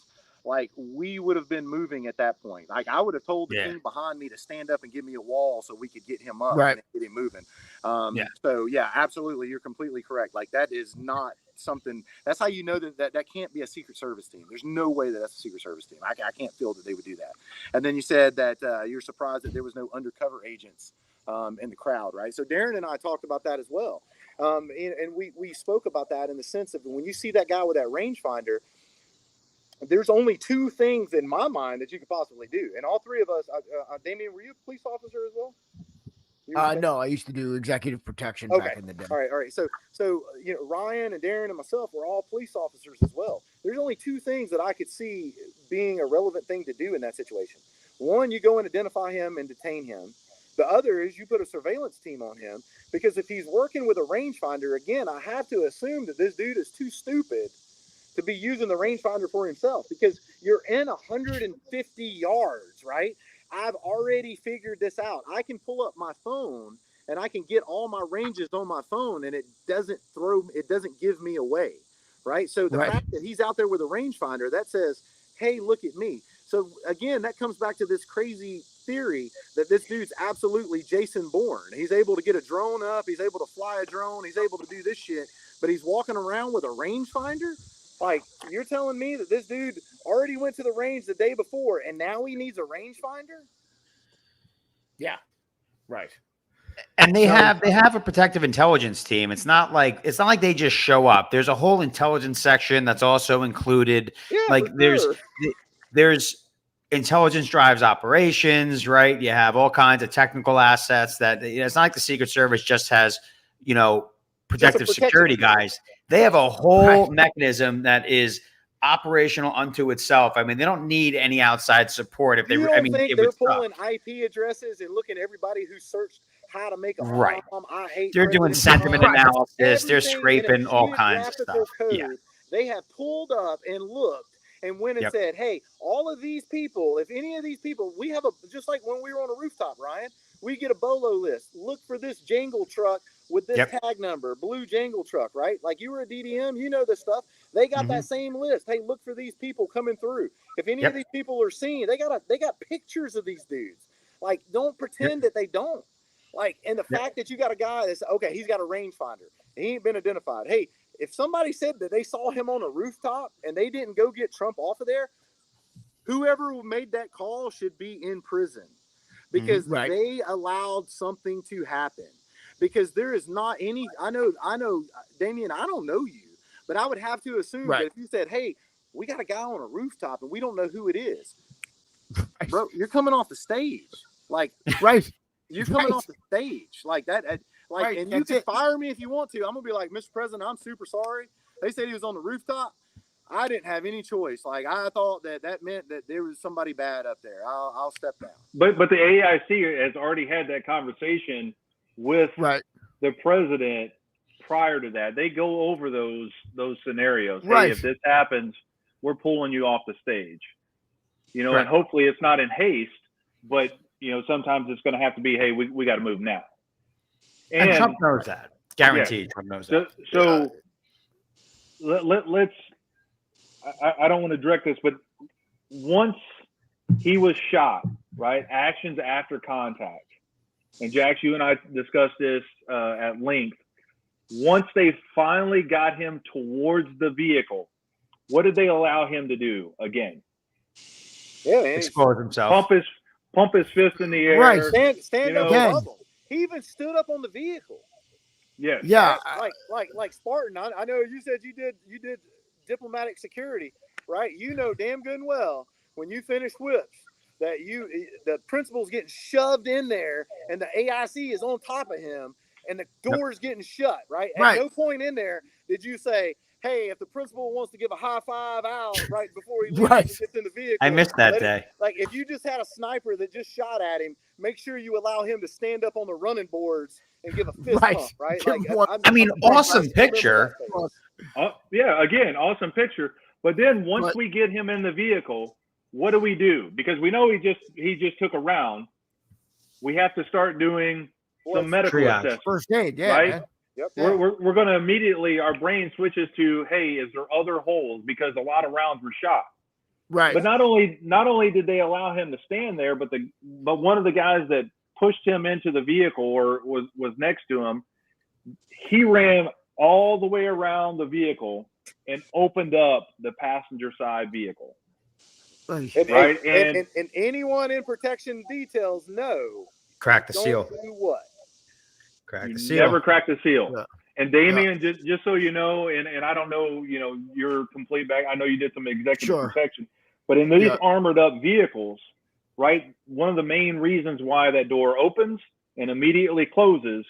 Like, we would have been moving at that point. Like, I would have told the team behind me to stand up and give me a wall so we could get him up and get him moving. So yeah, absolutely. You're completely correct. Like, that is not something, that's how you know that can't be a Secret Service team. There's no way that that's a Secret Service team. I can't feel that they would do that. And then you said that you're surprised that there was no undercover agents in the crowd, right? So Darren and I talked about that as well. And we spoke about that in the sense of when you see that guy with that rangefinder, there's only two things in my mind that you could possibly do. And all three of us, Damian, were you a police officer as well? No, I used to do executive protection back in the day. All right. So you know, Ryan and Darren and myself were all police officers as well. There's only two things that I could see being a relevant thing to do in that situation. One, you go and identify him and detain him. The other is you put a surveillance team on him, because if he's working with a rangefinder, again, I have to assume that this dude is too stupid to be using the rangefinder for himself, because you're in 150 yards, right? I've already figured this out. I can pull up my phone and I can get all my ranges on my phone, and it doesn't give me away, right? So the fact that he's out there with a rangefinder, that says, hey, look at me. So again, that comes back to this crazy theory that this dude's absolutely Jason Bourne. He's able to get a drone up. He's able to fly a drone. He's able to do this shit, but he's walking around with a rangefinder. Like, you're telling me that this dude already went to the range the day before and now he needs a rangefinder? Yeah. Right. And they have a protective intelligence team. It's not like they just show up. There's a whole intelligence section that's also included. Yeah, like there's intelligence drives operations, right? You have all kinds of technical assets that, you know, it's not like the Secret Service just has, you know, protective security guys. They have a whole mechanism that is operational unto itself. I mean, they don't need any outside support. If they, I mean, think they're pulling IP addresses and looking at everybody who searched how to make a bomb. I hate. They're doing sentiment analysis. They're scraping all kinds of stuff. Code, they have pulled up and looked and went and said, hey, all of these people, if any of these people, we have just like when we were on a rooftop, Ryan, we get a BOLO list. Look for this jangle truck with this tag number, blue jangle truck, right? Like, you were a DDM, you know this stuff. They got that same list. Hey, look for these people coming through. If any of these people are seen, they got pictures of these dudes. Like, don't pretend that they don't. Like, and the fact that you got a guy that's, okay, he's got a rangefinder. He ain't been identified. Hey, if somebody said that they saw him on a rooftop and they didn't go get Trump off of there, whoever made that call should be in prison, because they allowed something to happen. Because there is not any, I know, Damian, I don't know you, but I would have to assume that if you said, hey, we got a guy on a rooftop and we don't know who it is, bro, you're coming off the stage. Like, you're coming off the stage like that. Like, and you can fire me if you want to. I'm gonna be like, Mr. President, I'm super sorry. They said he was on the rooftop. I didn't have any choice. Like, I thought that meant that there was somebody bad up there. I'll step down. But the AIC has already had that conversation with the president prior to that. They go over those scenarios. Hey, if this happens, we're pulling you off the stage. You know, and hopefully it's not in haste, but you know, sometimes it's going to have to be, hey, we got to move now. And Trump knows that. Guaranteed. Trump knows that. So let's, I don't want to direct this, but once he was shot, right? Actions after contact. And Jax, you and I discussed this at length. Once they finally got him towards the vehicle, what did they allow him to do again? Expose himself. Pump his fist in the air. Stand up and bubble. He even stood up on the vehicle. Yes. Yeah. Like Spartan. I know you said you did diplomatic security, right? You know damn good and well when you finish whips that the principal's getting shoved in there and the AIC is on top of him and the door's getting shut, right? At no point in there did you say, hey, if the principal wants to give a high five out right before he leaves and gets in the vehicle. I missed that day. Like, if you just had a sniper that just shot at him, make sure you allow him to stand up on the running boards and give a fist pump, right? Like, awesome picture. Yeah, again, awesome picture. But then once we get him in the vehicle, what do we do? Because we know he just took a round. We have to start doing some medical Triage. assessment. First aid, yeah, right? man. Yep. Yeah. We're going to immediately, our brain switches to, hey, is there other holes? Because a lot of rounds were shot. Right. But not only did they allow him to stand there, but one of the guys that pushed him into the vehicle or was next to him, he ran all the way around the vehicle and opened up the passenger side vehicle. And, Right, and anyone in protection details know. Crack the Don't seal. do what? Crack You the seal. never crack the seal. Yeah. And Damian, just so you know, and I don't know, your complete back. I know you did some executive Sure. protection, but in these Yeah. armored up vehicles, right, one of the main reasons why that door opens and immediately closes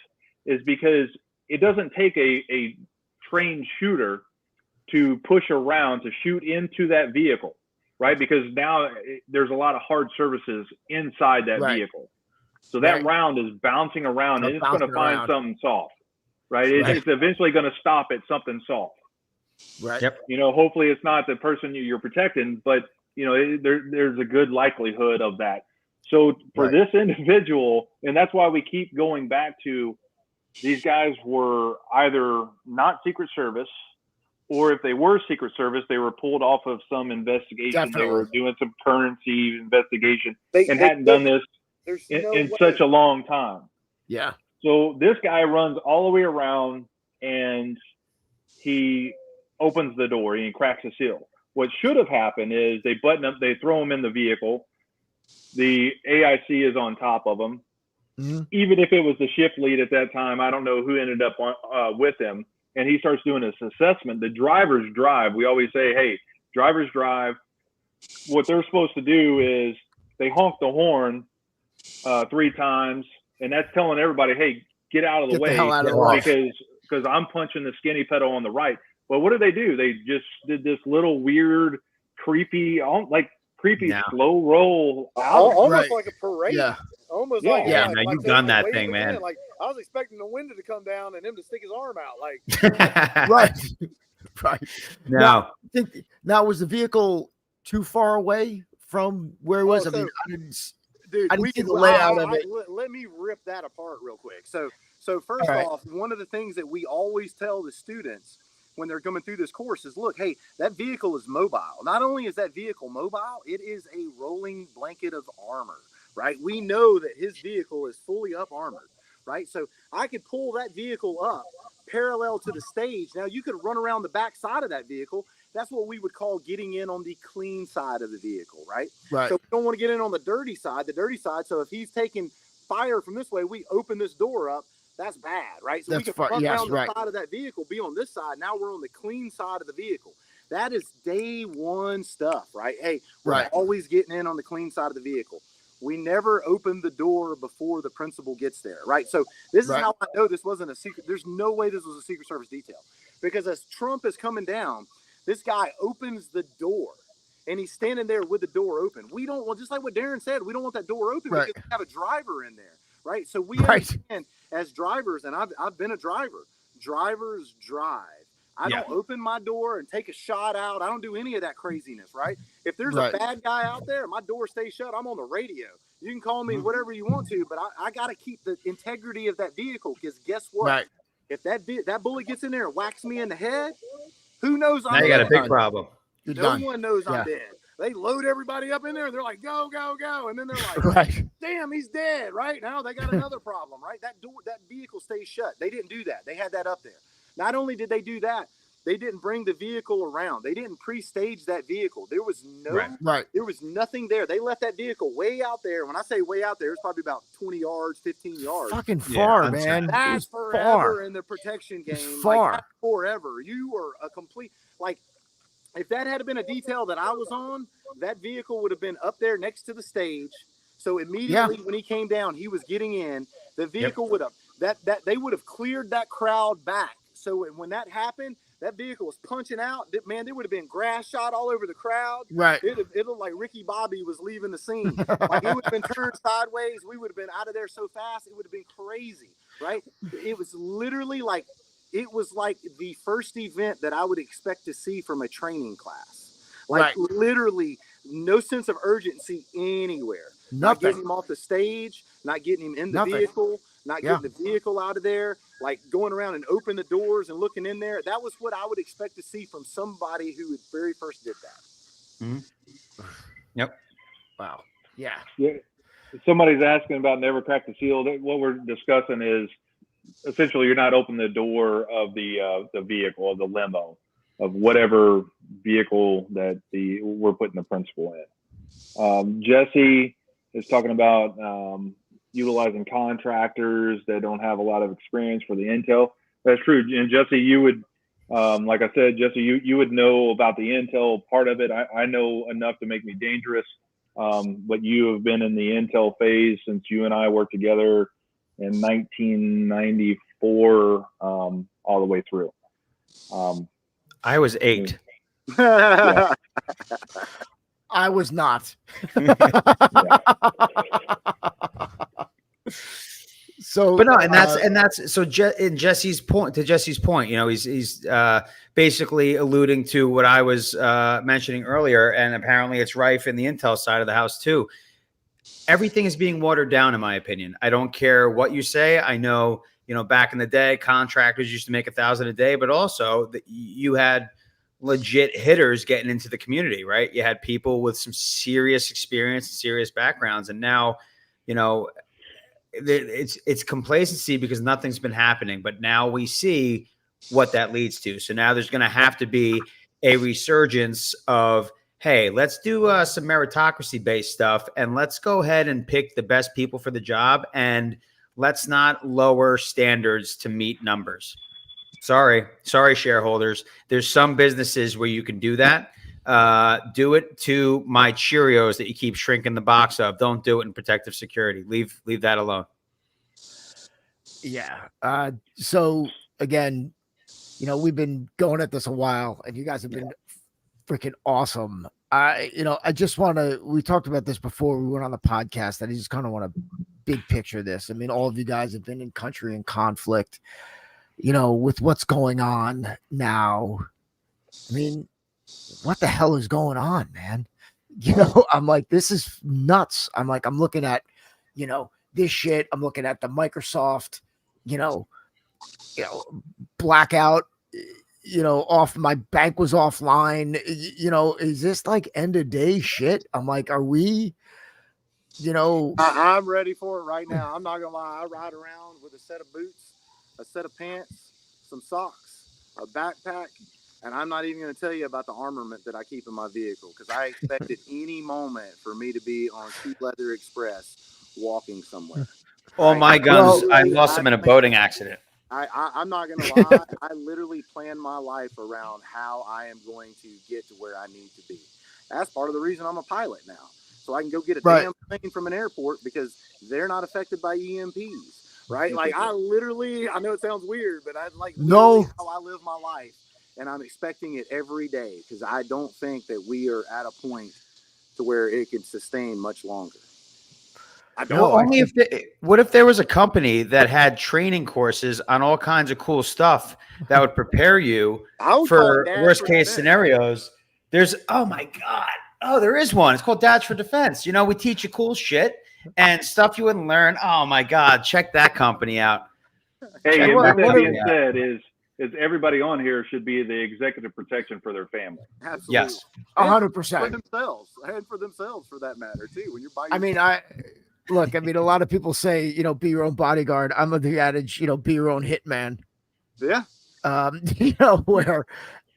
is because it doesn't take a trained shooter to push around to shoot into that vehicle, right? Because now there's a lot of hard surfaces inside that Right. vehicle. So that Right. round is bouncing around and it's going to Bouncing find around. something soft, right? It's eventually going to stop at something soft. Right. Yep. Hopefully it's not the person you're protecting, but there's a good likelihood of that. So for Right. this individual, and that's why we keep going back to these guys were either not Secret Service, or if they were Secret Service, they were pulled off of some investigation. Definitely. They were doing some currency investigation They hadn't done this There's in, no in way. such a long time. Yeah. So this guy runs all the way around and he opens the door and he cracks the seal. What should have happened is they throw him in the vehicle. The AIC is on top of him. Mhm. Even if it was the shift lead at that time, I don't know who ended up with him. And he starts doing this assessment. The drivers drive. We always say, hey, drivers drive. What they're supposed to do is they honk the horn 3 times, and that's telling everybody, hey, get out of the Get way, the hell out of the way. because I'm punching the skinny pedal on the right. Well, what did? They just did this little weird, creepy slow roll out. Almost Right. like a parade. Yeah. Almost Yeah. like Yeah, like, no, like you've they done were that waving thing, it man. in. Like I was expecting the window to come down and him to stick his arm out. Like Right. Right. No. Now, was the vehicle too far away from where it was? Oh, I mean, so- I didn't. dude, I didn't see the layout of it. Let me rip that apart real quick. So first All right. off, one of the things that we always tell the students when they're coming through this course is, look, hey, that vehicle is mobile. Not only is that vehicle mobile, it is a rolling blanket of armor, right? We know that his vehicle is fully up armored, right? So I could pull that vehicle up parallel to the stage. Now you could run around the back side of that vehicle. That's what we would call getting in on the clean side of the vehicle, right? Right. So we don't want to get in on the dirty side. So if he's taking fire from this way, we open this door up. That's bad, right? So we That's can run yes, down the right. side of that vehicle, be on this side. Now we're on the clean side of the vehicle. That is day one stuff, right? Hey, we're Right. always getting in on the clean side of the vehicle. We never open the door before the principal gets there, right? So this Right. is how I know this wasn't a secret. There's no way this was a Secret Service detail, because as Trump is coming down, this guy opens the door and he's standing there with the door open. We don't want, just like what Darren said, we don't want that door open Right. because we have a driver in there, right? So we Right. understand as drivers, and I've been a driver. Drivers drive. I Yeah. don't open my door and take a shot out. I don't do any of that craziness, right? If there's Right. a bad guy out there, my door stays shut. I'm on the radio. You can call me whatever you want to, but I got to keep the integrity of that vehicle, because guess what? Right. If that bullet gets in there and whacks me in the head, who knows Now I'm you got a dead? big problem. You're No done. one knows Yeah. I'm dead. They load everybody up in there and they're like, go, go, go. And then they're like, Right. damn, he's dead. Right now they got another problem, right? That vehicle stays shut. They didn't do that. They had that up there. Not only did they do that, they didn't bring the vehicle around. They didn't pre-stage that vehicle. There was Right. there was nothing there. They left that vehicle way out there. When I say way out there, it's probably about 20 yards, 15 yards. Fucking Yeah, far, unsafe. man. It That's was forever far. in the protection game. It's far. Like, that's forever. You were a complete, like, if that had been a detail that I was on, that vehicle would have been up there next to the stage. So immediately when he came down, he was getting in. The vehicle would have they would have cleared that crowd back. So when that happened, that vehicle was punching out. Man, there would have been grass shot all over the crowd. Right. It looked like Ricky Bobby was leaving the scene. Like, it would have been turned sideways. We would have been out of there so fast. It would have been crazy, right? It was literally like, it was like the first event that I would expect to see from a training class. Like, Right. literally, no sense of urgency anywhere. Not getting him off the stage, not getting him in the vehicle, not getting the vehicle out of there, like going around and open the doors and looking in there. That was what I would expect to see from somebody who very first did that. Mm-hmm. Yep. Wow. Yeah. Somebody's asking about never crack the seal. What we're discussing is essentially you're not opening the door of the vehicle, of the limo, of whatever vehicle that we're putting the principal in. Jesse is talking about utilizing contractors that don't have a lot of experience for the intel. That's true. And Jesse, you would, like I said, Jesse, you would know about the intel part of it. I know enough to make me dangerous. But you have been in the intel phase since you and I worked together in 1994, all the way through. I was 8. Yeah. I was not. So, but no, and that's so. In Jesse's point, you know, he's basically alluding to what I was mentioning earlier, and apparently it's rife in the intel side of the house too. Everything is being watered down, in my opinion. I don't care what you say. I know, you know, back in the day, contractors used to make $1,000 a day, but also you had legit hitters getting into the community, right? You had people with some serious experience, serious backgrounds, and now, you know, it's complacency because nothing's been happening. But now we see what that leads to. So now there's going to have to be a resurgence of, hey, let's do some meritocracy-based stuff, and let's go ahead and pick the best people for the job, and let's not lower standards to meet numbers. Sorry, shareholders. There's some businesses where you can do that. Do it to my Cheerios that you keep shrinking the box of. Don't do it in protective security. Leave that alone. Yeah. So again, you know, we've been going at this a while, and you guys have been freaking awesome. I just want to. We talked about this before we went on the podcast. I just kind of want to big picture this. I mean, all of you guys have been in country in conflict. You know, with what's going on now. I mean, what the hell is going on, man? You know, I'm like, this is nuts. I'm like, I'm looking at, you know, this shit. I'm looking at the Microsoft, you know, blackout, you know, off, my bank was offline. You know, is this like end of day shit? I'm like, are we, you know, I'm ready for it right now. I'm not gonna lie. I ride around with a set of boots, a set of pants, some socks, a backpack, and I'm not even going to tell you about the armament that I keep in my vehicle, because I expect at any moment for me to be on Cheap Leather Express walking somewhere. All my guns, I lost them in a boating accident. I'm not going to lie. I literally plan my life around how I am going to get to where I need to be. That's part of the reason I'm a pilot now. So I can go get a damn plane from an airport because they're not affected by EMPs. Right? Like I know it sounds weird, but I like how I live my life, and I'm expecting it every day because I don't think that we are at a point to where it can sustain much longer. What if there was a company that had training courses on all kinds of cool stuff that would prepare you for worst case scenarios? There is one. It's called Dads for Defense. You know, we teach you cool shit and stuff you wouldn't learn. Oh my God, check that company out. Hey, and what that being said is everybody on here should be the executive protection for their family. Absolutely. Yes. 100%. For themselves, and for themselves for that matter too. When you're buying, I mean, a lot of people say, you know, be your own bodyguard. I'm of the adage, you know, be your own hitman. Yeah. You know, where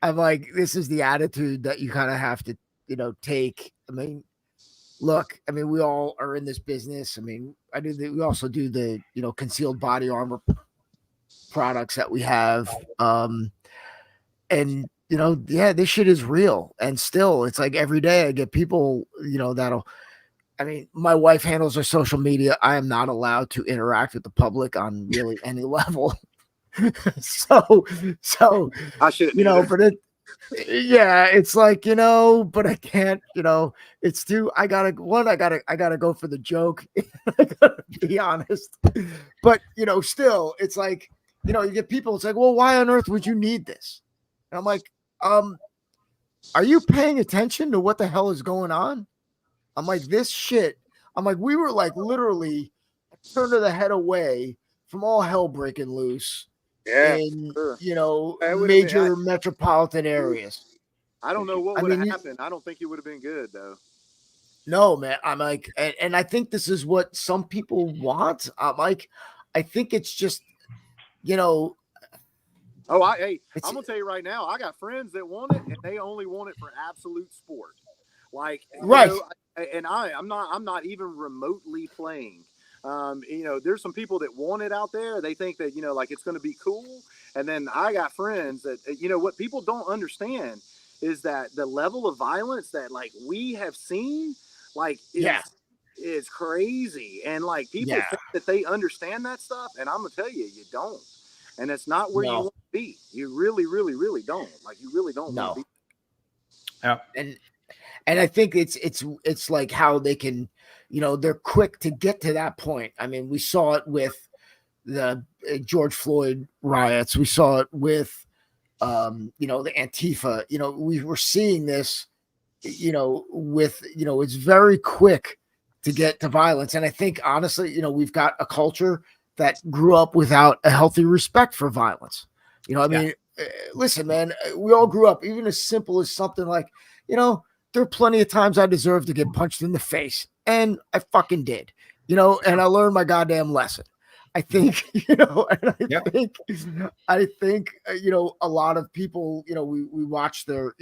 I'm like, this is the attitude that you kind of have to, you know, take. I mean, look, I mean, we all are in this business. I mean, we also do the, you know, concealed body armor products that we have. And, you know, yeah, this shit is real. And still, it's like every day I get people, you know, my wife handles her social media. I am not allowed to interact with the public on really any level. so I should, you know, but it's like, you know, but I can't, you know, it's too, I gotta go for the joke. I gotta be honest, but you know, still it's like, you know, you get people, it's like, well, why on earth would you need this? And I'm like, are you paying attention to what the hell is going on? I'm like, this shit. I'm like, we were like literally a turn of the head away from all hell breaking loose Yeah, in, sure. you know, It would've been- major metropolitan areas. I don't know what I would have mean, happened. I don't think it would have been good though. No, man. I'm like, and I think this is what some people want. I'm like, I think it's just, you know, Oh, I'm it's gonna tell you right now. I got friends that want it, and they only want it for absolute sport. Like, Right. And I'm not even remotely playing. There's some people that want it out there. They think that like it's going to be cool. And then I got friends that what people don't understand is that the level of violence that like we have seen, like, is crazy. And like people think that they understand that stuff, and I'm gonna tell you, you don't. And it's not where you want to be. You really, really, really don't. Like, you really don't want to be. Yeah. And I think it's like how they can, they're quick to get to that point. I mean, we saw it with the George Floyd riots. We saw it with, the Antifa. We were seeing this, with, it's very quick to get to violence. And I think honestly, we've got a culture that grew up without a healthy respect for violence. Listen, man, we all grew up, even as simple as something like, there are plenty of times I deserved to get punched in the face, and I fucking did, and I learned my goddamn lesson. I think, and I think, a lot of people, we watch their,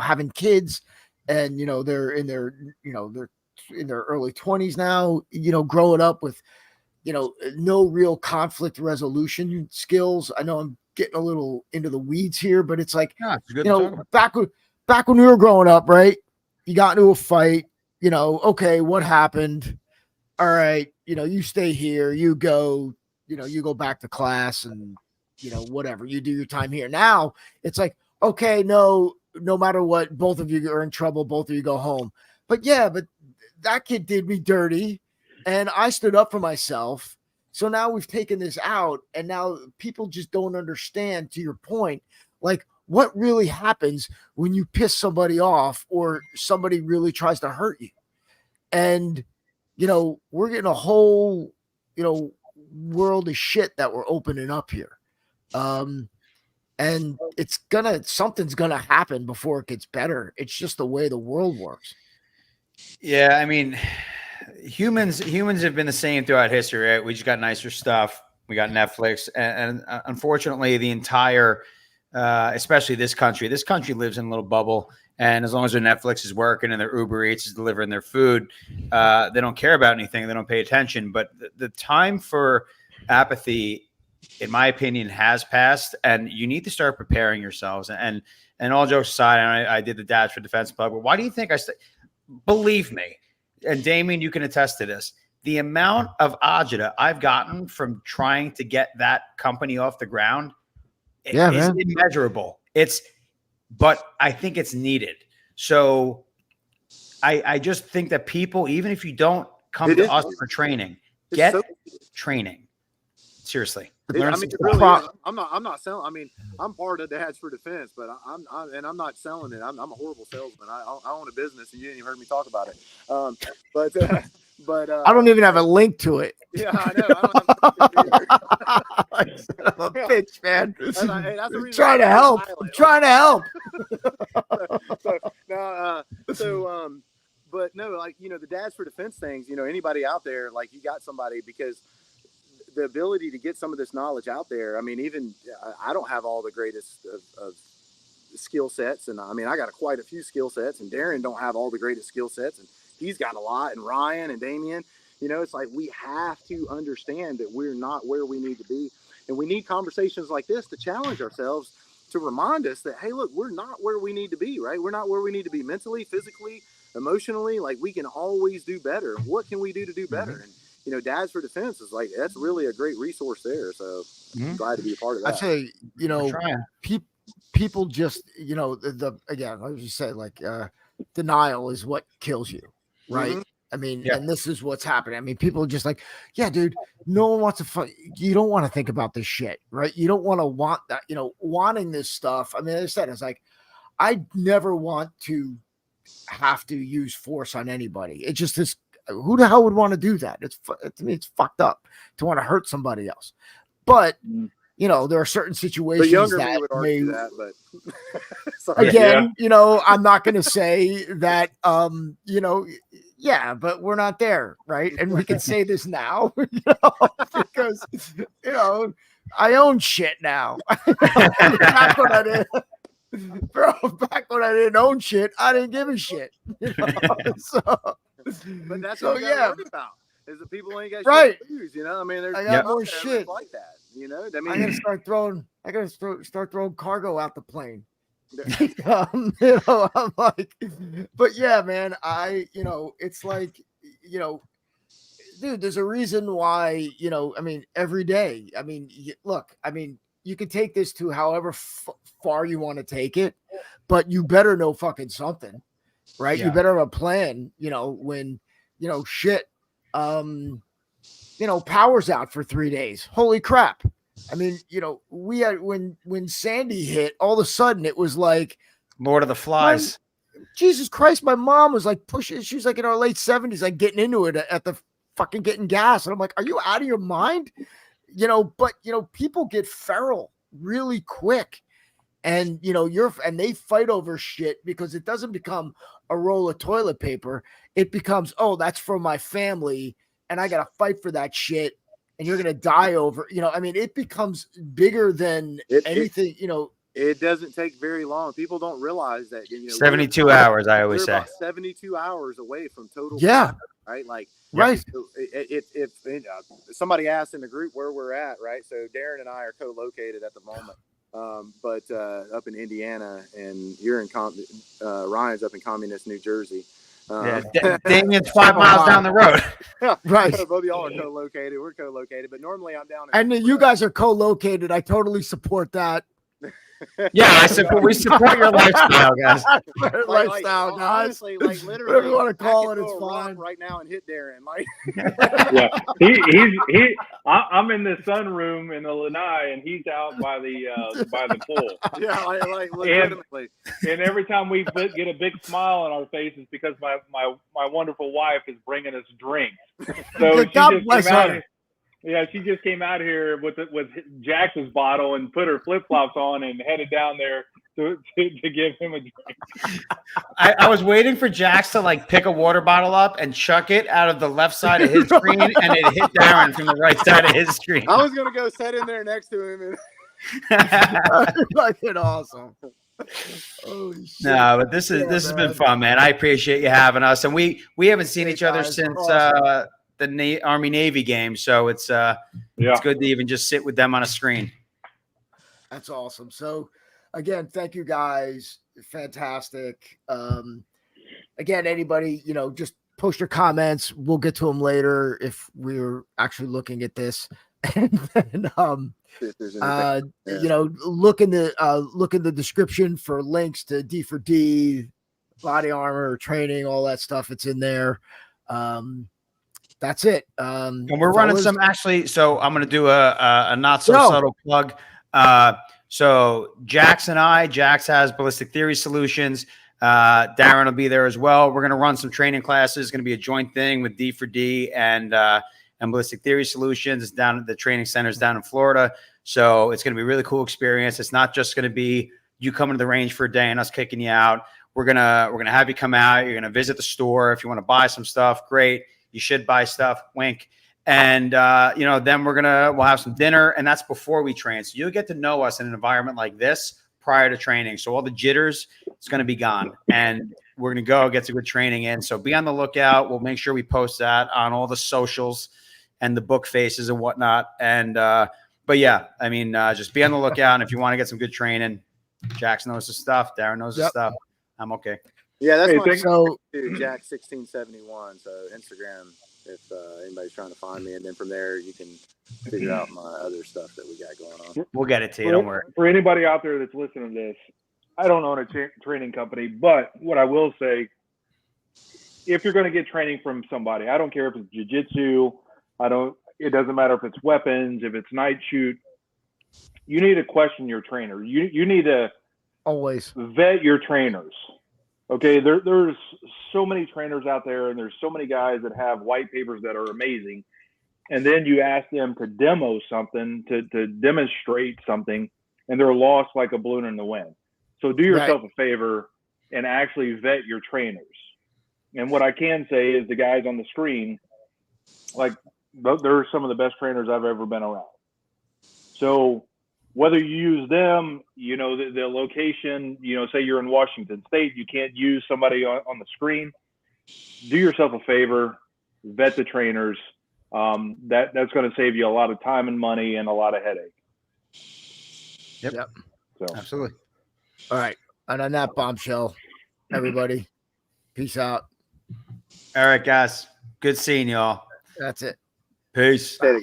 having kids, and, they're in their, they're in their early 20s now, growing up with, no real conflict resolution skills. I know I'm getting a little into the weeds here, but it's like, back when we were growing up, right? You got into a fight, okay, what happened? All right, you stay here, you go back to class, and whatever, you do your time here. Now it's like, okay, no matter what, both of you are in trouble, both of you go home. But that kid did me dirty, and I stood up for myself. So now we've taken this out, and now people just don't understand, to your point, like what really happens when you piss somebody off or somebody really tries to hurt you. And, we're getting a whole, world of shit that we're opening up here. And something's gonna happen before it gets better. It's just the way the world works. Yeah, I mean, humans have been the same throughout history, right? We just got nicer stuff. We got Netflix, and unfortunately, the entire, especially this country lives in a little bubble. And as long as their Netflix is working and their Uber Eats is delivering their food, they don't care about anything. They don't pay attention. But the time for apathy, in my opinion, has passed, and you need to start preparing yourselves. And all jokes aside, and I did the Dads for Defense plug, but why do you think believe me, and Damian, you can attest to this, the amount of agita I've gotten from trying to get that company off the ground is immeasurable. But I think it's needed. So I just think that people, even if you don't come to us for training, get training. Seriously. I mean, it really is. I'm not selling. I mean, I'm part of Dads for Defense, but I'm not selling it. I'm a horrible salesman. I own a business, and you didn't even heard me talk about it. But I don't even have a link to it. Yeah, I know. I don't have a bitch, man. That's the reason I'm trying to help. I'm trying to help. But no, like, the Dads for Defense things, anybody out there, like, you got somebody, because the ability to get some of this knowledge out there. I mean, even I don't have all the greatest of skill sets. And I mean, I got quite a few skill sets, and Darren don't have all the greatest skill sets, and he's got a lot, and Ryan and Damian, it's like, we have to understand that we're not where we need to be. And we need conversations like this to challenge ourselves, to remind us that, hey, look, we're not where we need to be, right? We're not where we need to be mentally, physically, emotionally. Like, we can always do better. What can we do to do better? And, Dads for Defense is like, that's really a great resource there. So I'm glad to be a part of that. I say, people just, again, like you said, like, denial is what kills you, right? Mm-hmm. I mean, and this is what's happening. I mean, people are just like, yeah, dude, no one wants to fight. You don't want to think about this shit, right? You don't want to want that, wanting this stuff. I mean, as I said, it's like, I never want to have to use force on anybody. It just is. Who the hell would want to do that? To me, it's fucked up to want to hurt somebody else. But you know, there are certain situations The younger that me would argue that, but sorry. again, you know, I'm not going to say that, you know, yeah, but we're not there, right? And we can say this now, you know, because, you know, I own shit now. Back when I didn't, bro, back when I didn't own shit, I didn't give a shit. You know? But that's so what you gotta yeah, worry about. Is the people ain't got right. shit to lose, you know? I mean, there's I got more out there shit like that, you know. I I mean, gotta start throwing. I gotta start throwing cargo out the plane. You know, I'm like, but yeah, man. You know, it's like, you know, dude. There's a reason why, you know. I mean, every day. I mean, look. I mean, you can take this to however far you want to take it, but you better know fucking something, right? Yeah. You better have a plan. You know, when you know shit. You know, power's out for 3 days. Holy crap. I mean, you know, we had when Sandy hit, all of a sudden it was like Lord of the Flies. Jesus Christ, my mom was like pushing, she was like in her late 70s, like getting into it at the fucking getting gas. And I'm like, are you out of your mind? You know, but you know, people get feral really quick. And you know, and they fight over shit because it doesn't become a roll of toilet paper. It becomes, oh, that's for my family. And I got to fight for that shit. And you're going to die over, you know, I mean, it becomes bigger than anything, you know. It doesn't take very long. People don't realize that, you know, 72 hours, I always we're say. about 72 hours away from total. Yeah. Freedom, right. Like, right. If somebody asked in the group where we're at, right. So Darren and I are co-located at the moment. But up in Indiana, and you're in Ryan's up in communist New Jersey. Damian's 5 miles down the road. Yeah, right. Both of y'all are co-located. We're co-located, but normally I'm down. And you guys are co-located. I totally support that. Yeah, we support your lifestyle, guys. Lifestyle, guys. Honestly, like literally, whatever you want to call I it, could it's throw a rock fine. right now and hit Darren. Like, yeah, I'm in the sunroom in the lanai, and he's out by the pool. Yeah, like legitimately. And every time we get a big smile on our faces because my wonderful wife is bringing us drinks. So God bless her. Yeah, she just came out here with Jax's bottle and put her flip flops on and headed down there to give him a drink. I was waiting for Jax to like pick a water bottle up and chuck it out of the left side of his screen, and it hit Darren from the right side of his screen. I was gonna go sit in there next to him. And Fucking awesome. Holy shit. No, but this has been fun, man. I appreciate you having us, and we haven't seen each other since awesome. The Army Navy game, so it's good to even just sit with them on a screen. That's awesome. So again, thank you guys. Fantastic. Again, anybody, you know, just post your comments. We'll get to them later if we're actually looking at this. And then you know, look in the description for links to D4D, body armor, training, all that stuff. It's in there. That's it. And we're running some actually. So I'm going to do a not so subtle plug. So Jax has Ballistic Theory Solutions. Darren will be there as well. We're going to run some training classes. It's going to be a joint thing with D4D and Ballistic Theory Solutions. It's down at the training centers down in Florida. So it's going to be a really cool experience. It's not just going to be you coming to the range for a day and us kicking you out. We're gonna have you come out. You're gonna visit the store. If you want to buy some stuff, great. You should buy stuff, wink. And, you know, then we'll have some dinner, and that's before we train. So you'll get to know us in an environment like this prior to training. So all the jitters, it's going to be gone, and we're going to go get some good training in. So be on the lookout. We'll make sure we post that on all the socials and the book faces and whatnot. And, but yeah, I mean, just be on the lookout. And if you want to get some good training, Jax knows his stuff. Darren knows his stuff. I'm okay. Yeah, that's my so Jack 1671. So Instagram, if anybody's trying to find me, and then from there you can figure out my other stuff that we got going on. We'll get it to you. Don't worry. For anybody out there that's listening to this, I don't own a training company, but what I will say, if you're going to get training from somebody, I don't care if it's jiu-jitsu, it doesn't matter if it's weapons, if it's night shoot, you need to question your trainer. You need to Always. Vet your trainers. Okay, there's so many trainers out there, and there's so many guys that have white papers that are amazing. And then you ask them to demo something, to demonstrate something, and they're lost like a balloon in the wind. So do yourself a favor and actually vet your trainers. And what I can say is the guys on the screen, like, they're some of the best trainers I've ever been around. So whether you use them, you know, the location, you know, say you're in Washington State, you can't use somebody on the screen. Do yourself a favor, vet the trainers. That's going to save you a lot of time and money and a lot of headache. Yep. So Absolutely. All right. And on that bombshell, everybody, peace out. All right, guys. Good seeing y'all. That's it. Peace.